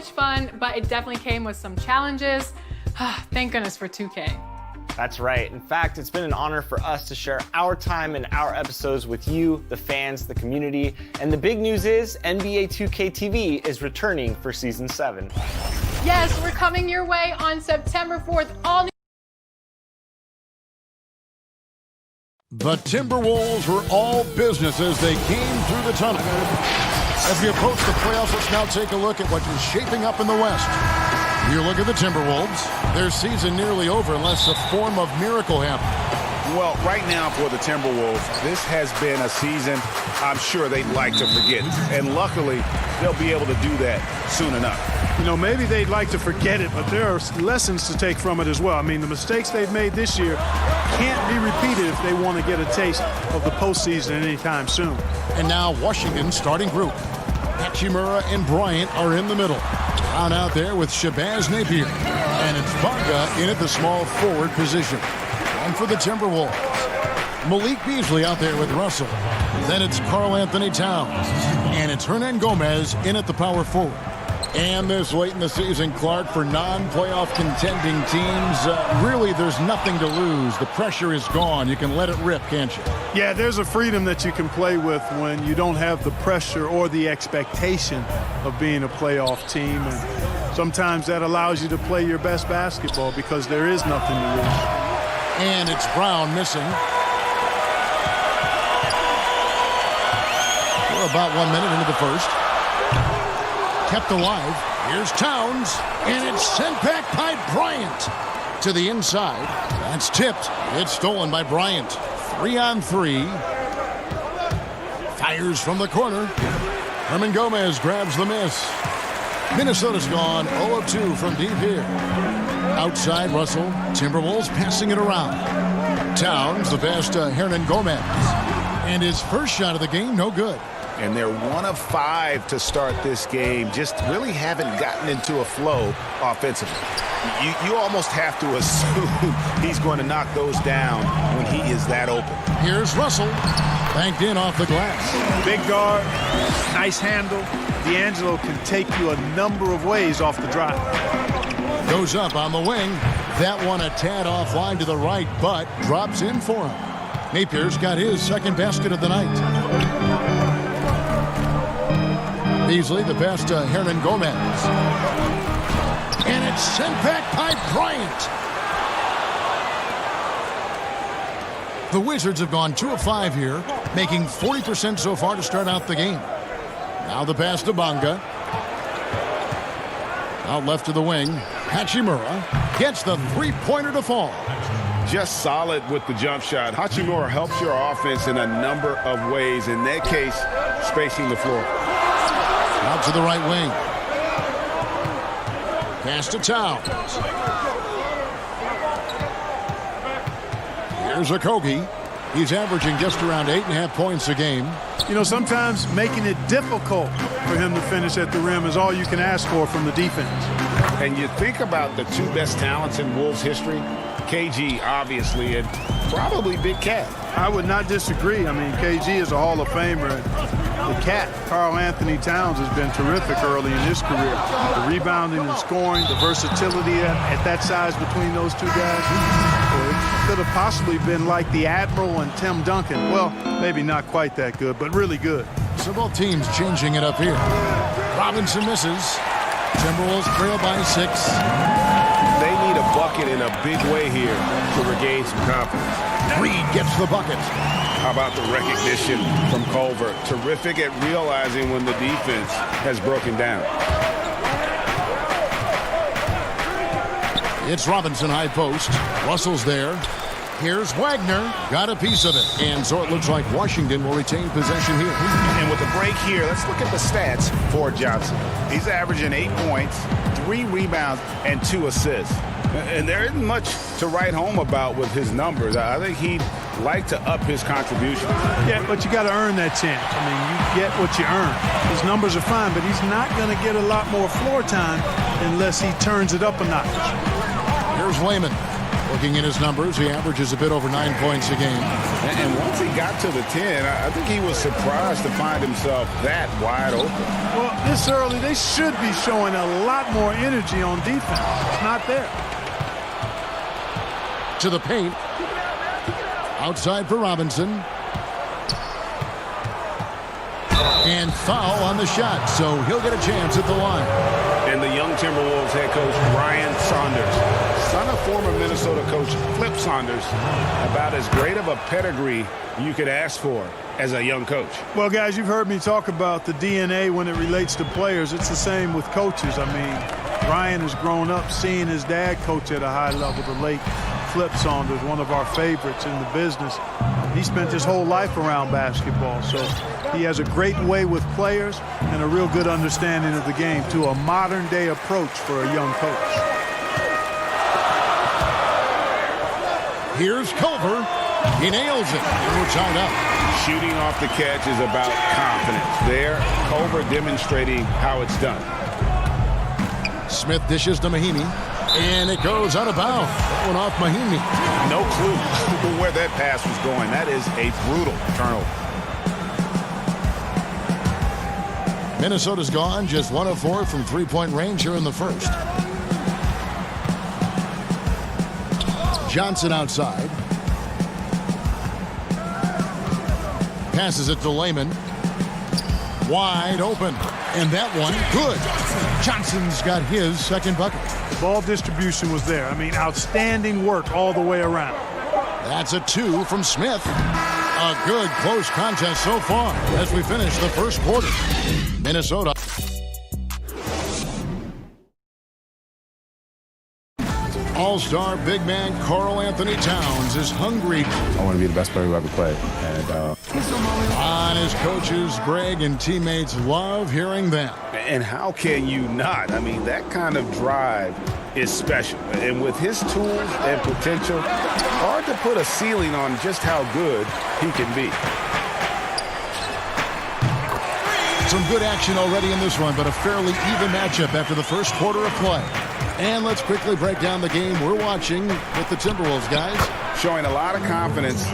much fun, but it definitely came with some challenges. Thank goodness for 2K. That's right. In fact, it's been an honor for us to share our time and our episodes with you, the fans, the community. And the big news is NBA 2K TV is returning for Season 7. Yes, we're coming your way on September 4th. All new. The Timberwolves were all business as they came through the tunnel. As we approach the playoffs, let's now take a look at what is shaping up in the West. You look at the Timberwolves. Their season nearly over unless a form of miracle happens. Well, right now for the Timberwolves, this has been a season I'm sure they'd like to forget. And luckily, they'll be able to do that soon enough. You know, maybe they'd like to forget it, but there are lessons to take from it as well. I mean, the mistakes they've made this year can't be repeated if they want to get a taste of the postseason anytime soon. And now Washington's starting group. Hachimura and Bryant are in the middle. Brown out there with Shabazz Napier. And it's Bonga in at the small forward position. And for the Timberwolves, Malik Beasley out there with Russell. Then it's Karl Anthony Towns. And it's Hernan Gomez in at the power forward. And this late in the season, Clark, for non-playoff contending teams, really there's nothing to lose. The pressure is gone. You can let it rip, can't you? Yeah, there's a freedom that you can play with when you don't have the pressure or the expectation of being a playoff team. And sometimes that allows you to play your best basketball because there is nothing to lose. And it's Brown missing. We're about 1 minute into the first. Kept alive. Here's Towns. And it's sent back by Bryant to the inside. That's tipped. It's stolen by Bryant. 3-on-3. Fires from the corner. Hernan Gomez grabs the miss. Minnesota's gone 0 of 2 from deep here. Outside Russell. Timberwolves passing it around. Towns, the pass to Hernan Gomez. And his first shot of the game, no good. And they're 1 of 5 to start this game. Just really haven't gotten into a flow offensively. You almost have to assume he's going to knock those down when he is that open. Here's Russell. Banked in off the glass. Big guard, nice handle. D'Angelo can take you a number of ways off the drive. Goes up on the wing. That one a tad offline to the right, but drops in for him. Napier's got his second basket of the night. Beasley, the pass to Hernan Gomez. And it's sent back by Bryant. The Wizards have gone 2 of 5 here, making 40% so far to start out the game. Now the pass to Bonga. Out left to the wing. Hachimura gets the three-pointer to fall. Just solid with the jump shot. Hachimura helps your offense in a number of ways. In that case, spacing the floor. Out to the right wing. Pass to Towns. Here's Okogie. He's averaging just around 8.5 points a game. You know, sometimes making it difficult for him to finish at the rim is all you can ask for from the defense. And you think about the 2 best talents in Wolves history, KG, obviously, and probably Big Cat. I would not disagree. I mean, KG is a Hall of Famer. And the Cat, Karl Anthony Towns, has been terrific early in his career. The rebounding and scoring, the versatility at that size between those 2 guys. Well, it could have possibly been like the Admiral and Tim Duncan. Well, maybe not quite that good, but really good. So both teams changing it up here. Robinson misses. Timberwolves trail by 6. They need a bucket in a big way here to regain some confidence. Reed gets the bucket. How about the recognition from Culver? Terrific at realizing when the defense has broken down. It's Robinson high post. Russell's there. Here's Wagner. Got a piece of it. And so it looks like Washington will retain possession here. And with a break here, let's look at the stats for Johnson. He's averaging 8 points, 3 rebounds, and 2 assists. And there isn't much to write home about with his numbers. I think he'd like to up his contribution. Yeah, but you got to earn that chance. I mean, you get what you earn. His numbers are fine, but he's not going to get a lot more floor time unless he turns it up a notch. Here's Layman. Looking at his numbers, he averages a bit over 9 points a game. And once he got to the 10, I think he was surprised to find himself that wide open. Well, this early, they should be showing a lot more energy on defense. It's not there. To the paint. Outside for Robinson. And foul on the shot, so he'll get a chance at the line. And the young Timberwolves head coach, Ryan Saunders, son of former Minnesota coach Flip Saunders, about as great of a pedigree you could ask for as a young coach. Well, guys, you've heard me talk about the DNA when it relates to players. It's the same with coaches. I mean, Ryan has grown up seeing his dad coach at a high level, the late Flip Saunders, one of our favorites in the business. He spent his whole life around basketball, so he has a great way with players and a real good understanding of the game, to a modern-day approach for a young coach. Here's Culver. He nails it, and we're tied up. Shooting off the catch is about confidence. There, Culver demonstrating how it's done. Smith dishes to Mahinmi, and it goes out of bounds. That one off Mahinmi. No clue where that pass was going. That is a brutal turnover. Minnesota's gone just 1 of 4 from three-point range here in the first. Johnson outside. Passes it to Layman. Wide open. And that one, good. Johnson's got his second bucket. The ball distribution was there. I mean, outstanding work all the way around. That's a 2 from Smith. A good close contest so far as we finish the first quarter. Minnesota. All-star big man Karl Anthony Towns is hungry. I want to be the best player who ever played. And on his coaches, Greg, and teammates love hearing that. And how can you not? I mean, that kind of drive is special. And with his tools and potential, hard to put a ceiling on just how good he can be. Some good action already in this one, but a fairly even matchup after the first quarter of play. And let's quickly break down the game we're watching with the Timberwolves, guys. Showing a lot of confidence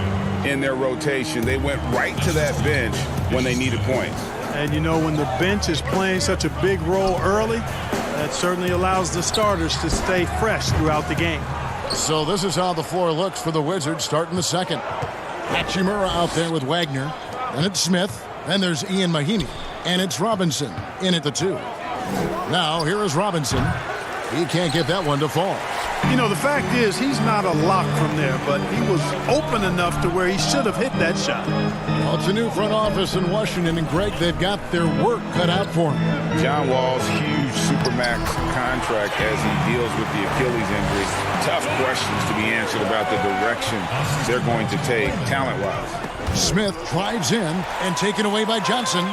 in their rotation. They went right to that bench when they needed points. And, you know, when the bench is playing such a big role early, that certainly allows the starters to stay fresh throughout the game. So this is how the floor looks for the Wizards starting the second. Hachimura out there with Wagner. Then it's Smith. Then there's Ian Mahinmi. And it's Robinson in at the 2. Now, here is Robinson. He can't get that one to fall. You know, the fact is he's not a lock from there, but he was open enough to where he should have hit that shot. Well, it's a new front office in Washington, and Greg, they've got their work cut out for him. John Wall's huge Supermax contract as he deals with the Achilles injury. Tough questions to be answered about the direction they're going to take talent-wise. Smith drives in and taken away by Johnson.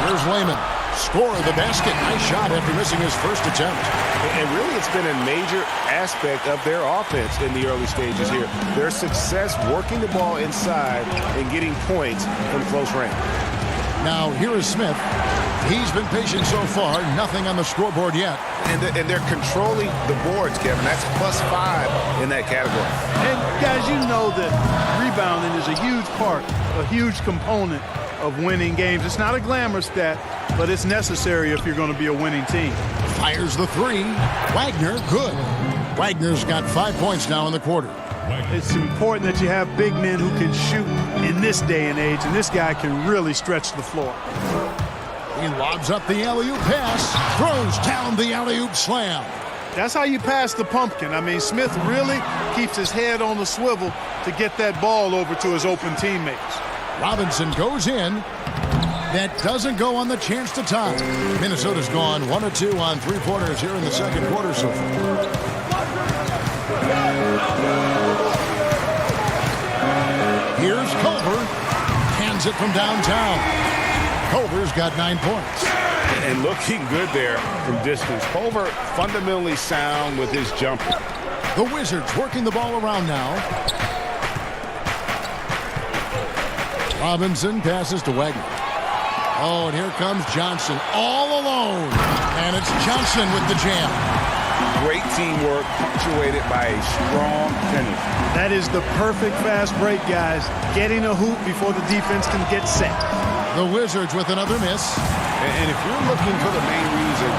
Here's Layman. Score of the basket. Nice shot after missing his first attempt. And really, it's been a major aspect of their offense in the early stages here. Their success working the ball inside and getting points from close range. Now, here is Smith. He's been patient so far. Nothing on the scoreboard yet. And they're controlling the boards, Kevin. That's +5 in that category. And, guys, you know that rebounding is a huge part, a huge component of winning games. It's not a glamour stat, but it's necessary if you're going to be a winning team. Fires the 3. Wagner, good. Wagner's got 5 points now in the quarter. It's important that you have big men who can shoot in this day and age, and this guy can really stretch the floor. He lobs up the alley-oop pass, throws down the alley-oop slam. That's how you pass the pumpkin. I mean, Smith really keeps his head on the swivel to get that ball over to his open teammates. Robinson goes in. That doesn't go on the chance to tie. Minnesota's gone 1 of 2 on three-pointers here in the second quarter so far. Here's Culver. Hands it from downtown. Culver's got 9 points. And looking good there from distance. Culver fundamentally sound with his jumper. The Wizards working the ball around now. Robinson passes to Wagner. Oh, and here comes Johnson all alone. And it's Johnson with the jam. Great teamwork punctuated by a strong finish. That is the perfect fast break, guys. Getting a hoop before the defense can get set. The Wizards with another miss. And if you're looking for the main reason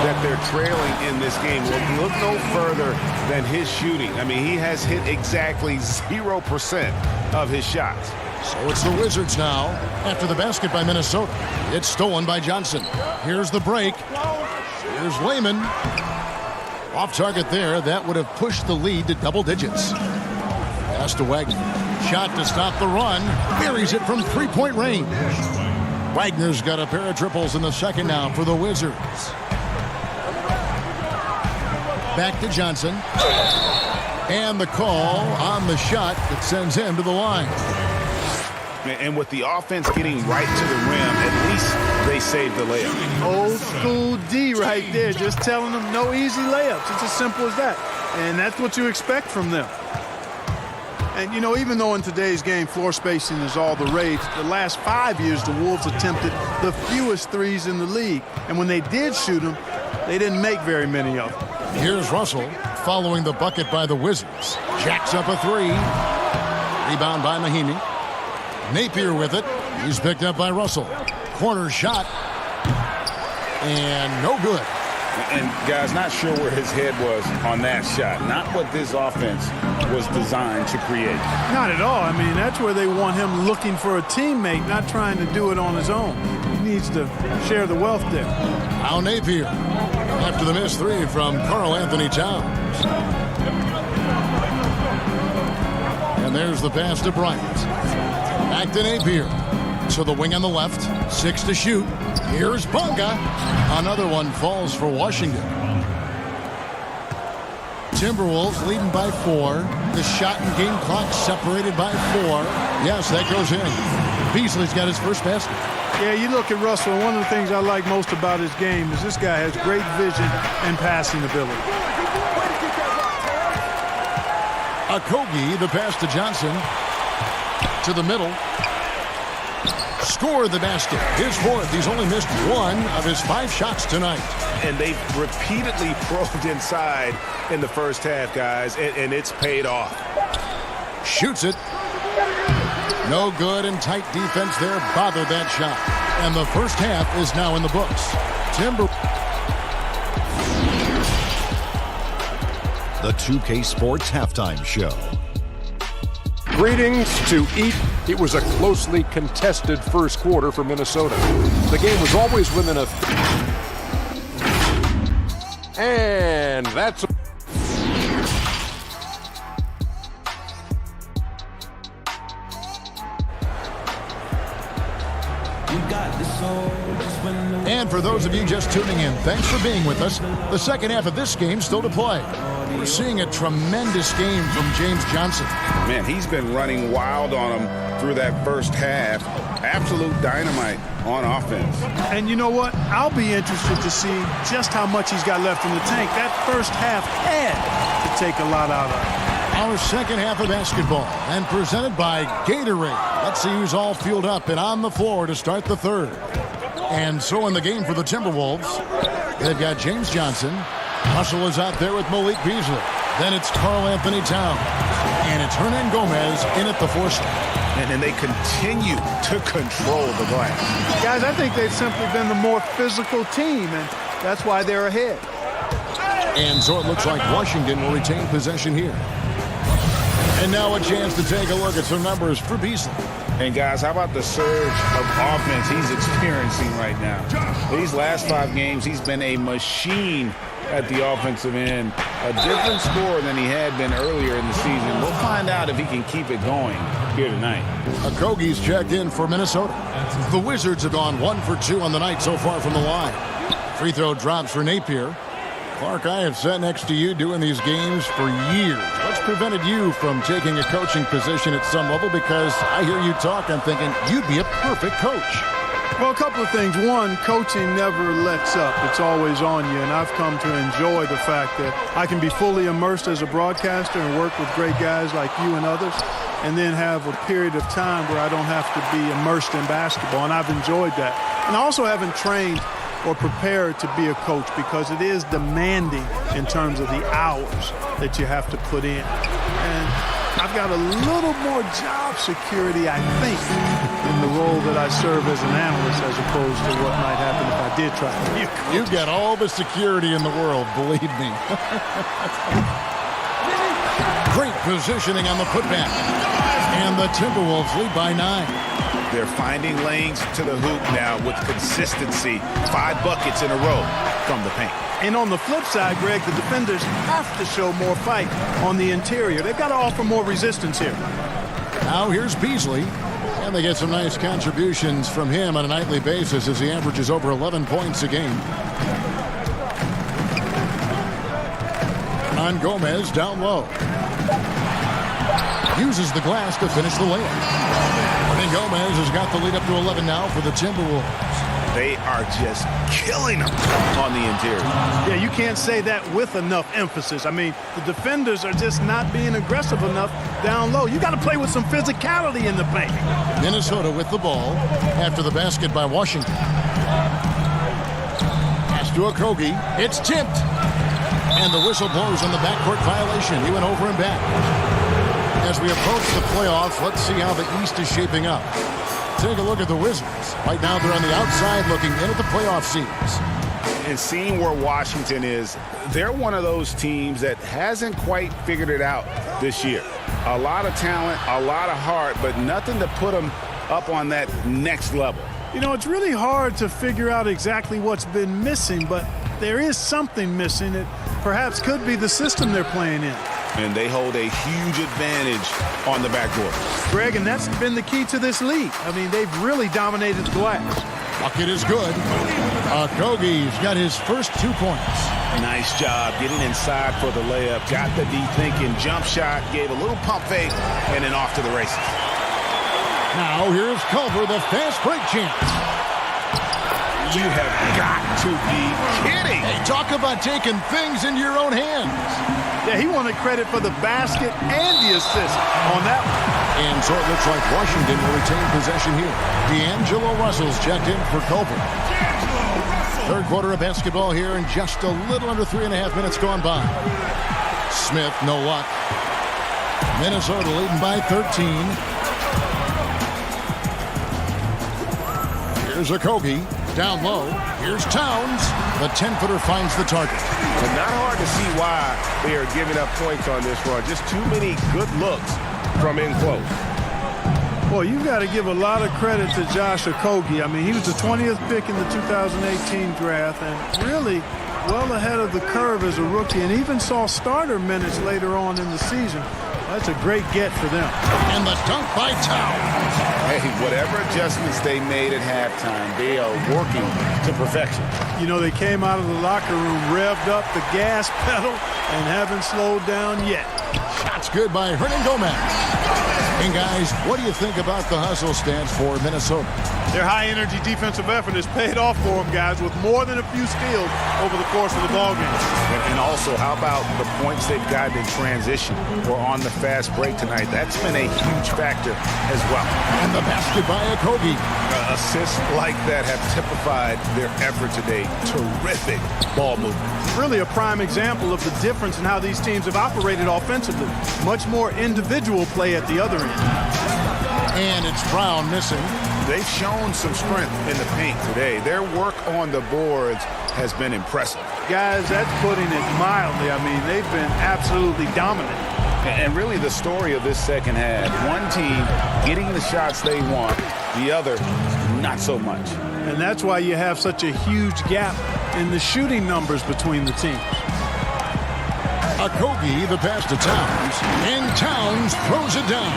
that they're trailing in this game, well, look no further than his shooting. I mean, he has hit exactly 0% of his shots. So it's the Wizards now. After the basket by Minnesota, it's stolen by Johnson. Here's the break. Here's Lehman. Off target there. That would have pushed the lead to double digits. Pass to Wagner. Shot to stop the run. Buries it from three-point range. Wagner's got a pair of triples in the second now for the Wizards. Back to Johnson. And the call on the shot that sends him to the line. And with the offense getting right to the rim, at least they saved the layup. Old school D right there, just telling them no easy layups. It's as simple as that. And that's what you expect from them. And, you know, even though in today's game floor spacing is all the rage, the last 5 years the Wolves attempted the fewest threes in the league. And when they did shoot them, they didn't make very many of them. Here's Russell following the bucket by the Wizards. Jacks up a three. Rebound by Mahinmi. Napier with it. He's picked up by Russell. Corner shot. And no good. And, guys, not sure where his head was on that shot. Not what this offense was designed to create. Not at all. I mean, that's where they want him looking for a teammate, not trying to do it on his own. He needs to share the wealth there. Now Napier after the missed three from Karl Anthony Towns. And there's the pass to Bryant. Back to Napier. To the wing on the left. 6 to shoot. Here's Bonga. Another one falls for Washington. Timberwolves leading by 4. The shot and game clock separated by 4. Yes, that goes in. Beasley's got his first basket. Yeah, you look at Russell, and one of the things I like most about his game is this guy has great vision and passing ability. Okogie, the pass to Johnson. To the middle. Score the basket. His fourth. He's only missed 1 of his 5 shots tonight. And they've repeatedly probed inside in the first half, guys, and it's paid off. Shoots it. No good, and tight defense there bothered that shot. And the first half is now in the books. The 2K Sports Halftime Show. Greetings to eat. It was a closely contested first quarter for Minnesota. The game was always within a... And that's... And for those of you just tuning in, thanks for being with us. The second half of this game still to play. We're seeing a tremendous game from James Johnson. Man, he's been running wild on him through that first half. Absolute dynamite on offense. And you know what? I'll be interested to see just how much he's got left in the tank. That first half had to take a lot out of it. Our second half of basketball, and presented by Gatorade. Let's see who's all fueled up and on the floor to start the third. And so in the game for the Timberwolves, they've got James Johnson. Russell is out there with Malik Beasley. Then it's Karl Anthony Towns. And it's Hernan Gomez in at the 4 spot. And then they continue to control the glass. Guys, I think they've simply been the more physical team, and that's why they're ahead. And so it looks like Washington will retain possession here. And now a chance to take a look at some numbers for Beasley. And guys, how about the surge of offense he's experiencing right now? These last 5 games, he's been a machine at the offensive end. A different scorer than he had been earlier in the season. We'll find out if he can keep it going here tonight. Okogie's checked in for Minnesota. The Wizards have gone 1 for 2 on the night so far from the line. Free throw drops for Napier. Clark, I have sat next to you doing these games for years. What's prevented you from taking a coaching position at some level? Because I hear you talk, I'm thinking you'd be a perfect coach. Well, a couple of things. One, coaching never lets up. It's always on you, and I've come to enjoy the fact that I can be fully immersed as a broadcaster and work with great guys like you and others, and then have a period of time where I don't have to be immersed in basketball, and I've enjoyed that. And I also haven't trained or prepared to be a coach because it is demanding in terms of the hours that you have to put in. And I've got a little more job security, I think, in the role that I serve as an analyst as opposed to what might happen if I did try to be a coach. You've got all the security in the world, believe me. Great positioning on the putback. And the Timberwolves lead by 9. They're finding lanes to the hoop now with consistency. 5 buckets in a row from the paint. And on the flip side, Greg, the defenders have to show more fight on the interior. They've got to offer more resistance here. Now here's Beasley. And they get some nice contributions from him on a nightly basis as he averages over 11 points a game. On Gomez down low. Uses the glass to finish the layup. And Gomez has got the lead up to 11 now for the Timberwolves. They are just killing them on the interior. Yeah, you can't say that with enough emphasis. I mean, the defenders are just not being aggressive enough down low. You got to play with some physicality in the paint. Minnesota with the ball after the basket by Washington. Pass to Okogie. It's tipped. And the whistle blows on the backcourt violation. He went over and back. As we approach the playoffs, let's see how the East is shaping up. Take a look at the Wizards. Right now they're on the outside looking in at the playoff seeds. And seeing where Washington is, they're one of those teams that hasn't quite figured it out this year. A lot of talent, a lot of heart, but nothing to put them up on that next level. You know, it's really hard to figure out exactly what's been missing, but there is something missing that perhaps could be the system they're playing in. And they hold a huge advantage on the backboard. Greg, and that's been the key to this league. I mean, they've really dominated the glass. Bucket is good. Okogie's got his first 2 points. Nice job getting inside for the layup. Got the thinking jump shot, gave a little pump fake, and then off to the races. Now here's Culver, the fast break chance. You have got to be kidding. Hey, talk about taking things into your own hands. Yeah, he wanted credit for the basket and the assist on that one. And so it looks like Washington will retain possession here. D'Angelo Russell's checked in for Culver. Third quarter of basketball here and just a little under 3.5 minutes gone by. Smith, no luck. Minnesota leading by 13. Here's Okogie. Down low. Here's Towns. The 10-footer finds the target. But not hard to see why they are giving up points on this run. Just too many good looks from in close. Well, you've got to give a lot of credit to Josh Okogie. I mean, he was the 20th pick in the 2018 draft and really well ahead of the curve as a rookie and even saw starter minutes later on in the season. That's a great get for them. And the dunk by Towns. Hey, whatever adjustments they made at halftime, they are working to perfection. You know, they came out of the locker room, revved up the gas pedal, and haven't slowed down yet. Shots good by Hernan Gomez. And guys, what do you think about the hustle stance for Minnesota? Their high-energy defensive effort has paid off for them, guys, with more than a few steals over the course of the ballgame. And also, how about the points they've gotten in transition or on the fast break tonight? That's been a huge factor as well. And the basket by Okogie. Assists like that have typified their effort today. Terrific ball movement. Really a prime example of the difference in how these teams have operated offensively. Much more individual play at the other end. And it's Brown missing. They've shown some strength in the paint today. Their work on the boards has been impressive. Guys, that's putting it mildly. I mean, they've been absolutely dominant. And really the story of this second half, one team getting the shots they want, the other not so much. And that's why you have such a huge gap in the shooting numbers between the teams. Okogie, the pass to Towns. And Towns throws it down.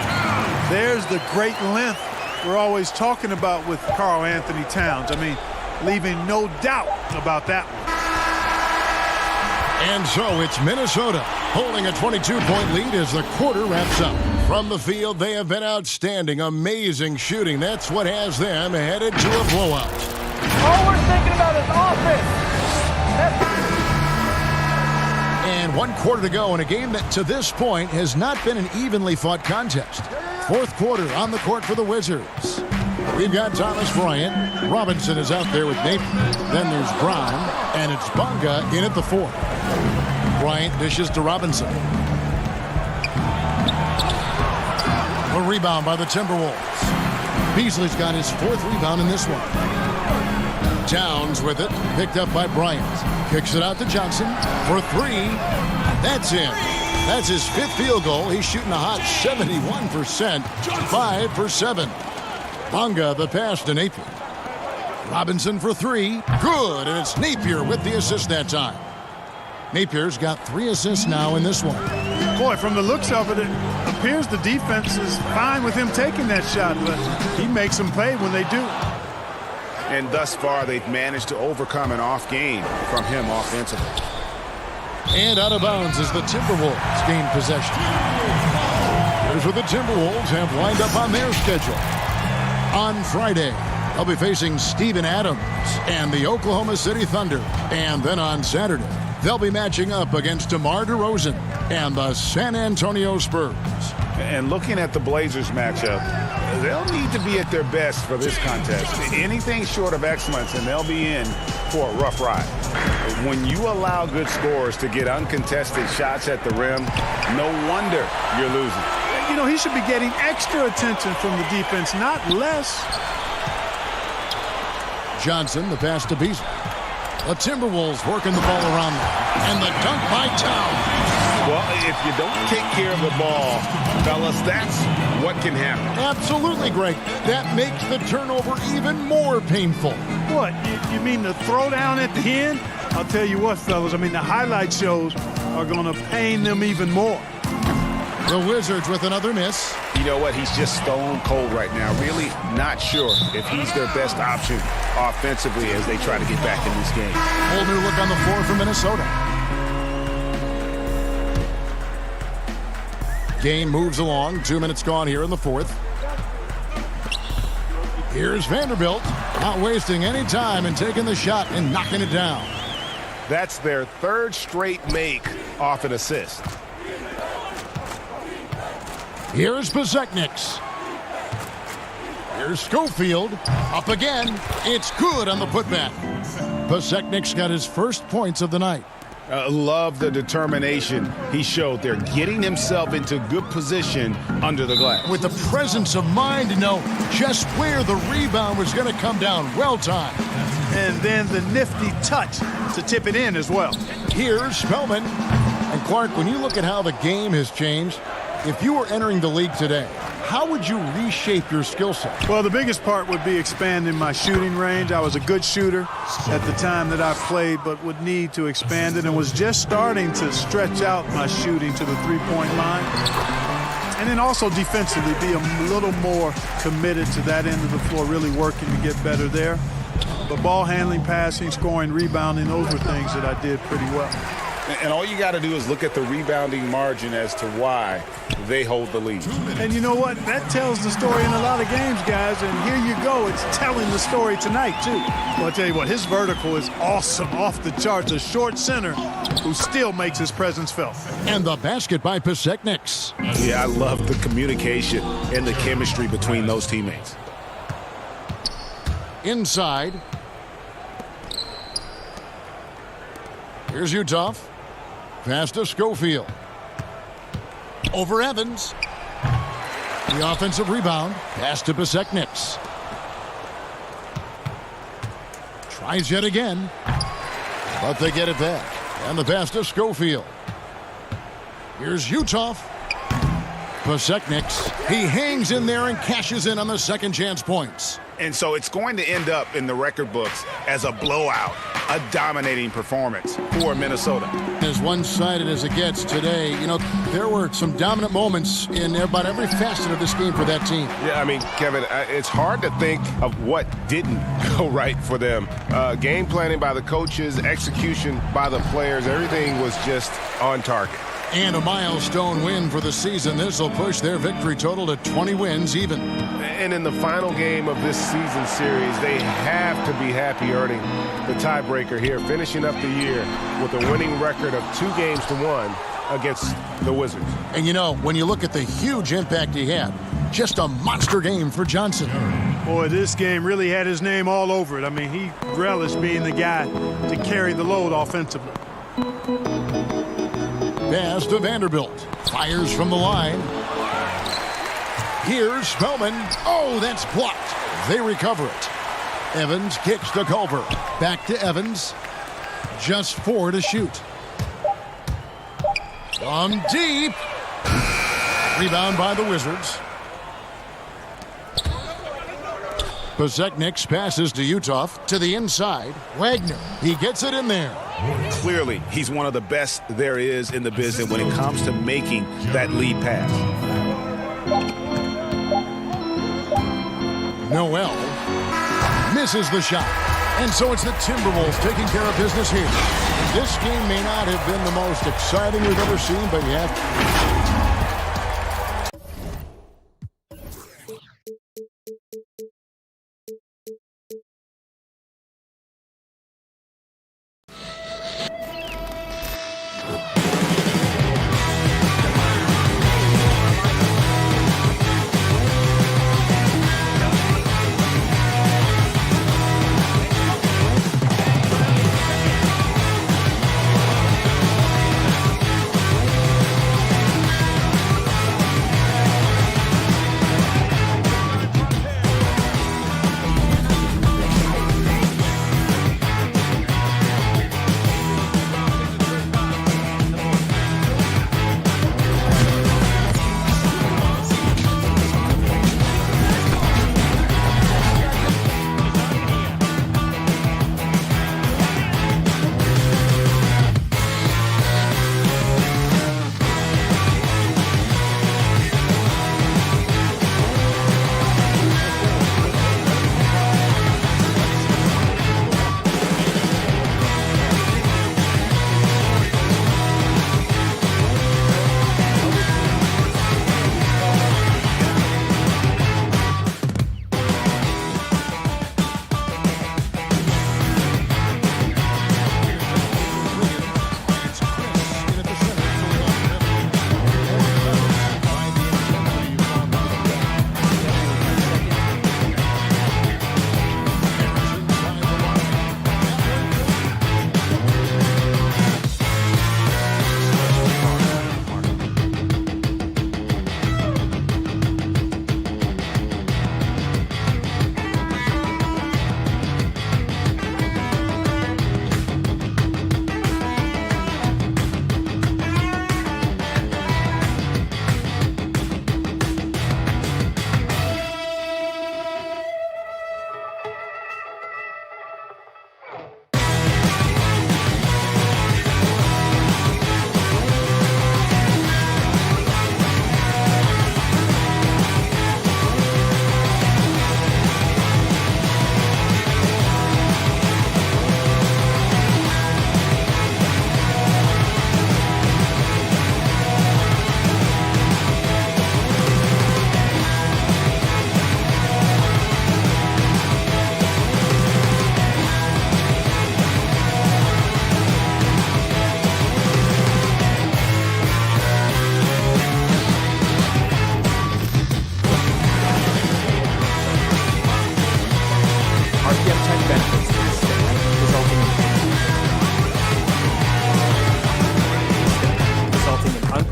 There's the great length we're always talking about with Karl Anthony Towns. I mean, leaving no doubt about that one. And so it's Minnesota holding a 22-point lead as the quarter wraps up. From the field, they have been outstanding, amazing shooting. That's what has them headed to a blowout. All we're thinking about is offense. And 1 quarter to go in a game that to this point has not been an evenly fought contest. Fourth quarter on the court for the Wizards. We've got Thomas Bryant. Robinson is out there with Napier. Then there's Brown, and it's Bonga in at the 4. Bryant dishes to Robinson. A rebound by the Timberwolves. Beasley's got his 4th rebound in this one. Downs with it, picked up by Bryant. Kicks it out to Johnson for 3. That's in. That's his 5th field goal. He's shooting a hot 71%. 5 for 7. Bonga the pass to Napier. Robinson for 3. Good, and it's Napier with the assist that time. Napier's got 3 assists now in this one. Boy, from the looks of it, it appears the defense is fine with him taking that shot, but he makes them pay when they do. And thus far, they've managed to overcome an off game from him offensively. And out of bounds as the Timberwolves gain possession. Here's what the Timberwolves have lined up on their schedule. On Friday, they'll be facing Steven Adams and the Oklahoma City Thunder. And then on Saturday, they'll be matching up against DeMar DeRozan and the San Antonio Spurs. And looking at the Blazers matchup, they'll need to be at their best for this contest. Anything short of excellence, and they'll be in for a rough ride. When you allow good scorers to get uncontested shots at the rim, no wonder you're losing. You know, he should be getting extra attention from the defense, not less. Johnson, the pass to Beasley. The Timberwolves working the ball around them. And the dunk by Town. Well, if you don't take care of the ball, fellas, that's what can happen. Absolutely, Greg. That makes the turnover even more painful. What, you mean the throwdown at the end? I'll tell you what, fellas, I mean, the highlight shows are going to pain them even more. The Wizards with another miss. You know what? He's just stone cold right now. Really not sure if he's their best option offensively as they try to get back in this game. Whole new look on the floor for Minnesota. Game moves along. 2 minutes gone here in the 4th. Here's Vanderbilt. Not wasting any time and taking the shot and knocking it down. That's their 3rd straight make off an assist. Here's Besekniks. Here's Schofield. Up again. It's good on the putback. Besekniks got his 1st points of the night. Love the determination he showed there, getting himself into good position under the glass. With the presence of mind to know just where the rebound was going to come down. Well timed. And then the nifty touch to tip it in as well. Here's Spellman. And Clark, when you look at how the game has changed, if you were entering the league today, how would you reshape your skill set? Well, the biggest part would be expanding my shooting range. I was a good shooter at the time that I played, but would need to expand it and was just starting to stretch out my shooting to the three-point line. And then also defensively be a little more committed to that end of the floor, really working to get better there. But ball handling, passing, scoring, rebounding, those were things that I did pretty well. And all you got to do is look at the rebounding margin as to why they hold the lead. And you know what? That tells the story in a lot of games, guys. And here you go. It's telling the story tonight, too. Well, I'll tell you what, his vertical is awesome, off the charts. A short center who still makes his presence felt. And the basket by Besekniks. Yeah, I love the communication and the chemistry between those teammates. Inside. Here's Utah. Pass to Schofield. Over Evans. The offensive rebound. Pass to Besekniks. Tries yet again. But they get it back. And the pass to Schofield. Here's Utah. Besekniks. He hangs in there and cashes in on the second chance points. And so it's going to end up in the record books as a blowout, a dominating performance for Minnesota. As one-sided as it gets today, you know, there were some dominant moments in about every facet of this game for that team. Yeah, I mean, Kevin, it's hard to think of what didn't go right for them. Game planning by the coaches, execution by the players, everything was just on target. And a milestone win for the season. This will push their victory total to 20 wins even. And in the final game of this season series, they have to be happy earning the tiebreaker here, finishing up the year with a winning record of 2-1 against the Wizards. And you know, when you look at the huge impact he had, just a monster game for Johnson. Boy, this game really had his name all over it. I mean, he relished being the guy to carry the load offensively. Pass to Vanderbilt. Fires from the line. Here's Spellman. Oh, that's blocked. They recover it. Evans kicks to Culver. Back to Evans. Just 4 to shoot. On deep. Rebound by the Wizards. Posekniks passes to Utah to the inside. Wagner, he gets it in there. Clearly, he's one of the best there is in the business when it comes to making that lead pass. Noel misses the shot. And so it's the Timberwolves taking care of business here. This game may not have been the most exciting we've ever seen, but you have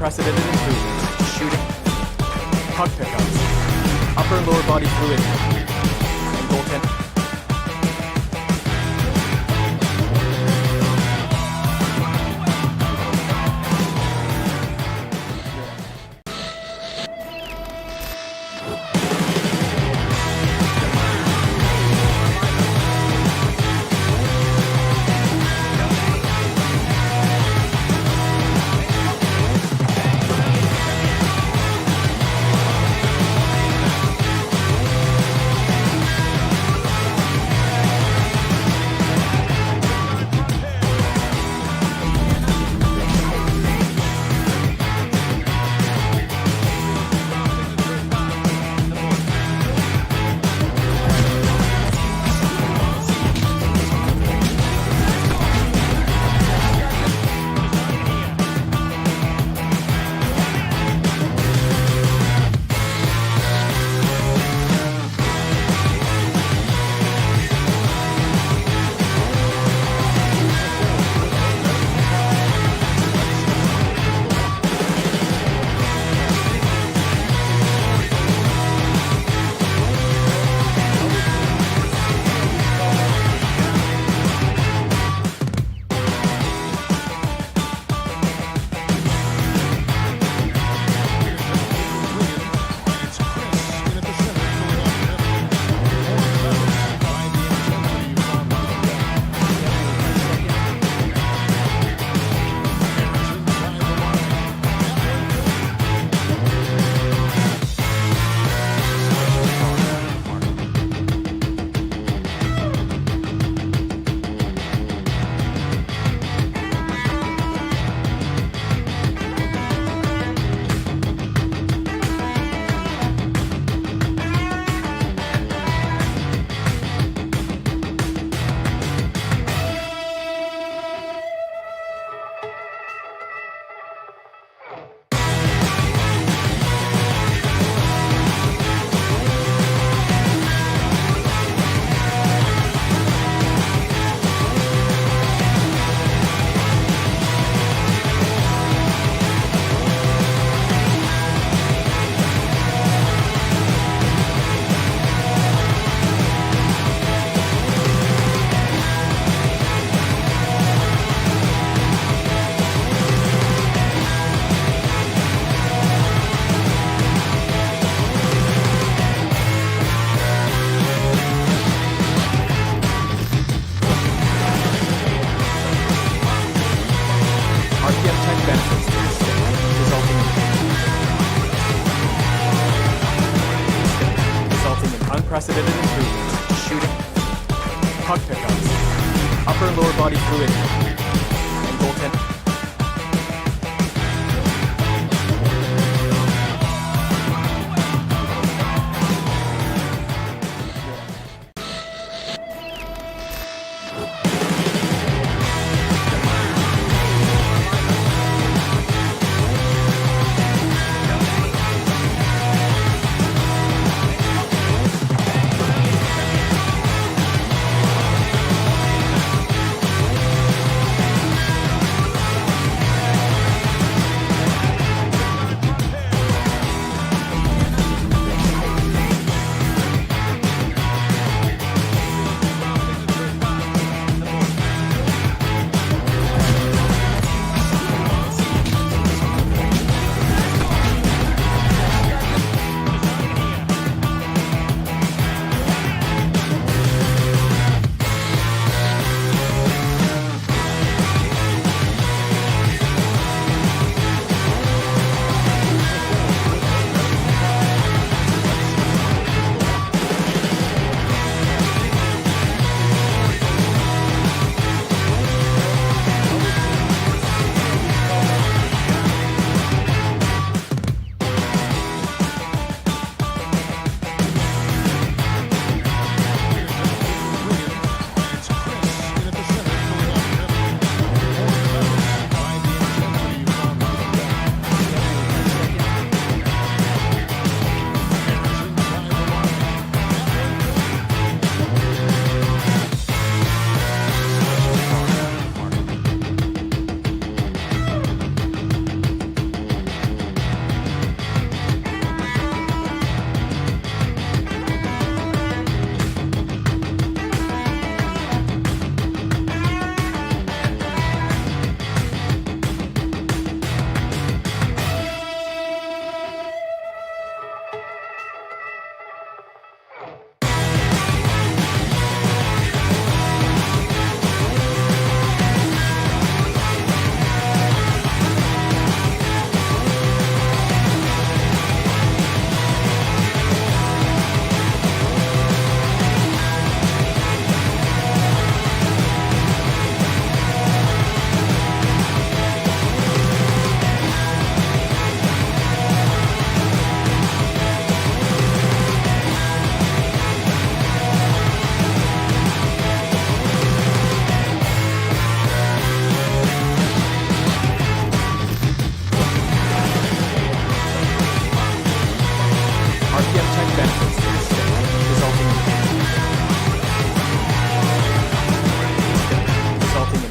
unprecedented improvements, shooting, puck pickups, upper and lower body fluidity, and goaltending. lower body fluid, and goaltending.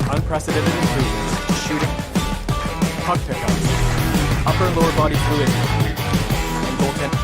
Unprecedented improvements, shooting, puck pickups, upper and lower body fluid, and goaltending.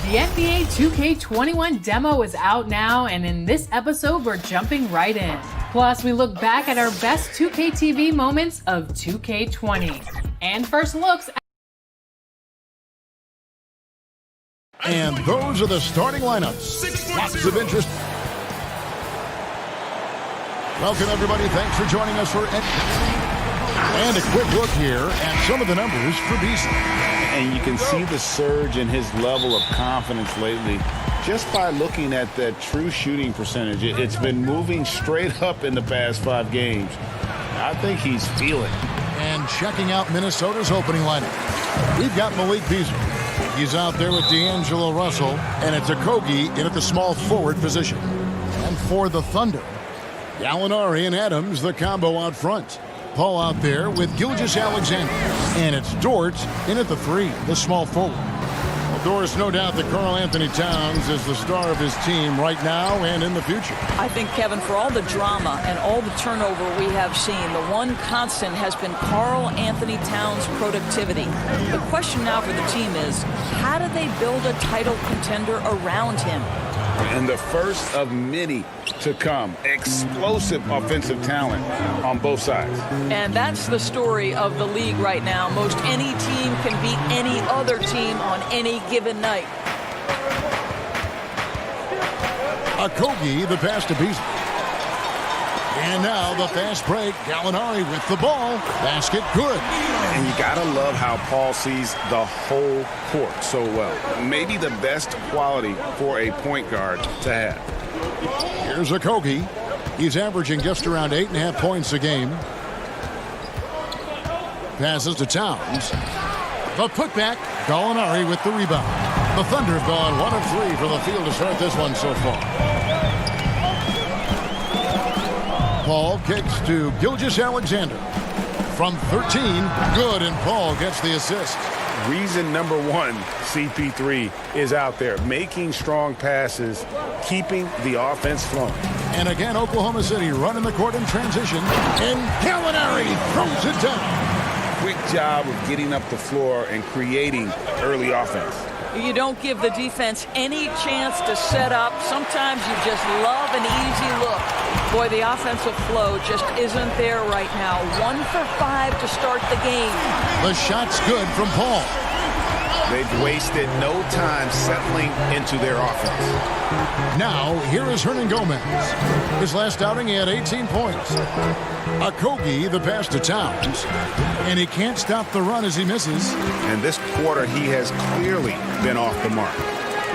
The NBA 2K21 demo is out now, and in this episode, we're jumping right in. Plus, we look back at our best 2K TV moments of 2K20. And first looks at... And those are the starting lineups. Lots of interest. Welcome, everybody. Thanks for joining us for... And a quick look here at some of the numbers for Beasley. And you can see the surge in his level of confidence lately just by looking at that true shooting percentage. It's been moving straight up in the past 5 games. I think he's feeling it. And checking out Minnesota's opening lineup, we've got Malik Beasley. He's out there with D'Angelo Russell, and it's Okogie in at the small forward position. And for the Thunder, Gallinari and Adams, the combo out front. Paul out there with Gilgeous-Alexander. And it's Dort in at the 3, the small forward. Well, Doris, no doubt that Karl Anthony Towns is the star of his team right now and in the future. I think, Kevin, for all the drama and all the turnover we have seen, the one constant has been Karl Anthony Towns' productivity. The question now for the team is, how do they build a title contender around him? And the first of many to come. Explosive offensive talent on both sides. And that's the story of the league right now. Most any team can beat any other team on any given night. Okogie, the pass to Beasley. And now the fast break. Gallinari with the ball. Basket good. And you got to love how Paul sees the whole court so well. Maybe the best quality for a point guard to have. Here's Okogie. He's averaging just around 8.5 points a game. Passes to Towns. The putback. Gallinari with the rebound. The Thunder have gone 1 of 3 for the field to start this one so far. Paul kicks to Gilgeous-Alexander. From 13, good, and Paul gets the assist. Reason number 1, CP3 is out there, making strong passes, keeping the offense flowing. And again, Oklahoma City running the court in transition, and Gallinari throws it down. Quick job of getting up the floor and creating early offense. You don't give the defense any chance to set up. Sometimes you just love an easy look. Boy, the offensive flow just isn't there right now. 1 for 5 to start the game. The shot's good from Paul. They've wasted no time settling into their offense. Now, here is Hernan Gomez. His last outing, he had 18 points. Okogie, the pass to Towns. And he can't stop the run as he misses. And this quarter, he has clearly been off the mark.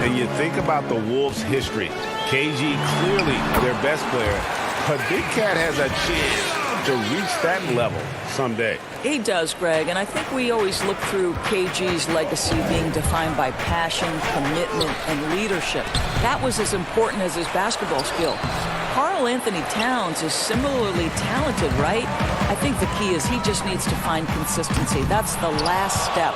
And you think about the Wolves' history. KG clearly their best player. But Big Cat has a chance to reach that level someday. He does, Greg, and I think we always look through KG's legacy being defined by passion, commitment, and leadership. That was as important as his basketball skill. Karl Anthony Towns is similarly talented, right? I think the key is he just needs to find consistency. That's the last step.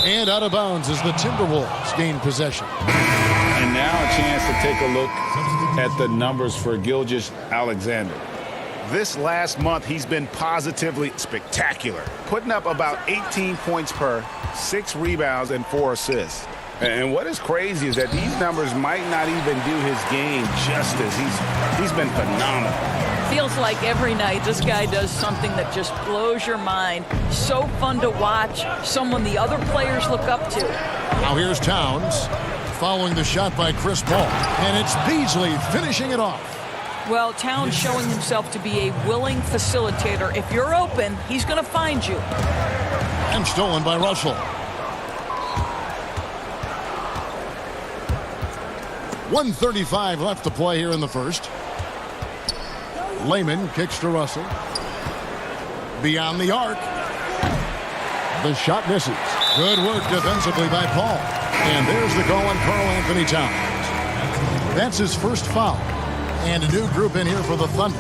And out of bounds as the Timberwolves gain possession. And now a chance to take a look at the numbers for Gilgeous-Alexander. This last month, he's been positively spectacular, putting up about 18 points per, 6 rebounds, and 4 assists. And what is crazy is that these numbers might not even do his game justice. He's been phenomenal. Feels like every night this guy does something that just blows your mind. So fun to watch, someone the other players look up to. Now here's Towns, following the shot by Chris Paul. And it's Beasley finishing it off. Well, Towns showing himself to be a willing facilitator. If you're open, he's going to find you. And stolen by Russell. 1:35 left to play here in the first. Layman kicks to Russell. Beyond the arc. The shot misses. Good work defensively by Paul. And there's the call on Karl Anthony Towns. That's his first foul. And a new group in here for the Thunder.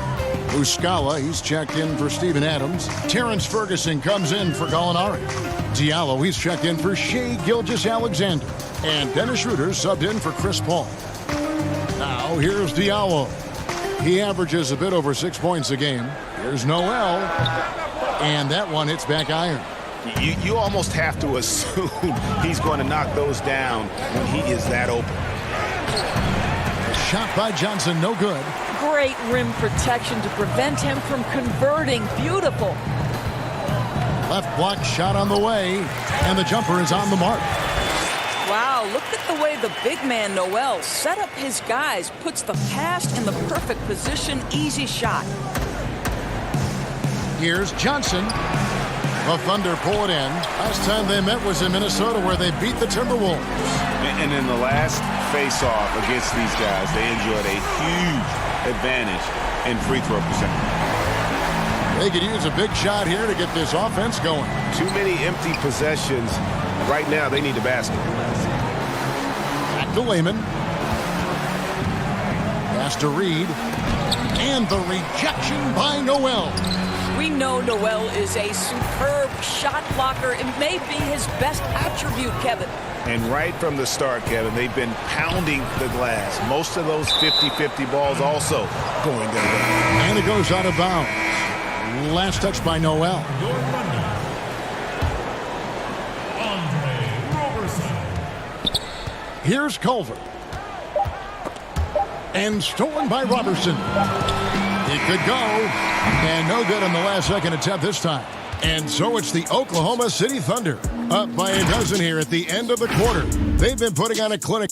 Muscala, he's checked in for Steven Adams. Terrence Ferguson comes in for Gallinari. Diallo, he's checked in for Shai Gilgeous-Alexander. And Dennis Schroeder subbed in for Chris Paul. Now here's Diallo. He averages a bit over 6 points a game. Here's Noel. And that one hits back iron. You almost have to assume he's going to knock those down when he is that open. Shot by Johnson, no good. Great rim protection to prevent him from converting. Beautiful. Left block shot on the way, and the jumper is on the mark. Wow, look at the way the big man Noel set up his guys, puts the pass in the perfect position, easy shot. Here's Johnson. The Thunder pull it in. Last time they met was in Minnesota where they beat the Timberwolves. And in the last face-off against these guys, they enjoyed a huge advantage in free throw percentage. They could use a big shot here to get this offense going. Too many empty possessions. Right now, they need the basket. Back to Lehman. Pass to Reed. And the rejection by Noel. We know Noel is a superb shot blocker. It may be his best attribute, Kevin. And right from the start, Kevin, they've been pounding the glass. Most of those 50-50 balls also going their way. And it goes out of bounds. Last touch by Noel. Here's Culver. And stolen by Robertson. It could go. And no good on the last second attempt this time. And so it's the Oklahoma City Thunder. Up by a dozen here at the end of the quarter. They've been putting on a clinic.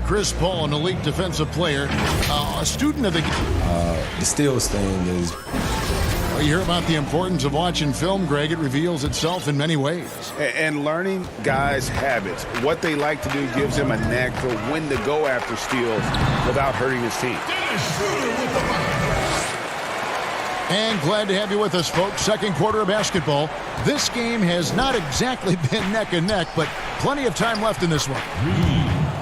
Chris Paul, an elite defensive player, a student of the steals thing is... You hear about the importance of watching film, Greg. It reveals itself in many ways. And learning guys' habits. What they like to do gives him a knack for when to go after steals without hurting his team. And glad to have you with us, folks. Second quarter of basketball. This game has not exactly been neck and neck, but plenty of time left in this one.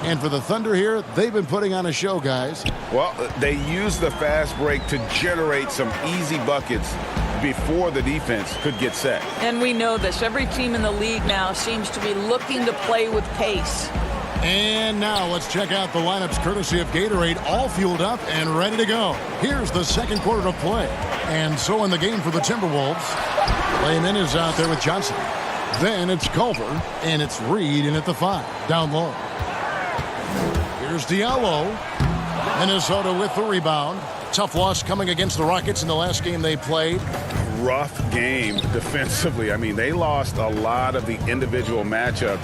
And for the Thunder here, they've been putting on a show, guys. Well, they use the fast break to generate some easy buckets before the defense could get set. And we know this. Every team in the league now seems to be looking to play with pace. And now let's check out the lineups courtesy of Gatorade, all fueled up and ready to go. Here's the second quarter of play. And so in the game for the Timberwolves, Lehman is out there with Johnson. Then it's Culver, and it's Reed in at the 5, down low. Here's Diallo. Minnesota with the rebound. Tough loss coming against the Rockets in the last game they played. Rough game defensively. I mean, they lost a lot of the individual matchups,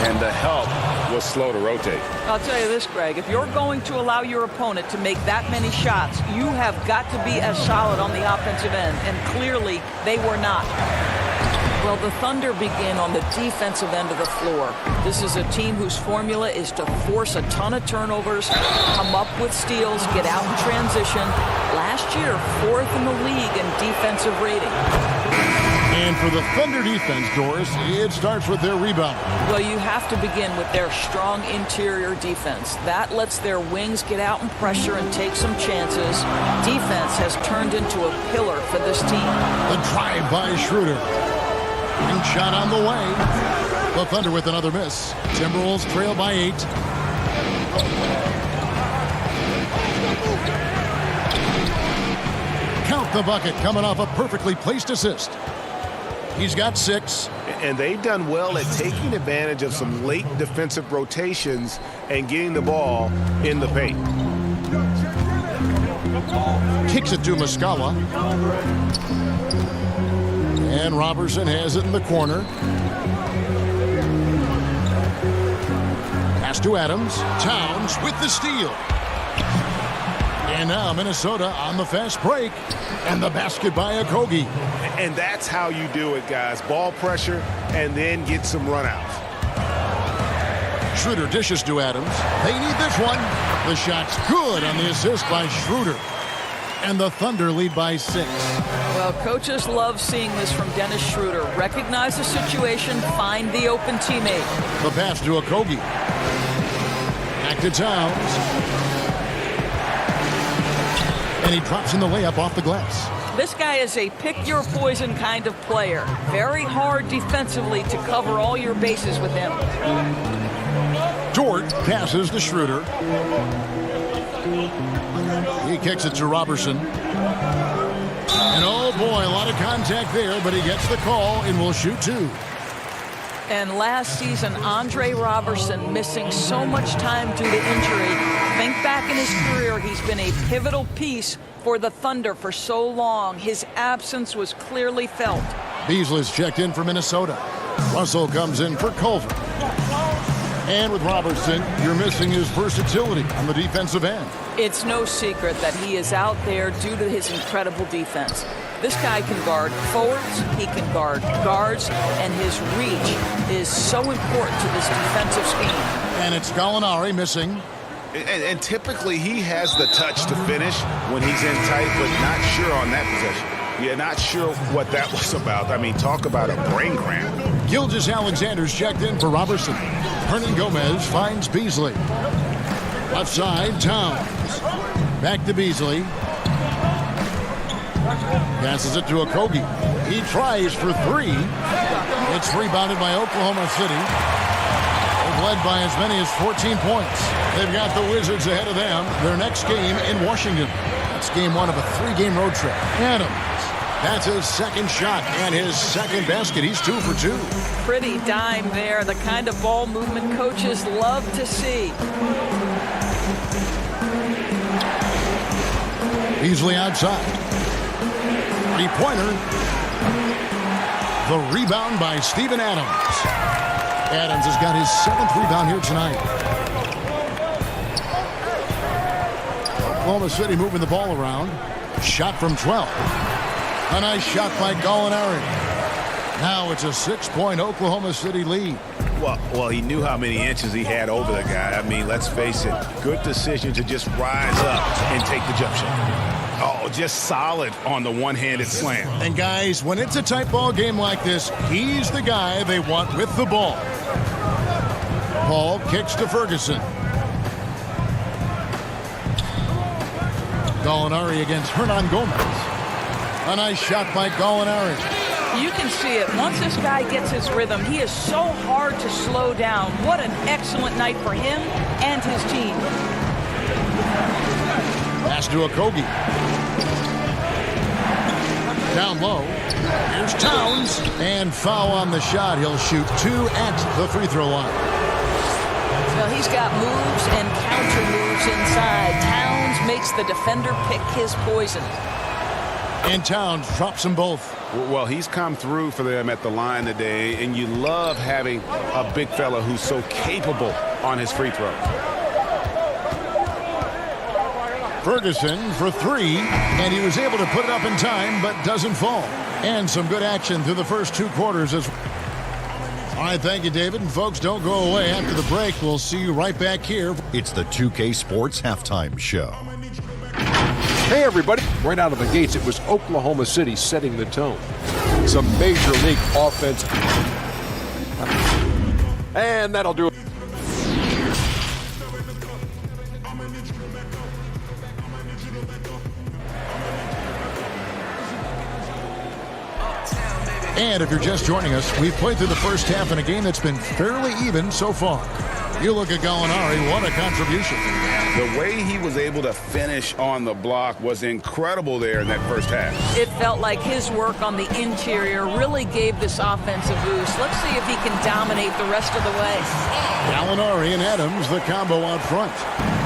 and the help was slow to rotate. I'll tell you this, Greg. If you're going to allow your opponent to make that many shots, you have got to be as solid on the offensive end, and clearly they were not. Well, the Thunder begin on the defensive end of the floor. This is a team whose formula is to force a ton of turnovers, come up with steals, get out in transition. Last year, 4th in the league in defensive rating. And for the Thunder defense, Doris, it starts with their rebound. Well, you have to begin with their strong interior defense. That lets their wings get out and pressure and take some chances. Defense has turned into a pillar for this team. The drive by Schroeder. And shot on the way. The Thunder with another miss. Timberwolves trail by 8. Count the bucket coming off a perfectly placed assist. He's got 6. And they've done well at taking advantage of some late defensive rotations and getting the ball in the paint. Kicks it to Muscala. And Robertson has it in the corner. Pass to Adams. Towns with the steal. And now Minnesota on the fast break. And the basket by Okogie. And that's how you do it, guys. Ball pressure and then get some runouts. Schroeder dishes to Adams. They need this one. The shot's good on the assist by Schroeder. And the Thunder lead by 6. Well, coaches love seeing this from Dennis Schroeder. Recognize the situation, find the open teammate. The pass to Okogie. Back to Towns. And he drops in the layup off the glass. This guy is a pick-your-poison kind of player. Very hard defensively to cover all your bases with him. Dort passes to Schroeder. He kicks it to Robertson. And oh boy, a lot of contact there, but he gets the call and will shoot 2. And last season, Andre Robertson missing so much time due to injury. Think back in his career, he's been a pivotal piece for the Thunder for so long. His absence was clearly felt. Beasley's checked in for Minnesota. Russell comes in for Culver. And with Robertson, you're missing his versatility on the defensive end. It's no secret that he is out there due to his incredible defense. This guy can guard forwards, he can guard guards, and his reach is so important to this defensive scheme. And it's Gallinari missing. And typically he has the touch to finish when he's in tight, but not sure on that possession. Yeah, not sure what that was about. I mean, talk about a brain cramp. Gilgeous-Alexander's checked in for Robertson. Hernan Gomez finds Beasley. Left side, Towns. Back to Beasley. Passes it to Okogie. He tries for three. It's rebounded by Oklahoma City. They've led by as many as 14 points. They've got the Wizards ahead of them. Their next game in Washington. That's game one of a 3-game road trip. Adams. That's his second shot and his second basket. He's 2 for 2. Pretty dime there. The kind of ball movement coaches love to see. Beasley outside. Three-pointer. The rebound by Steven Adams. Adams has got his 7th rebound here tonight. Oklahoma City moving the ball around. Shot from 12. A nice shot by Gallinari. Now it's a 6-point Oklahoma City lead. Well, he knew how many inches he had over the guy. I mean, let's face it, good decision to just rise up and take the jump shot. Oh, just solid on the one-handed slam. And guys, when it's a tight ball game like this, he's the guy they want with the ball. Paul kicks to Ferguson. Gallinari against Hernan Gomez. A nice shot by Gallinari. You can see it. Once this guy gets his rhythm, he is so hard to slow down. What an excellent night for him and his team. Pass to Okogie. Down low. Here's Towns. And foul on the shot. He'll shoot 2 at the free throw line. Well, he's got moves and counter moves inside. Towns makes the defender pick his poison. And Towns drops them both. Well, he's come through for them at the line today, and you love having a big fella who's so capable on his free throw. Ferguson for 3, and he was able to put it up in time, but doesn't fall. And some good action through the first 2 quarters as well. All right, thank you, David. And folks, don't go away. After the break, we'll see you right back here. It's the 2K Sports Halftime Show. Hey, everybody. Right out of the gates, it was Oklahoma City setting the tone. Some Major League offense. And that'll do it. And if you're just joining us, we've played through the first half in a game that's been fairly even so far. You look at Gallinari, what a contribution. The way he was able to finish on the block was incredible there in that first half. It felt like his work on the interior really gave this offense a boost. Let's see if he can dominate the rest of the way. Gallinari and Adams, the combo out front.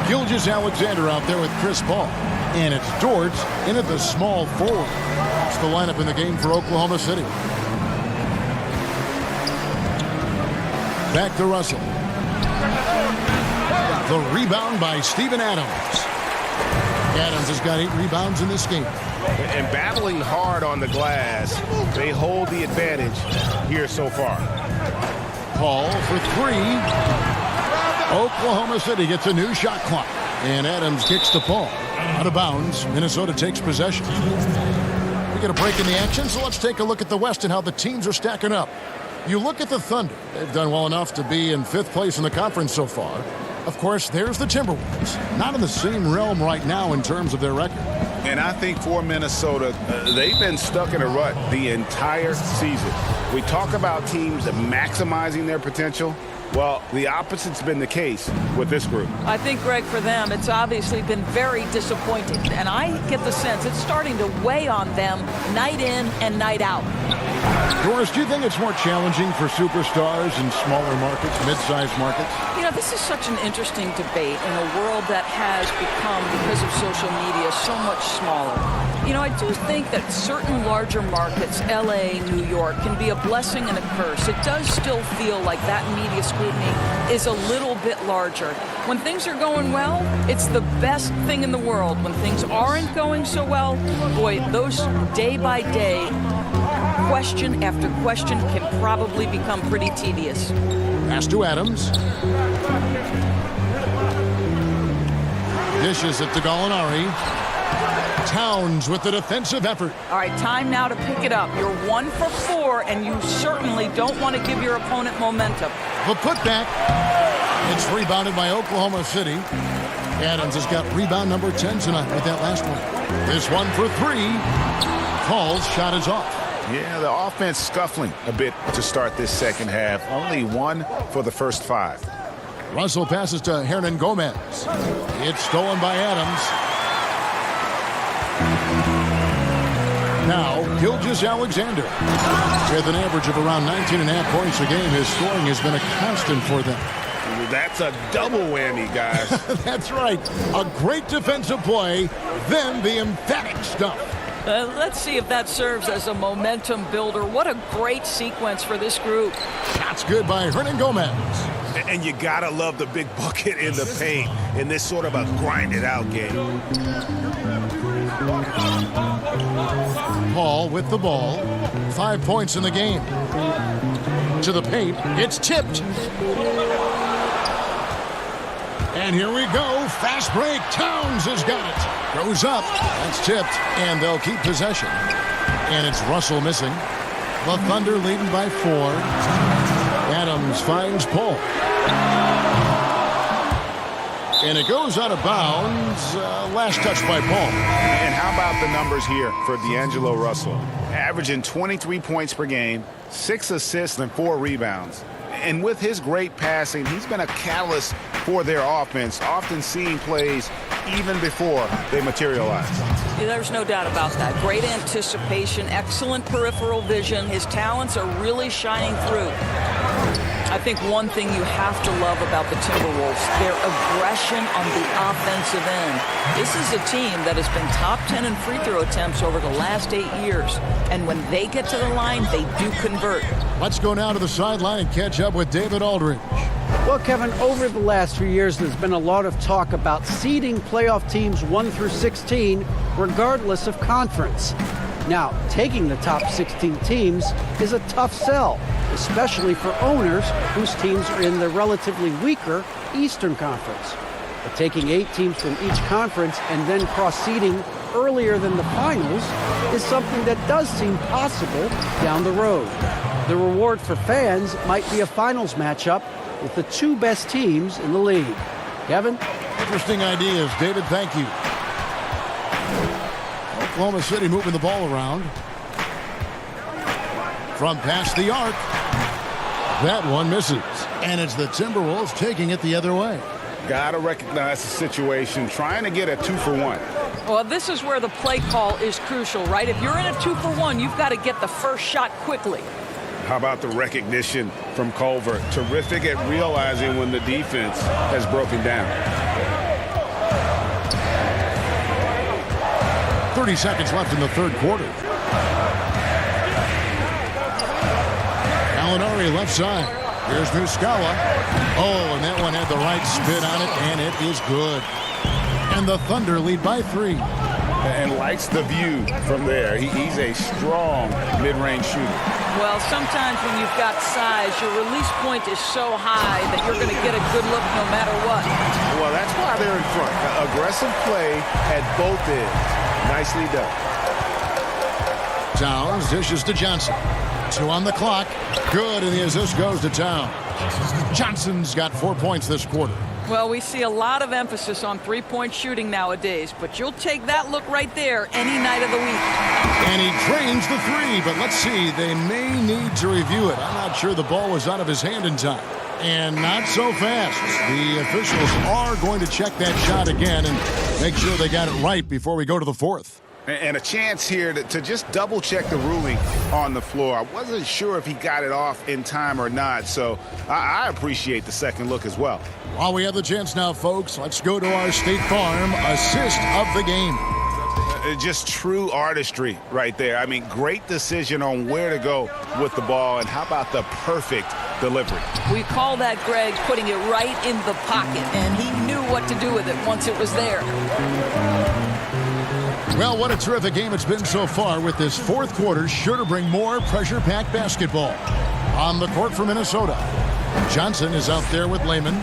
Gilgeous-Alexander out there with Chris Paul. And it's Dort in at the small forward. That's the lineup in the game for Oklahoma City. Back to Russell. The rebound by Steven Adams. Adams has got 8 rebounds in this game. And battling hard on the glass, they hold the advantage here so far. Paul for 3. Oklahoma City gets a new shot clock. And Adams kicks the ball out of bounds. Minnesota takes possession. We get a break in the action, so let's take a look at the West and how the teams are stacking up. You look at the Thunder. They've done well enough to be in 5th place in the conference so far. Of course, there's the Timberwolves. Not in the same realm right now in terms of their record. And I think for Minnesota, they've been stuck in a rut the entire season. We talk about teams maximizing their potential. Well, the opposite's been the case with this group. I think, Greg, for them, it's obviously been very disappointing. And I get the sense it's starting to weigh on them night in and night out. Doris, do you think it's more challenging for superstars in smaller markets, mid-sized markets? You know, this is such an interesting debate in a world that has become, because of social media, so much smaller. You know, I do think that certain larger markets, LA, New York, can be a blessing and a curse. It does still feel like that media scrutiny is a little bit larger. When things are going well, it's the best thing in the world. When things aren't going so well, boy, those day by day, question after question can probably become pretty tedious. Pass to Adams. Dishes it to Gallinari. Towns with the defensive effort. All right, time now to pick it up. You're 1 for 4, and you certainly don't want to give your opponent momentum. The putback. It's rebounded by Oklahoma City. Adams has got rebound number 10 tonight with that last one. This one for 3. Paul's shot is off. Yeah, the offense scuffling a bit to start this second half. Only 1 for the first 5. Russell passes to Hernan Gomez. It's stolen by Adams. Now, Gilgeous-Alexander. With an average of around 19.5 points a game, his scoring has been a constant for them. That's a double whammy, guys. That's right. A great defensive play, then the emphatic stuff. Let's see if that serves as a momentum builder. What a great sequence for this group. That's good by Hernan Gomez. And you gotta love the big bucket in the paint in this sort of a grinded-out game. Paul with the ball. 5 points in the game. To the paint. It's tipped. And here we go. Fast break. Towns has got it. Goes up. That's tipped. And they'll keep possession. And it's Russell missing. The Thunder leading by 4. Adams finds Paul. And it goes out of bounds. Last touch by Paul. And how about the numbers here for D'Angelo Russell? Averaging 23 points per game, 6 assists and 4 rebounds. And with his great passing, he's been a catalyst for their offense, often seeing plays even before they materialize. Yeah, there's no doubt about that. Great anticipation, excellent peripheral vision. His talents are really shining through. I think one thing you have to love about the Timberwolves, their aggression on the offensive end. This is a team that has been top 10 in free throw attempts over the last 8 years. And when they get to the line, they do convert. Let's go now to the sideline and catch up with David Aldridge. Well, Kevin, over the last few years, there's been a lot of talk about seeding playoff teams 1 through 16, regardless of conference. Now, taking the top 16 teams is a tough sell, especially for owners whose teams are in the relatively weaker Eastern Conference. But taking 8 teams from each conference and then cross-seeding earlier than the finals is something that does seem possible down the road. The reward for fans might be a finals matchup with the 2 best teams in the league. Kevin? Interesting ideas, David. Thank you. Oklahoma City moving the ball around. From past the arc. That one misses. And it's the Timberwolves taking it the other way. Gotta recognize the situation, trying to get a 2-for-1. Well, this is where the play call is crucial, right? If you're in a 2-for-1, you've got to get the first shot quickly. How about the recognition from Culver? Terrific at realizing when the defense has broken down. 30 seconds left in the third quarter. Gallinari left side. Here's Muscala. Oh, and that one had the right spin on it, and it is good. And the Thunder lead by 3. And likes the view from there. He's a strong mid-range shooter. Well, sometimes when you've got size, your release point is so high that you're going to get a good look no matter what. Well, that's why they're in front. Aggressive play at both ends. Nicely done. Towns dishes to Johnson. 2 on the clock. Good, and the assist goes to Towns. Johnson's got 4 points this quarter. Well, we see a lot of emphasis on three-point shooting nowadays, but you'll take that look right there any night of the week. And he drains the 3, but let's see. They may need to review it. I'm not sure the ball was out of his hand in time. And not so fast. The officials are going to check that shot again and make sure they got it right before we go to the 4th. And a chance here to just double-check the ruling on the floor. I wasn't sure if he got it off in time or not, so I appreciate the second look as well. While we have the chance now, folks, let's go to our State Farm assist of the game. Just true artistry right there. I mean, great decision on where to go with the ball, and how about the perfect delivery? We call that, Greg, putting it right in the pocket, and he knew what to do with it once it was there. Well, what a terrific game it's been so far, with this fourth quarter sure to bring more pressure-packed basketball. On the court for Minnesota, Johnson is out there with Layman.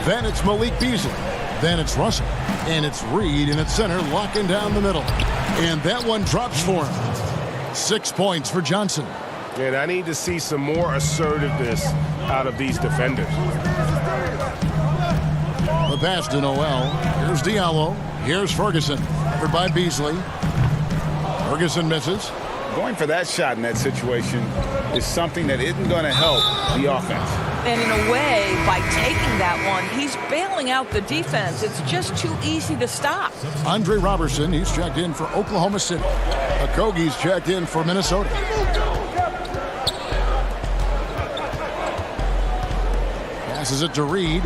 Then it's Malik Beasley. Then it's Russell. And it's Reed in at center, locking down the middle. And that one drops for him. 6 points for Johnson. And I need to see some more assertiveness out of these defenders. The pass to Noel. Here's Diallo. Here's Ferguson. Covered by Beasley. Ferguson misses. Going for that shot in that situation is something that isn't going to help the offense. And in a way, by taking that one, he's bailing out the defense. It's just too easy to stop. Andre Robertson, he's checked in for Oklahoma City. Okogie's checked in for Minnesota. Passes it to Reed.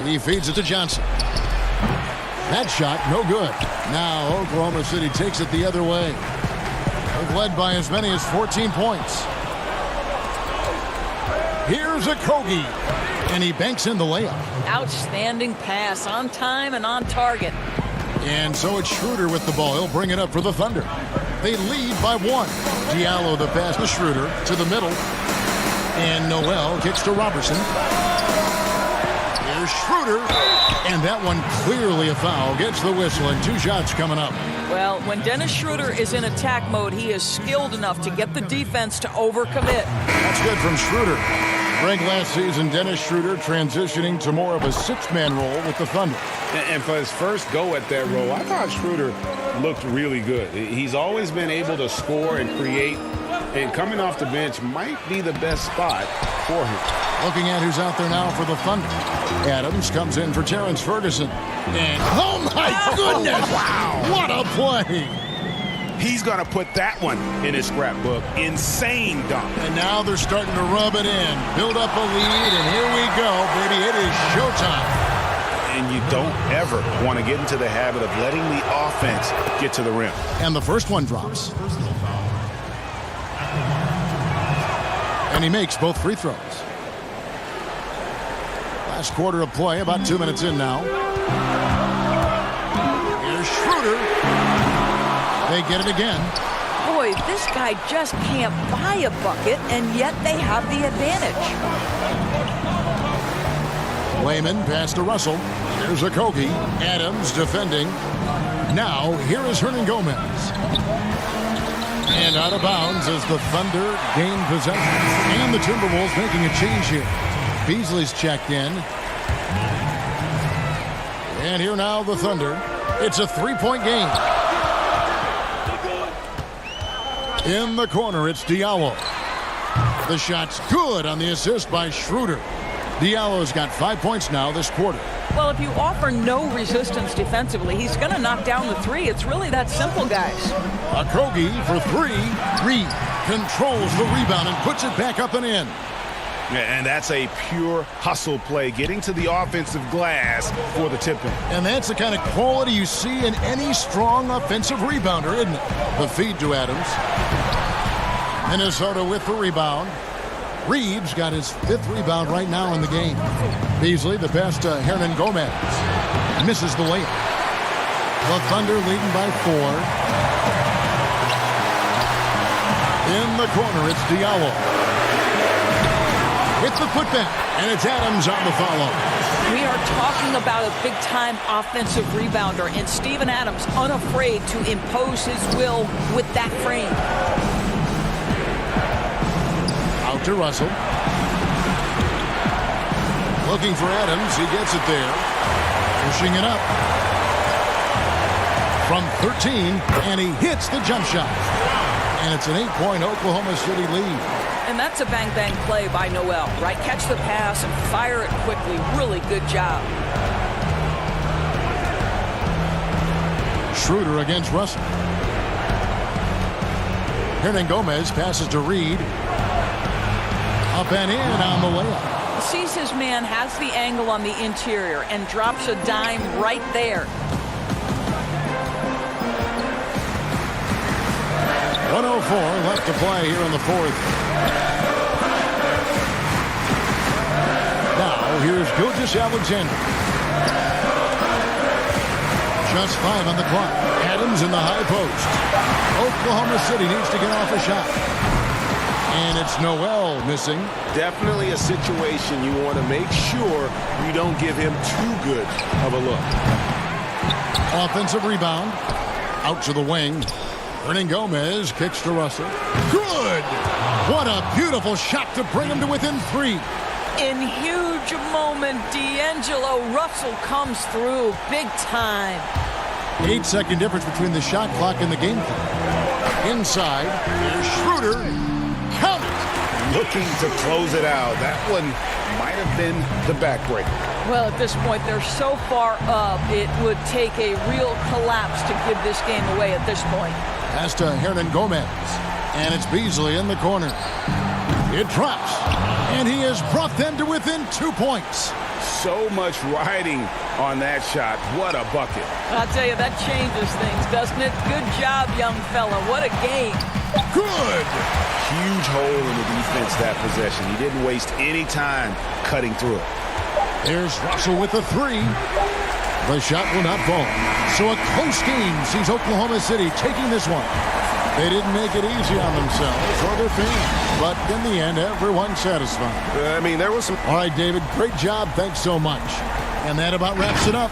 He feeds it to Johnson. That shot, no good. Now Oklahoma City takes it the other way. They've led by as many as 14 points. Here's Okogie, and he banks in the layup. Outstanding pass, on time and on target. And so it's Schroeder with the ball. He'll bring it up for the Thunder. They lead by 1. Diallo the pass to Schroeder to the middle. And Noel kicks to Robertson. Here's Schroeder. And that one clearly a foul. Gets the whistle, and 2 shots coming up. Well, when Dennis Schroeder is in attack mode, he is skilled enough to get the defense to overcommit. That's good from Schroeder. Greg, last season, Dennis Schroeder transitioning to more of a 6-man role with the Thunder. And for his first go at that role, I thought Schroeder looked really good. He's always been able to score and create, and coming off the bench might be the best spot for him. Looking at who's out there now for the Thunder. Adams comes in for Terrence Ferguson. And, oh my goodness! Wow! What a play! He's going to put that one in his scrapbook. Insane dunk. And now they're starting to rub it in. Build up a lead, and here we go, baby. It is showtime. And you don't ever want to get into the habit of letting the offense get to the rim. And the first one drops. And he makes both free throws. Last quarter of play, about 2 minutes in now. Here's Schroeder. They get it again. Boy, this guy just can't buy a bucket, and yet they have the advantage. Wayman pass to Russell. Here's Okogie. Adams defending. Now, here is Hernan Gomez. And out of bounds as the Thunder gain possession. And the Timberwolves making a change here. Beasley's checked in. And here now the Thunder. It's a 3-point game. In the corner, it's Diallo. The shot's good on the assist by Schroeder. Diallo's got 5 points now this quarter. Well, if you offer no resistance defensively, he's going to knock down the 3. It's really that simple, guys. Okogie for 3. Reed controls the rebound and puts it back up and in. And that's a pure hustle play, getting to the offensive glass for the tip-in. And that's the kind of quality you see in any strong offensive rebounder, isn't it? The feed to Adams. Minnesota with the rebound. Reeves got his 5th rebound right now in the game. Beasley, the pass to Hernan Gomez. Misses the layup. The Thunder leading by 4. In the corner, it's Diallo. With the putback, and it's Adams on the follow. We are talking about a big-time offensive rebounder, and Steven Adams unafraid to impose his will with that frame. Out to Russell. Looking for Adams. He gets it there. Pushing it up. From 13, and he hits the jump shot. And it's an 8-point Oklahoma City lead. And that's a bang-bang play by Noel, right? Catch the pass and fire it quickly. Really good job. Schroeder against Russell. Hernan Gomez passes to Reed. Up and in on the layup. Sees his man, has the angle on the interior, and drops a dime right there. 104 left to play here in the 4th. Now, here's Gilgeous-Alexander. Just 5 on the clock. Adams in the high post. Oklahoma City needs to get off a shot. And it's Noel missing. Definitely a situation you want to make sure you don't give him too good of a look. Offensive rebound. Out to the wing. Gomez kicks to Russell. Good! What a beautiful shot to bring him to within 3. In huge moment, D'Angelo Russell comes through big time. 8-second difference between the shot clock and the game clock. Inside, here's Schroeder. Count it! Looking to close it out. That one might have been the backbreaker. Well, at this point, they're so far up, it would take a real collapse to give this game away at this point. Pass to Gomez. And it's Beasley in the corner. It drops. And he has brought them to within 2 points. So much riding on that shot. What a bucket. I'll tell you, that changes things, doesn't it? Good job, young fella. What a game. Good. Huge hole in the defense that possession. He didn't waste any time cutting through it. Here's Russell with the 3. The shot will not fall. So a close game sees Oklahoma City taking this one. They didn't make it easy on themselves or their fans, but in the end, everyone's satisfied. I mean, there was some... All right, David, great job. Thanks so much. And that about wraps it up.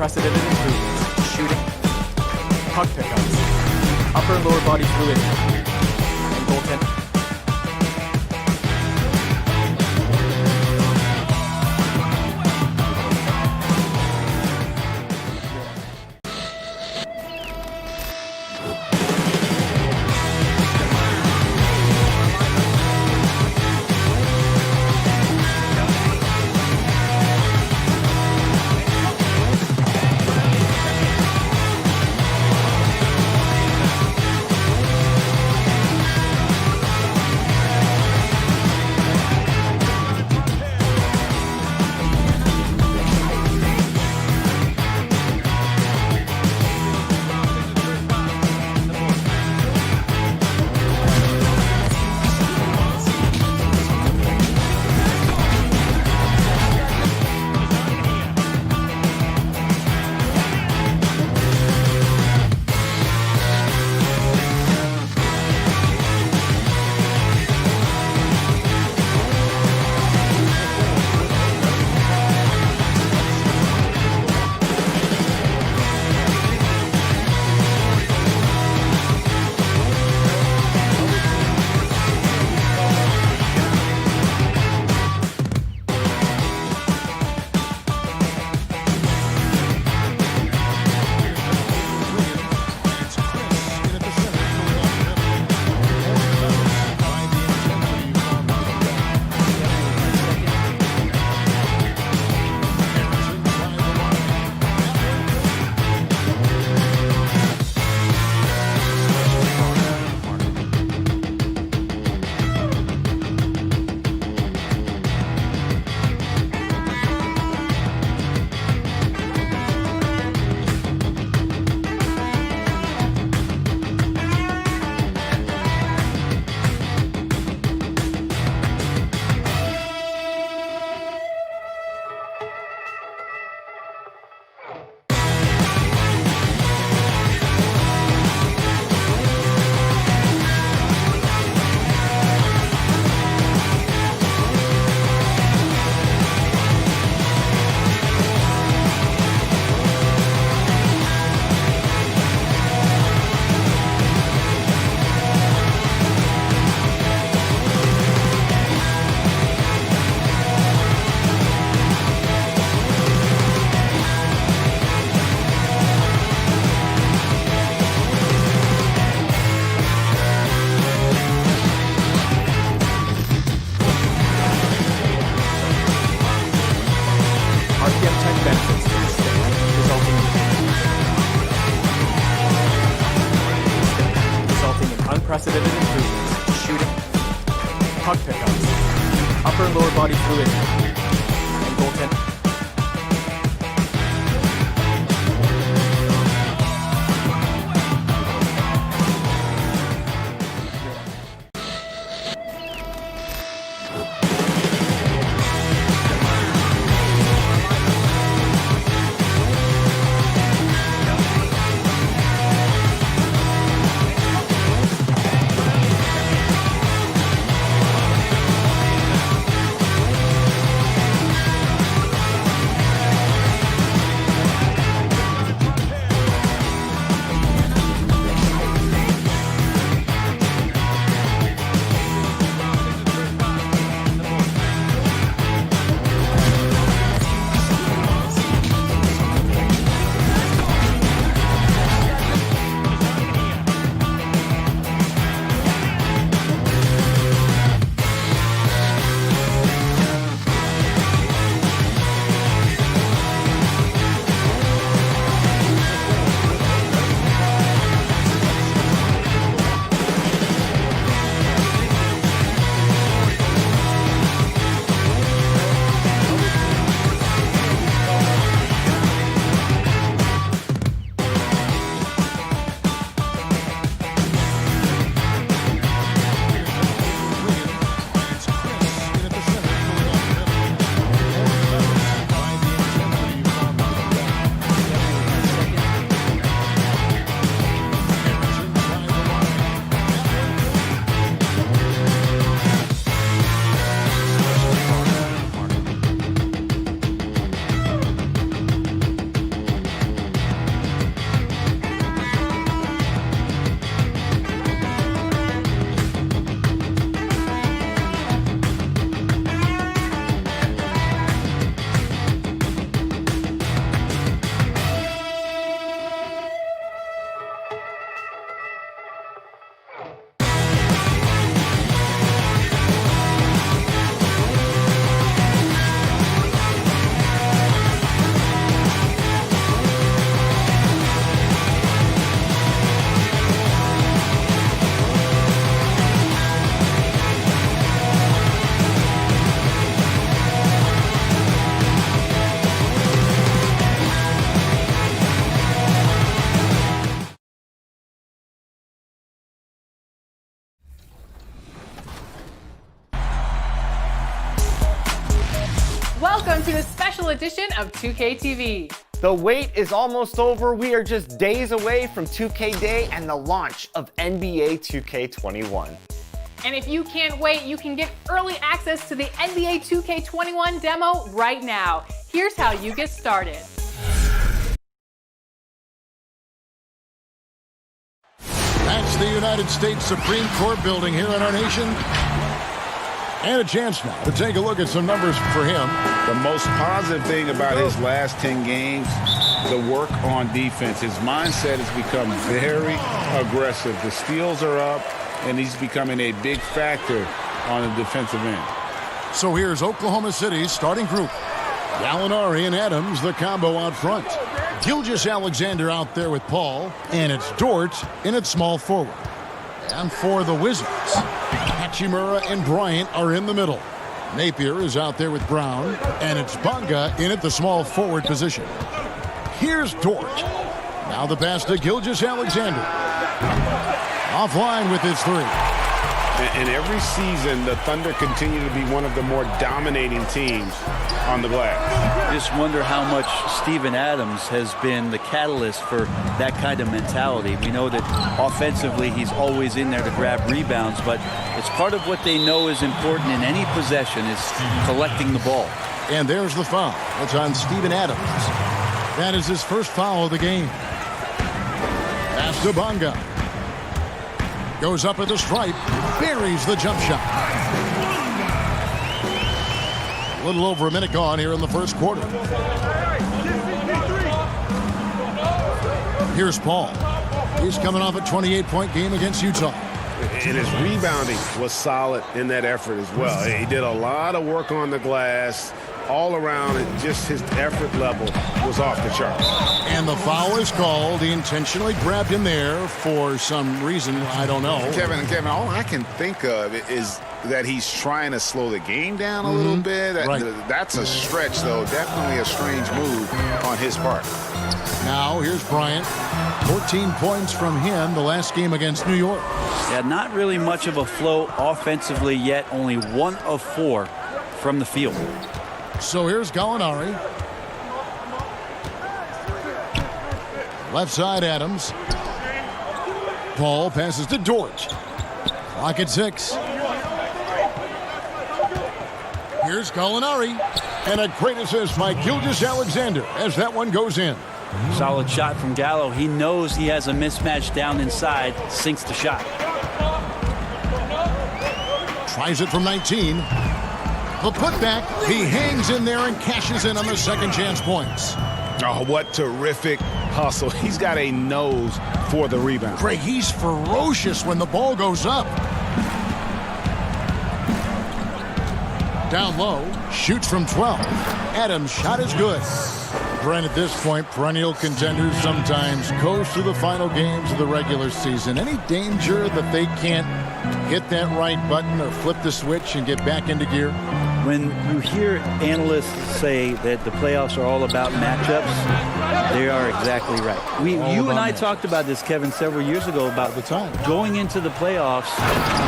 unprecedented improvements, shooting, puck pickups, upper and lower body fluidity, and goaltending. RPM tech benefits from the stick, resulting in unprecedented improvements in shooting, puck pickups, upper and lower body fluidity, and goaltending. Welcome to a special edition of 2K TV. The wait is almost over. We are just days away from 2K Day and the launch of NBA 2K21. And if you can't wait, you can get early access to the NBA 2K21 demo right now. Here's how you get started. That's the United States Supreme Court building here in our nation. And a chance now to take a look at some numbers for him. The most positive thing about his last 10 games, the work on defense. His mindset has become very aggressive. The steals are up, and he's becoming a big factor on the defensive end. So here's Oklahoma City's starting group. Gallinari and Adams, the combo out front. Gilgeous-Alexander out there with Paul, and it's Dort in at small forward. And for the Wizards, Hachimura and Bryant are in the middle. Napier is out there with Brown, and it's Bonga in at the small forward position. Here's Dort. Now the pass to Gilgeous-Alexander. Offline with his three. And every season, the Thunder continue to be one of the more dominating teams on the glass. Just wonder how much Steven Adams has been the catalyst for that kind of mentality. We know that offensively he's always in there to grab rebounds, but it's part of what they know is important in any possession is collecting the ball. And there's the foul. It's on Steven Adams. That is his first foul of the game. Pass to Bonga. Goes up at the stripe, buries the jump shot. A little over a minute gone here in the first quarter. Here's Paul. He's coming off a 28-point game against Utah. And his rebounding was solid in that effort as well. He did a lot of work on the glass, all around, just his effort level was off the charts. And the foul is called. He intentionally grabbed him there for some reason. I don't know. Kevin, all I can think of is that he's trying to slow the game down a little bit. Right. That's a stretch, though. Definitely a strange move on his part. Now here's Bryant. 14 points from him the last game against New York. Yeah, not really much of a flow offensively yet. Only 1 of 4 from the field. So here's Gallinari. Left side, Adams. Paul passes to Dort. Clock at 6. Here's Gallinari. And a great assist by Gilgeous-Alexander as that one goes in. Solid shot from Gallo. He knows he has a mismatch down inside. Sinks the shot. Tries it from 19. The putback. He hangs in there and cashes in on the second chance points. Oh, what terrific hustle. He's got a nose for the rebound. Craig, he's ferocious when the ball goes up. Down low. Shoots from 12. Adams' shot is good. Brent, at this point, perennial contenders sometimes coast through the final games of the regular season. Any danger that they can't hit that right button or flip the switch and get back into gear? When you hear analysts say that the playoffs are all about matchups, they are exactly right. You and I talked about this, Kevin, several years ago about the time going into the playoffs.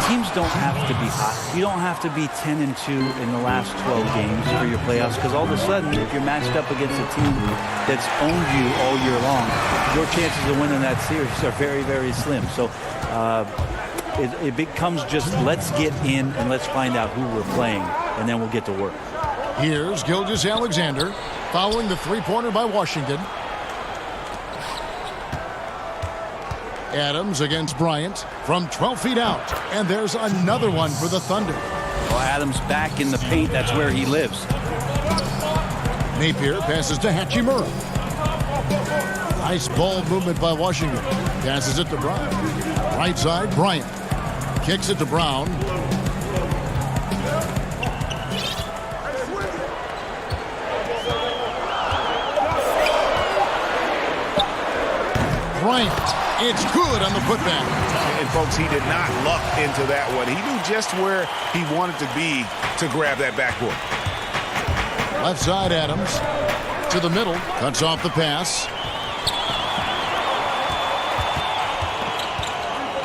Teams don't have to be hot. You don't have to be 10-2 in the last 12 games for your playoffs, because all of a sudden, if you're matched up against a team that's owned you all year long, your chances of winning that series are very, very slim. So it becomes just let's get in and let's find out who we're playing, and then we'll get to work. Here's Gilgeous-Alexander following the three-pointer by Washington. Adams against Bryant from 12 feet out. And there's another one for the Thunder. Well, Adams back in the paint. That's where he lives. Napier passes to Hachimura. Nice ball movement by Washington. Passes it to Brown. Right side, Bryant. Kicks it to Brown. Bryant. It's good on the putback. And, folks, he did not luck into that one. He knew just where he wanted to be to grab that backboard. Left side, Adams. To the middle. Cuts off the pass.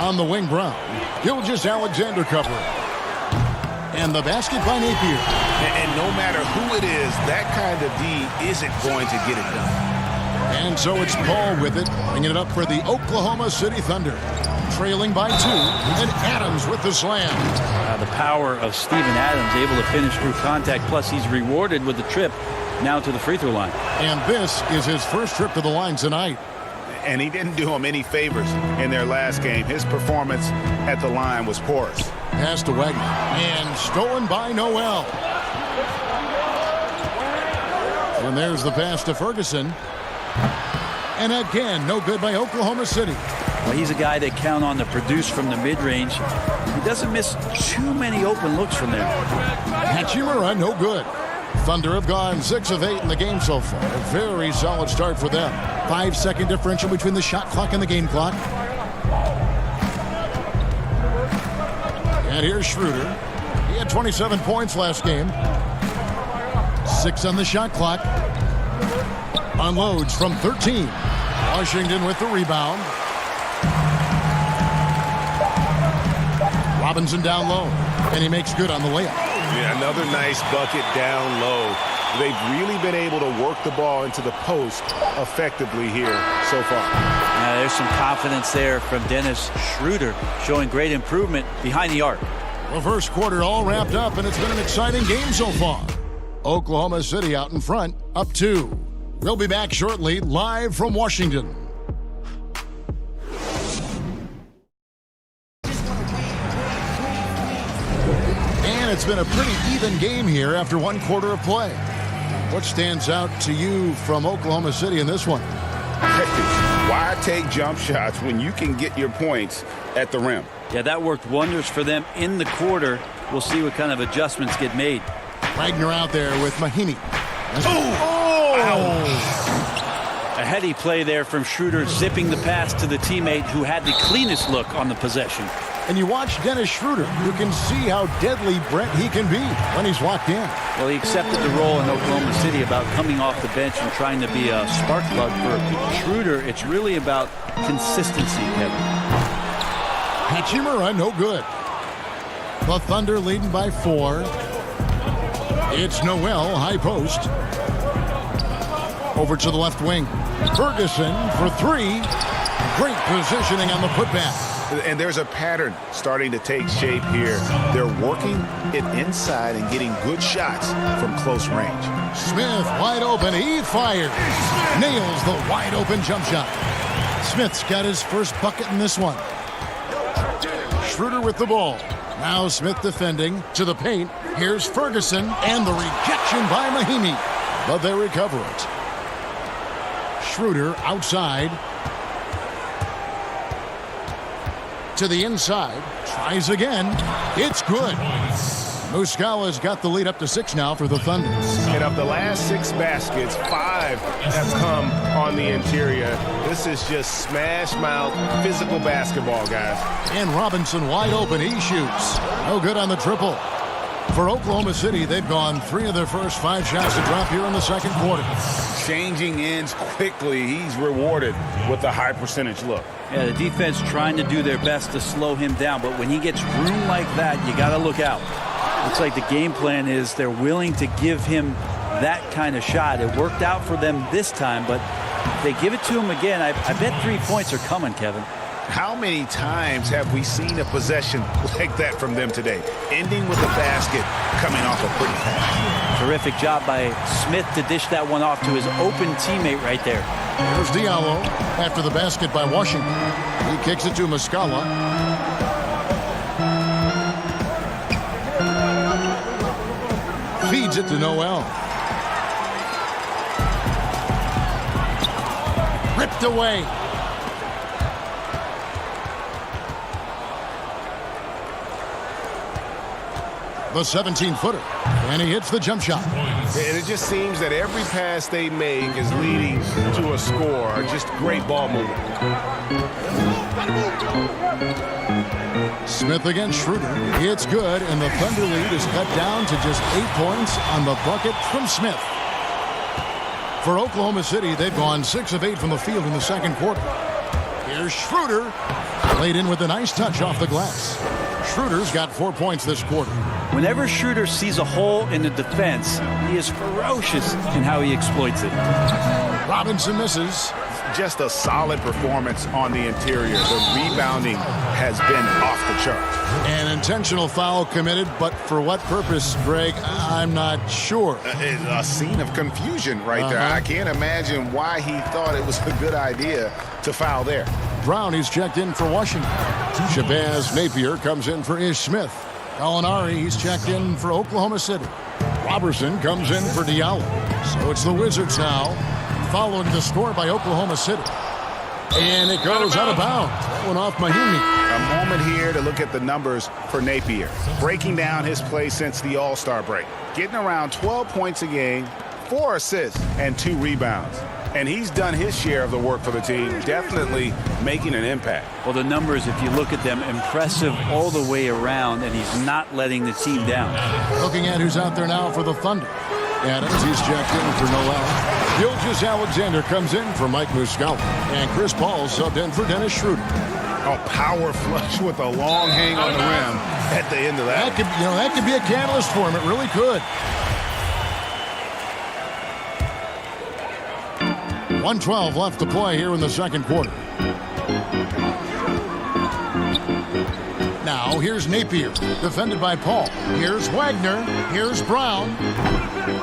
On the wing, Brown. Gilgeous-Alexander covering. And the basket by Napier. And no matter who it is, that kind of D isn't going to get it done. And so it's Paul with it, bringing it up for the Oklahoma City Thunder. Trailing by 2, and Adams with the slam. The power of Steven Adams, able to finish through contact, plus he's rewarded with the trip now to the free throw line. And this is his first trip to the line tonight. And he didn't do him any favors in their last game. His performance at the line was porous. Pass to Wagner, and stolen by Noel. And there's the pass to Ferguson. And again, no good by Oklahoma City. Well, he's a guy they count on to produce from the mid-range. He doesn't miss too many open looks from there. Hachimura, no good. Thunder have gone 6 of 8 in the game so far. A very solid start for them. 5-second differential between the shot clock and the game clock. And here's Schroeder. He had 27 points last game. 6 on the shot clock. Unloads from 13. Washington with the rebound. Robinson down low, and he makes good on the layup. Yeah, another nice bucket down low. They've really been able to work the ball into the post effectively here so far. There's some confidence there from Dennis Schroeder, showing great improvement behind the arc. The first quarter all wrapped up, and it's been an exciting game so far. Oklahoma City out in front, up 2. We'll be back shortly, live from Washington. And it's been a pretty even game here after one quarter of play. What stands out to you from Oklahoma City in this one? Why take jump shots when you can get your points at the rim? Yeah, that worked wonders for them in the quarter. We'll see what kind of adjustments get made. Wagner out there with Mahinmi. A heady play there from Schroeder, zipping the pass to the teammate who had the cleanest look on the possession. And you watch Dennis Schroeder, you can see how deadly Brent he can be when he's locked in. Well, he accepted the role in Oklahoma City about coming off the bench and trying to be a spark plug for Schroeder. It's really about consistency, Kevin. Hachimura, no good. The Thunder leading by 4. It's Noel, high post. Over to the left wing. Ferguson for 3. Great positioning on the putback. And there's a pattern starting to take shape here. They're working it inside and getting good shots from close range. Smith wide open. He fires. Nails the wide open jump shot. Smith's got his first bucket in this one. Schroeder with the ball. Now Smith defending to the paint. Here's Ferguson and the rejection by Mahinmi. But they recover it. Schroeder outside. To the inside. Tries again. It's good. Muscala's got the lead up to 6 now for the Thunder. And of the last 6 baskets, 5 have come on the interior. This is just smash mouth physical basketball, guys. And Robinson wide open. He shoots. No good on the triple. For Oklahoma City, they've gone 3 of their first 5 shots to drop here in the second quarter. Changing ends quickly. He's rewarded with a high percentage look. Yeah, the defense trying to do their best to slow him down, but when he gets room like that, you got to look out. Looks like the game plan is they're willing to give him that kind of shot. It worked out for them this time, but if they give it to him again, I bet 3 points are coming, Kevin. How many times have we seen a possession like that from them today? Ending with a basket, coming off a pretty pass. Terrific job by Smith to dish that one off to his open teammate right there. There's Diallo after the basket by Washington. He kicks it to Muscala. Feeds it to Noel. Ripped away. The 17-footer. And he hits the jump shot. And it just seems that every pass they make is leading to a score. Just great ball movement. Smith against Schroeder. It's good, and the Thunder lead is cut down to just 8 points on the bucket from Smith. For Oklahoma City, they've gone 6 of 8 from the field in the second quarter. Here's Schroeder. Laid in with a nice touch off the glass. Schroeder's got 4 points this quarter. Whenever Schroeder sees a hole in the defense, he is ferocious in how he exploits it. Robinson misses. Just a solid performance on the interior. The rebounding has been off the charts. An intentional foul committed, but for what purpose, Greg, I'm not sure. A scene of confusion right there. I can't imagine why he thought it was a good idea to foul there. Brown, he's checked in for Washington. Shabazz Napier comes in for Ish Smith. Gallinari, he's checked in for Oklahoma City. Robertson comes in for Diallo. So it's the Wizards now, following the score by Oklahoma City. And it goes out of bounds. That went off Mahinmi. A moment here to look at the numbers for Napier. Breaking down his play since the All-Star break. Getting around 12 points a game, 4 assists, and 2 rebounds. And he's done his share of the work for the team, definitely making an impact. Well, the numbers, if you look at them, impressive all the way around, and he's not letting the team down. Looking at who's out there now for the Thunder. Adams, he's checked in for Noel. Gilgeous Alexander comes in for Mike Muscala. And Chris Paul subbed in for Dennis Schroeder. A power flush with a long hang on the rim at the end of that. That could be a catalyst for him. It really could. 1:12 left to play here in the second quarter. Now, here's Napier, defended by Paul. Here's Wagner. Here's Brown.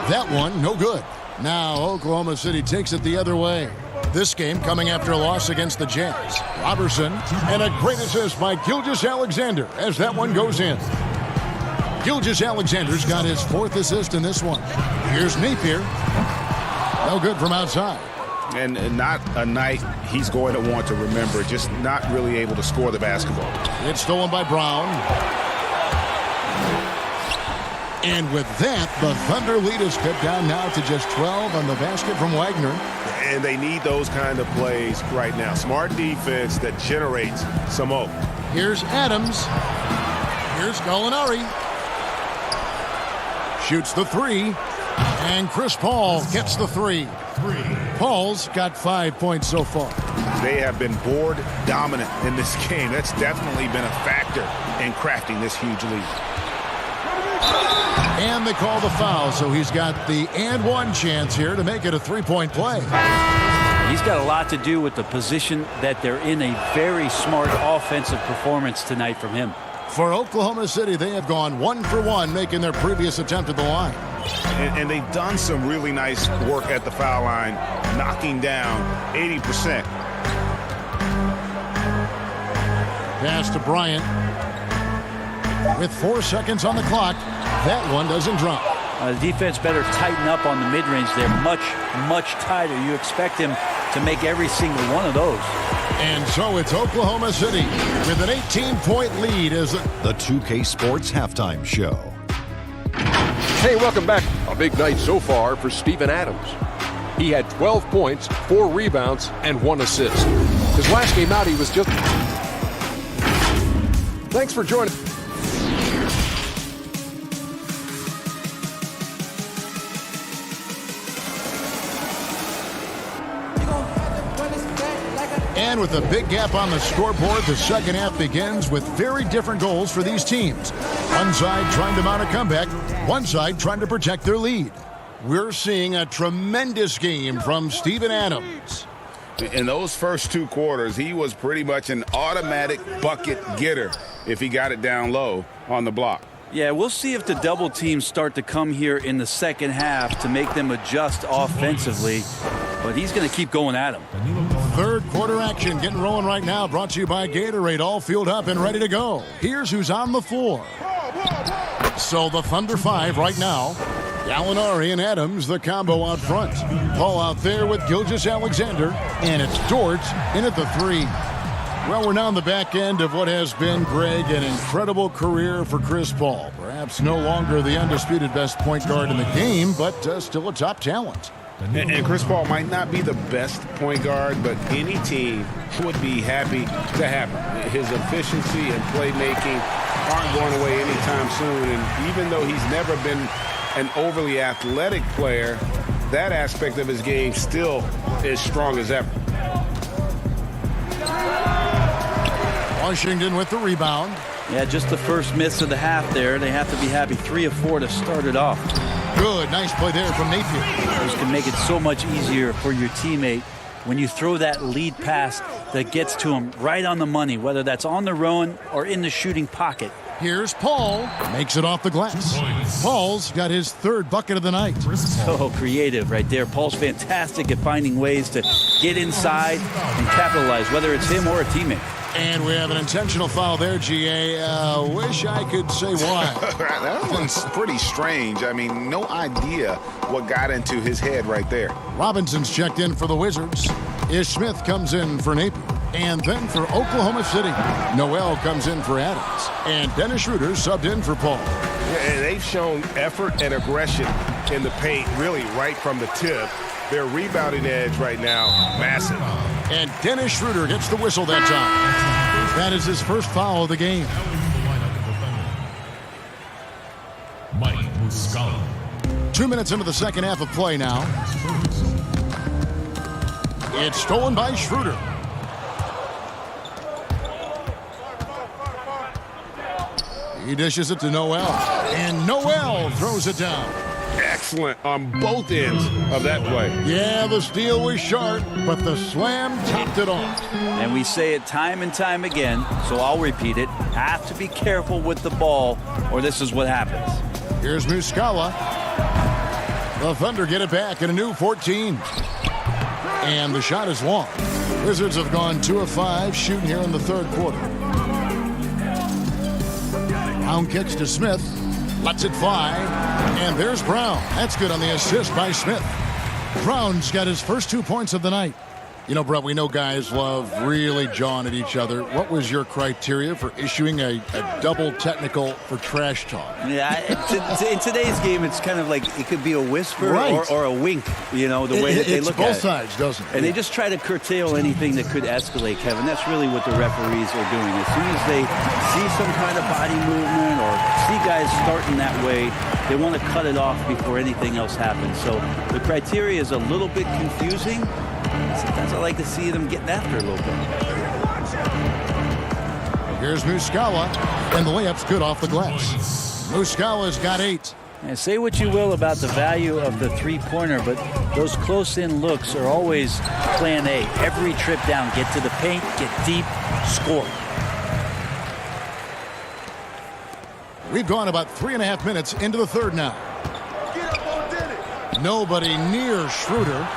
That one, no good. Now, Oklahoma City takes it the other way. This game coming after a loss against the Jazz. Robertson, and a great assist by Gilgeous Alexander as that one goes in. Gilgeous Alexander's got his 4th assist in this one. Here's Napier. No good from outside. And not a night he's going to want to remember. Just not really able to score the basketball. It's stolen by Brown. And with that, the Thunder lead is cut down now to just 12 on the basket from Wagner. And they need those kind of plays right now. Smart defense that generates some hope. Here's Adams. Here's Gallinari. Shoots the three. And Chris Paul gets the three. Paul's got 5 points so far. They have been board dominant in this game. That's definitely been a factor in crafting this huge lead. And they call the foul, so he's got the and one chance here to make it a three-point play. He's got a lot to do with the position that they're in. A very smart offensive performance tonight from him. For Oklahoma City, they have gone 1 for 1, making their previous attempt at the line. And they've done some really nice work at the foul line, knocking down 80%. Pass to Bryant. With 4 seconds on the clock, that one doesn't drop. The defense better tighten up on the mid-range. They're much, much tighter. You expect him to make every single one of those. And so it's Oklahoma City with an 18-point lead as the 2K Sports Halftime Show. Hey, welcome back. A big night so far for Steven Adams. He had 12 points, 4 rebounds, and 1 assist. His last game out, he was just... Thanks for joining. And with a big gap on the scoreboard, the second half begins with very different goals for these teams. One side trying to mount a comeback, one side trying to protect their lead. We're seeing a tremendous game from Steven Adams. In those first 2 quarters, he was pretty much an automatic bucket getter if he got it down low on the block. Yeah, we'll see if the double teams start to come here in the second half to make them adjust offensively. But he's going to keep going at him. Third quarter action getting rolling right now, brought to you by Gatorade, all fueled up and ready to go. Here's who's on the floor. So the Thunder 5 right now. Gallinari and Adams, the combo out front. Paul out there with Gilgeous-Alexander, and it's Dort in at the 3. Well, we're now on the back end of what has been, Greg, an incredible career for Chris Paul. Perhaps no longer the undisputed best point guard in the game, but still a top talent. And Chris Paul might not be the best point guard, but any team would be happy to have him. His efficiency and playmaking aren't going away anytime soon. And even though he's never been an overly athletic player, that aspect of his game still is strong as ever. Washington with the rebound. Yeah, just the first miss of the half there. They have to be happy. 3 of 4 to start it off. Good, nice play there from Napier. This can make it so much easier for your teammate when you throw that lead pass that gets to him right on the money, whether that's on the run or in the shooting pocket. Here's Paul. Makes it off the glass. Paul's got his 3rd bucket of the night. So creative right there. Paul's fantastic at finding ways to get inside and capitalize, whether it's him or a teammate. And we have an intentional foul there, GA. Wish I could say why. That one's pretty strange. I mean, no idea what got into his head right there. Robinson's checked in for the Wizards. Ish Smith comes in for Napier. And then for Oklahoma City, Noel comes in for Adams. And Dennis Schroeder subbed in for Paul. Yeah, and they've shown effort and aggression in the paint, really right from the tip. Their rebounding edge right now, massive. And Dennis Schroeder gets the whistle that time. That is his first foul of the game. Mike Muscala. 2 minutes into the second half of play now. It's stolen by Schroeder. He dishes it to Noel. And Noel throws it down. Excellent on both ends of that play. Yeah, the steal was sharp, but the slam topped it off. And we say it time and time again, so I'll repeat it. Have to be careful with the ball, or this is what happens. Here's Muscala. The Thunder get it back in a new 14. And the shot is long. Wizards have gone 2 of 5 shooting here in the 3rd quarter. Brown kicks to Smith. Lets it fly. And there's Brown. That's good on the assist by Smith. Brown's got his first 2 points of the night. You know, Brett, we know guys love really jawing at each other. What was your criteria for issuing a double technical for trash talk? Yeah, in today's game, it's kind of like it could be a whisper or a wink, you know, the way that they look at it. It's both sides, doesn't it? And they just try to curtail anything that could escalate, Kevin. That's really what the referees are doing. As soon as they see some kind of body movement or see guys starting that way, they want to cut it off before anything else happens. So the criteria is a little bit confusing. Sometimes I like to see them getting after a little bit. Here's Muscala, and the layup's good off the glass. Muscala's got 8. And say what you will about the value of the three-pointer, but those close-in looks are always plan A. Every trip down, get to the paint, get deep, score. We've gone about 3.5 minutes into the third now. Nobody near Schroeder.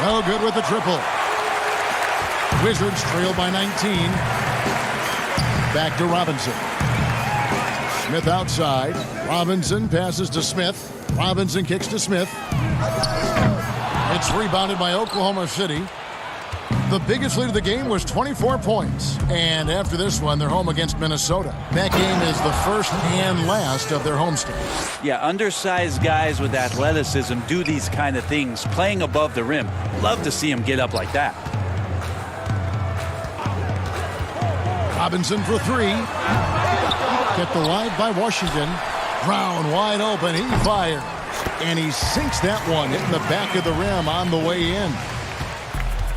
No good with the triple. Wizards trail by 19. Back to Robinson. Smith outside. Robinson passes to Smith. Robinson kicks to Smith. It's rebounded by Oklahoma City. The biggest lead of the game was 24 points. And after this one, they're home against Minnesota. That game is the first and last of their homestands. Yeah, undersized guys with athleticism do these kind of things, playing above the rim. Love to see them get up like that. Robinson for 3. Kept alive by Washington. Brown wide open. He fires. And he sinks that one, hitting the back of the rim on the way in.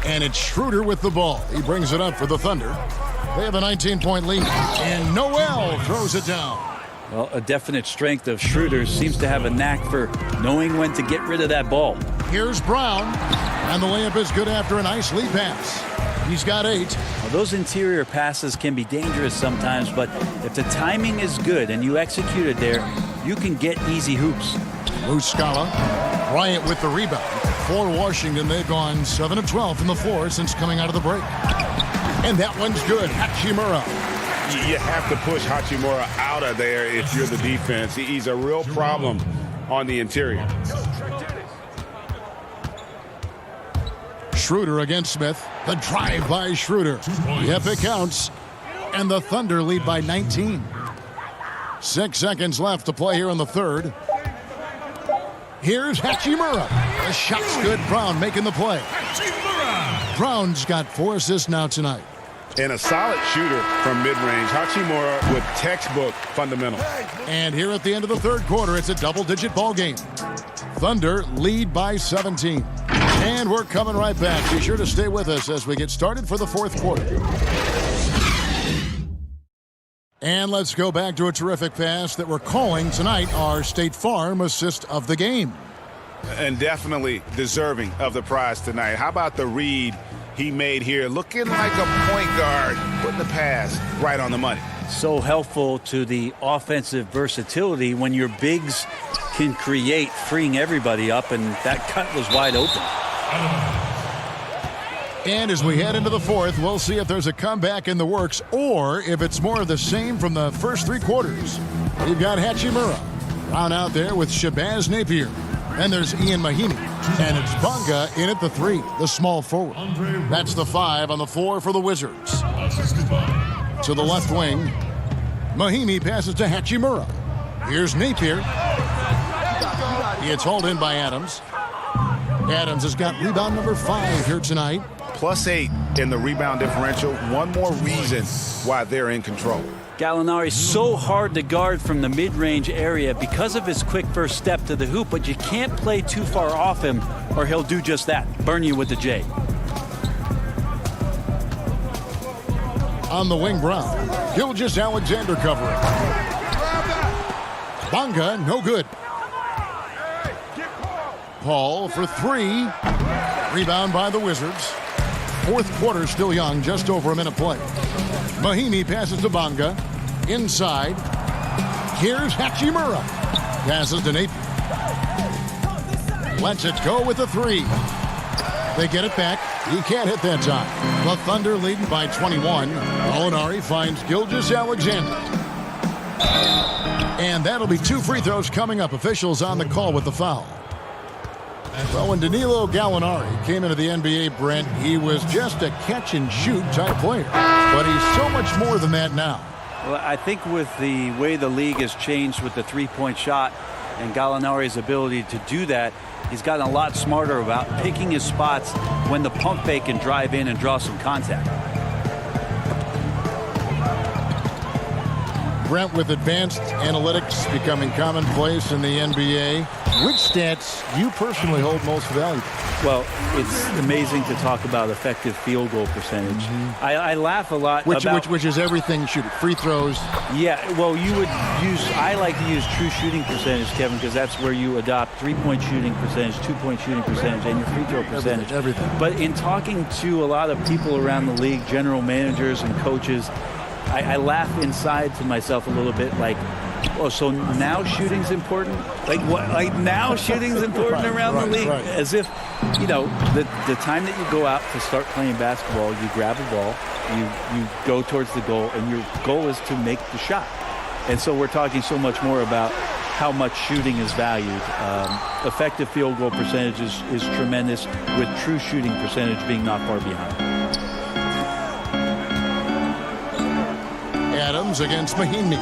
And it's Schroeder with the ball. He brings it up for the Thunder. They have a 19-point lead. And Noel throws it down. Well, a definite strength of Schroeder seems to have a knack for knowing when to get rid of that ball. Here's Brown. And the layup is good after a nice lead pass. He's got 8. Well, those interior passes can be dangerous sometimes, but if the timing is good and you execute it there, you can get easy hoops. Muscala. Bryant with the rebound. For Washington, they've gone 7 of 12 from the floor since coming out of the break. And that one's good. Hachimura. You have to push Hachimura out of there if you're the defense. He's a real problem on the interior. Schroeder against Smith. The drive by Schroeder. Yep, it counts. And the Thunder lead by 19. 6 seconds left to play here in the third. Here's Hachimura. The shot's good. Brown making the play. Brown's got 4 assists now tonight. And a solid shooter from mid-range. Hachimura with textbook fundamentals. And here at the end of the third quarter, it's a double-digit ball game. Thunder lead by 17. And we're coming right back. Be sure to stay with us as we get started for the fourth quarter. And let's go back to a terrific pass that we're calling tonight our State Farm assist of the game. And definitely deserving of the prize tonight. How about the read he made here? Looking like a point guard, putting the pass right on the money. So helpful to the offensive versatility when your bigs can create, freeing everybody up, and that cut was wide open. And as we head into the fourth, we'll see if there's a comeback in the works or if it's more of the same from the first 3 quarters. We've got Hachimura. Brown out there with Shabazz Napier. And there's Ian Mahinmi. And it's Bonga in at the 3, the small forward. That's the 5 on the floor for the Wizards. To the left wing, Mahinmi passes to Hachimura. Here's Napier. It's hauled in by Adams. Adams has got rebound number 5 here tonight. +8 in the rebound differential. One more reason why they're in control. Gallinari so hard to guard from the mid-range area because of his quick first step to the hoop, but you can't play too far off him or he'll do just that, burn you with the J. On the wing, Brown. Gilgeous Alexander covering. Bonga, no good. Paul for 3. Rebound by the Wizards. Fourth quarter still young, just over a minute play. Mahinmi passes to Bonga. Inside. Here's Hachimura. Passes to Napier. Lets it go with the 3. They get it back. He can't hit that time. The Thunder leading by 21. Gallinari finds Gilgeous Alexander. And that'll be 2 free throws coming up. Officials on the call with the foul. Well, when Danilo Gallinari came into the NBA, Brent, he was just a catch-and-shoot type player. But he's so much more than that now. Well, I think with the way the league has changed with the three-point shot and Gallinari's ability to do that, he's gotten a lot smarter about picking his spots when the pump fake can drive in and draw some contact. Brent, with advanced analytics becoming commonplace in the NBA, which stats do you personally hold most valuable? Well, it's amazing to talk about effective field goal percentage. I laugh a lot about... Which is everything shooting. Free throws. Yeah, well, I like to use true shooting percentage, Kevin, because that's where you adopt three-point shooting percentage, two-point shooting percentage, and your free throw percentage. Everything. But in talking to a lot of people around the league, general managers and coaches, I laugh inside to myself a little bit like, oh, so now shooting's important? Like what? Like now shooting's important around the league? Right. As if, you know, the time that you go out to start playing basketball, you grab a ball, you go towards the goal, and your goal is to make the shot. And so we're talking so much more about how much shooting is valued. Effective field goal percentage is tremendous, with true shooting percentage being not far behind. Adams against Mahinmi.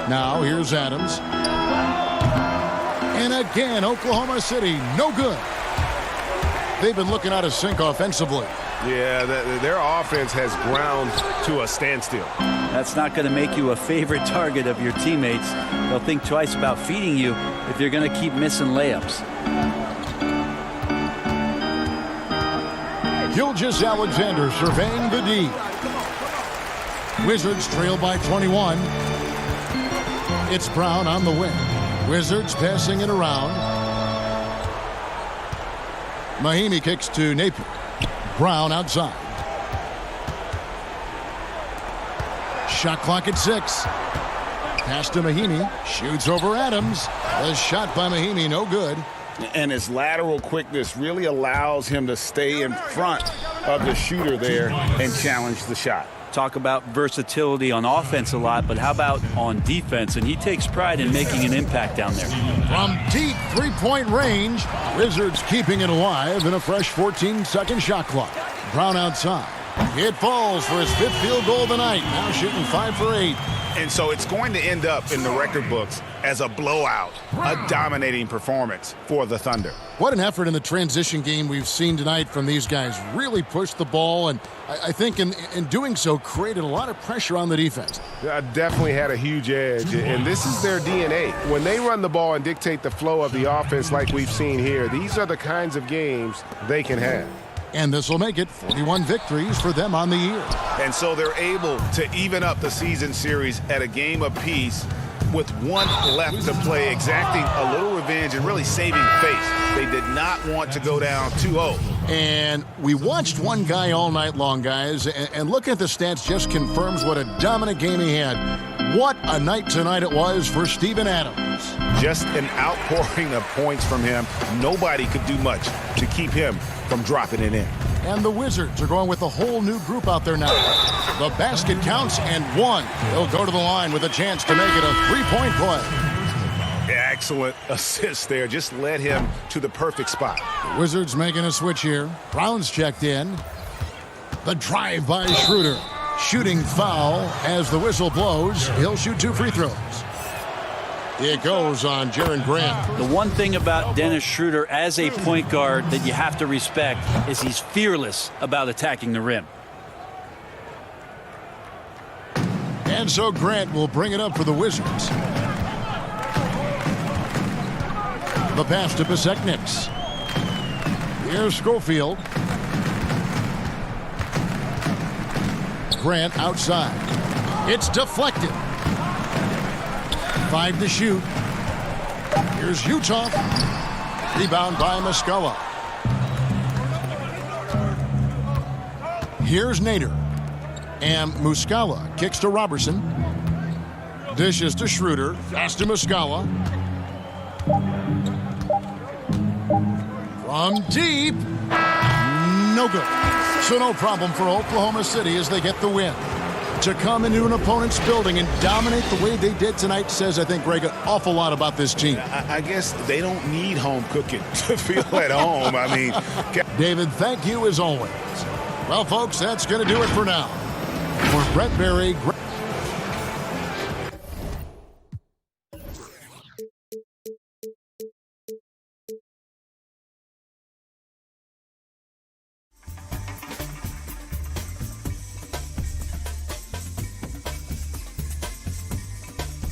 Now here's Adams. And again, Oklahoma City, no good. They've been looking out of sync offensively. Yeah, their offense has ground to a standstill. That's not going to make you a favorite target of your teammates. They'll think twice about feeding you if you're going to keep missing layups. Gilgeous Alexander surveying the D. Wizards trail by 21. It's Brown on the wing. Wizards passing it around. Mahinmi kicks to Napier. Brown outside. Shot clock at 6. Pass to Mahinmi. Shoots over Adams. The shot by Mahinmi, no good. And his lateral quickness really allows him to stay in front of the shooter there and challenge the shot. Talk about versatility on offense a lot, but how about on defense? And he takes pride in making an impact down there. From deep three-point range, Wizards keeping it alive in a fresh 14-second shot clock. Brown outside. It falls for his 5th field goal of the night. Now shooting 5 for 8. And so it's going to end up in the record books as a blowout, a dominating performance for the Thunder. What an effort in the transition game we've seen tonight from these guys. Really pushed the ball, and I think in doing so created a lot of pressure on the defense. Definitely had a huge edge, and this is their DNA. When they run the ball and dictate the flow of the offense like we've seen here, these are the kinds of games they can have. And this will make it 41 victories for them on the year. And so they're able to even up the season series at a game apiece with one left to play, exacting a little revenge and really saving face. They did not want to go down 2-0. And we watched one guy all night long, guys, and looking at the stats just confirms what a dominant game he had. What a night tonight it was for Steven Adams. Just an outpouring of points from him. Nobody could do much to keep him from dropping it in. And the Wizards are going with a whole new group out there now. The basket counts and one. They'll go to the line with a chance to make it a three-point play. Excellent assist there. Just led him to the perfect spot. The Wizards making a switch here. Brown's checked in. The drive by Schroeder. Shooting foul as the whistle blows. He'll shoot 2 free throws. It goes on Jarrod Grant. The one thing about Dennis Schroeder as a point guard that you have to respect is he's fearless about attacking the rim. And so Grant will bring it up for the Wizards. The pass to Besekniks. Here's Schofield. Grant outside. It's deflected. 5 to shoot. Here's Utah. Rebound by Muscala. Here's Nader. And Muscala kicks to Robertson. Dishes to Schroeder. Pass to Muscala. From deep. No good. So no problem for Oklahoma City as they get the win. to come into an opponent's building and dominate the way they did tonight says, I think, Greg, an awful lot about this team. I guess they don't need home cooking to feel at home. I mean, David, thank you as always. Well, folks, that's going to do it for now. For Brett Berry,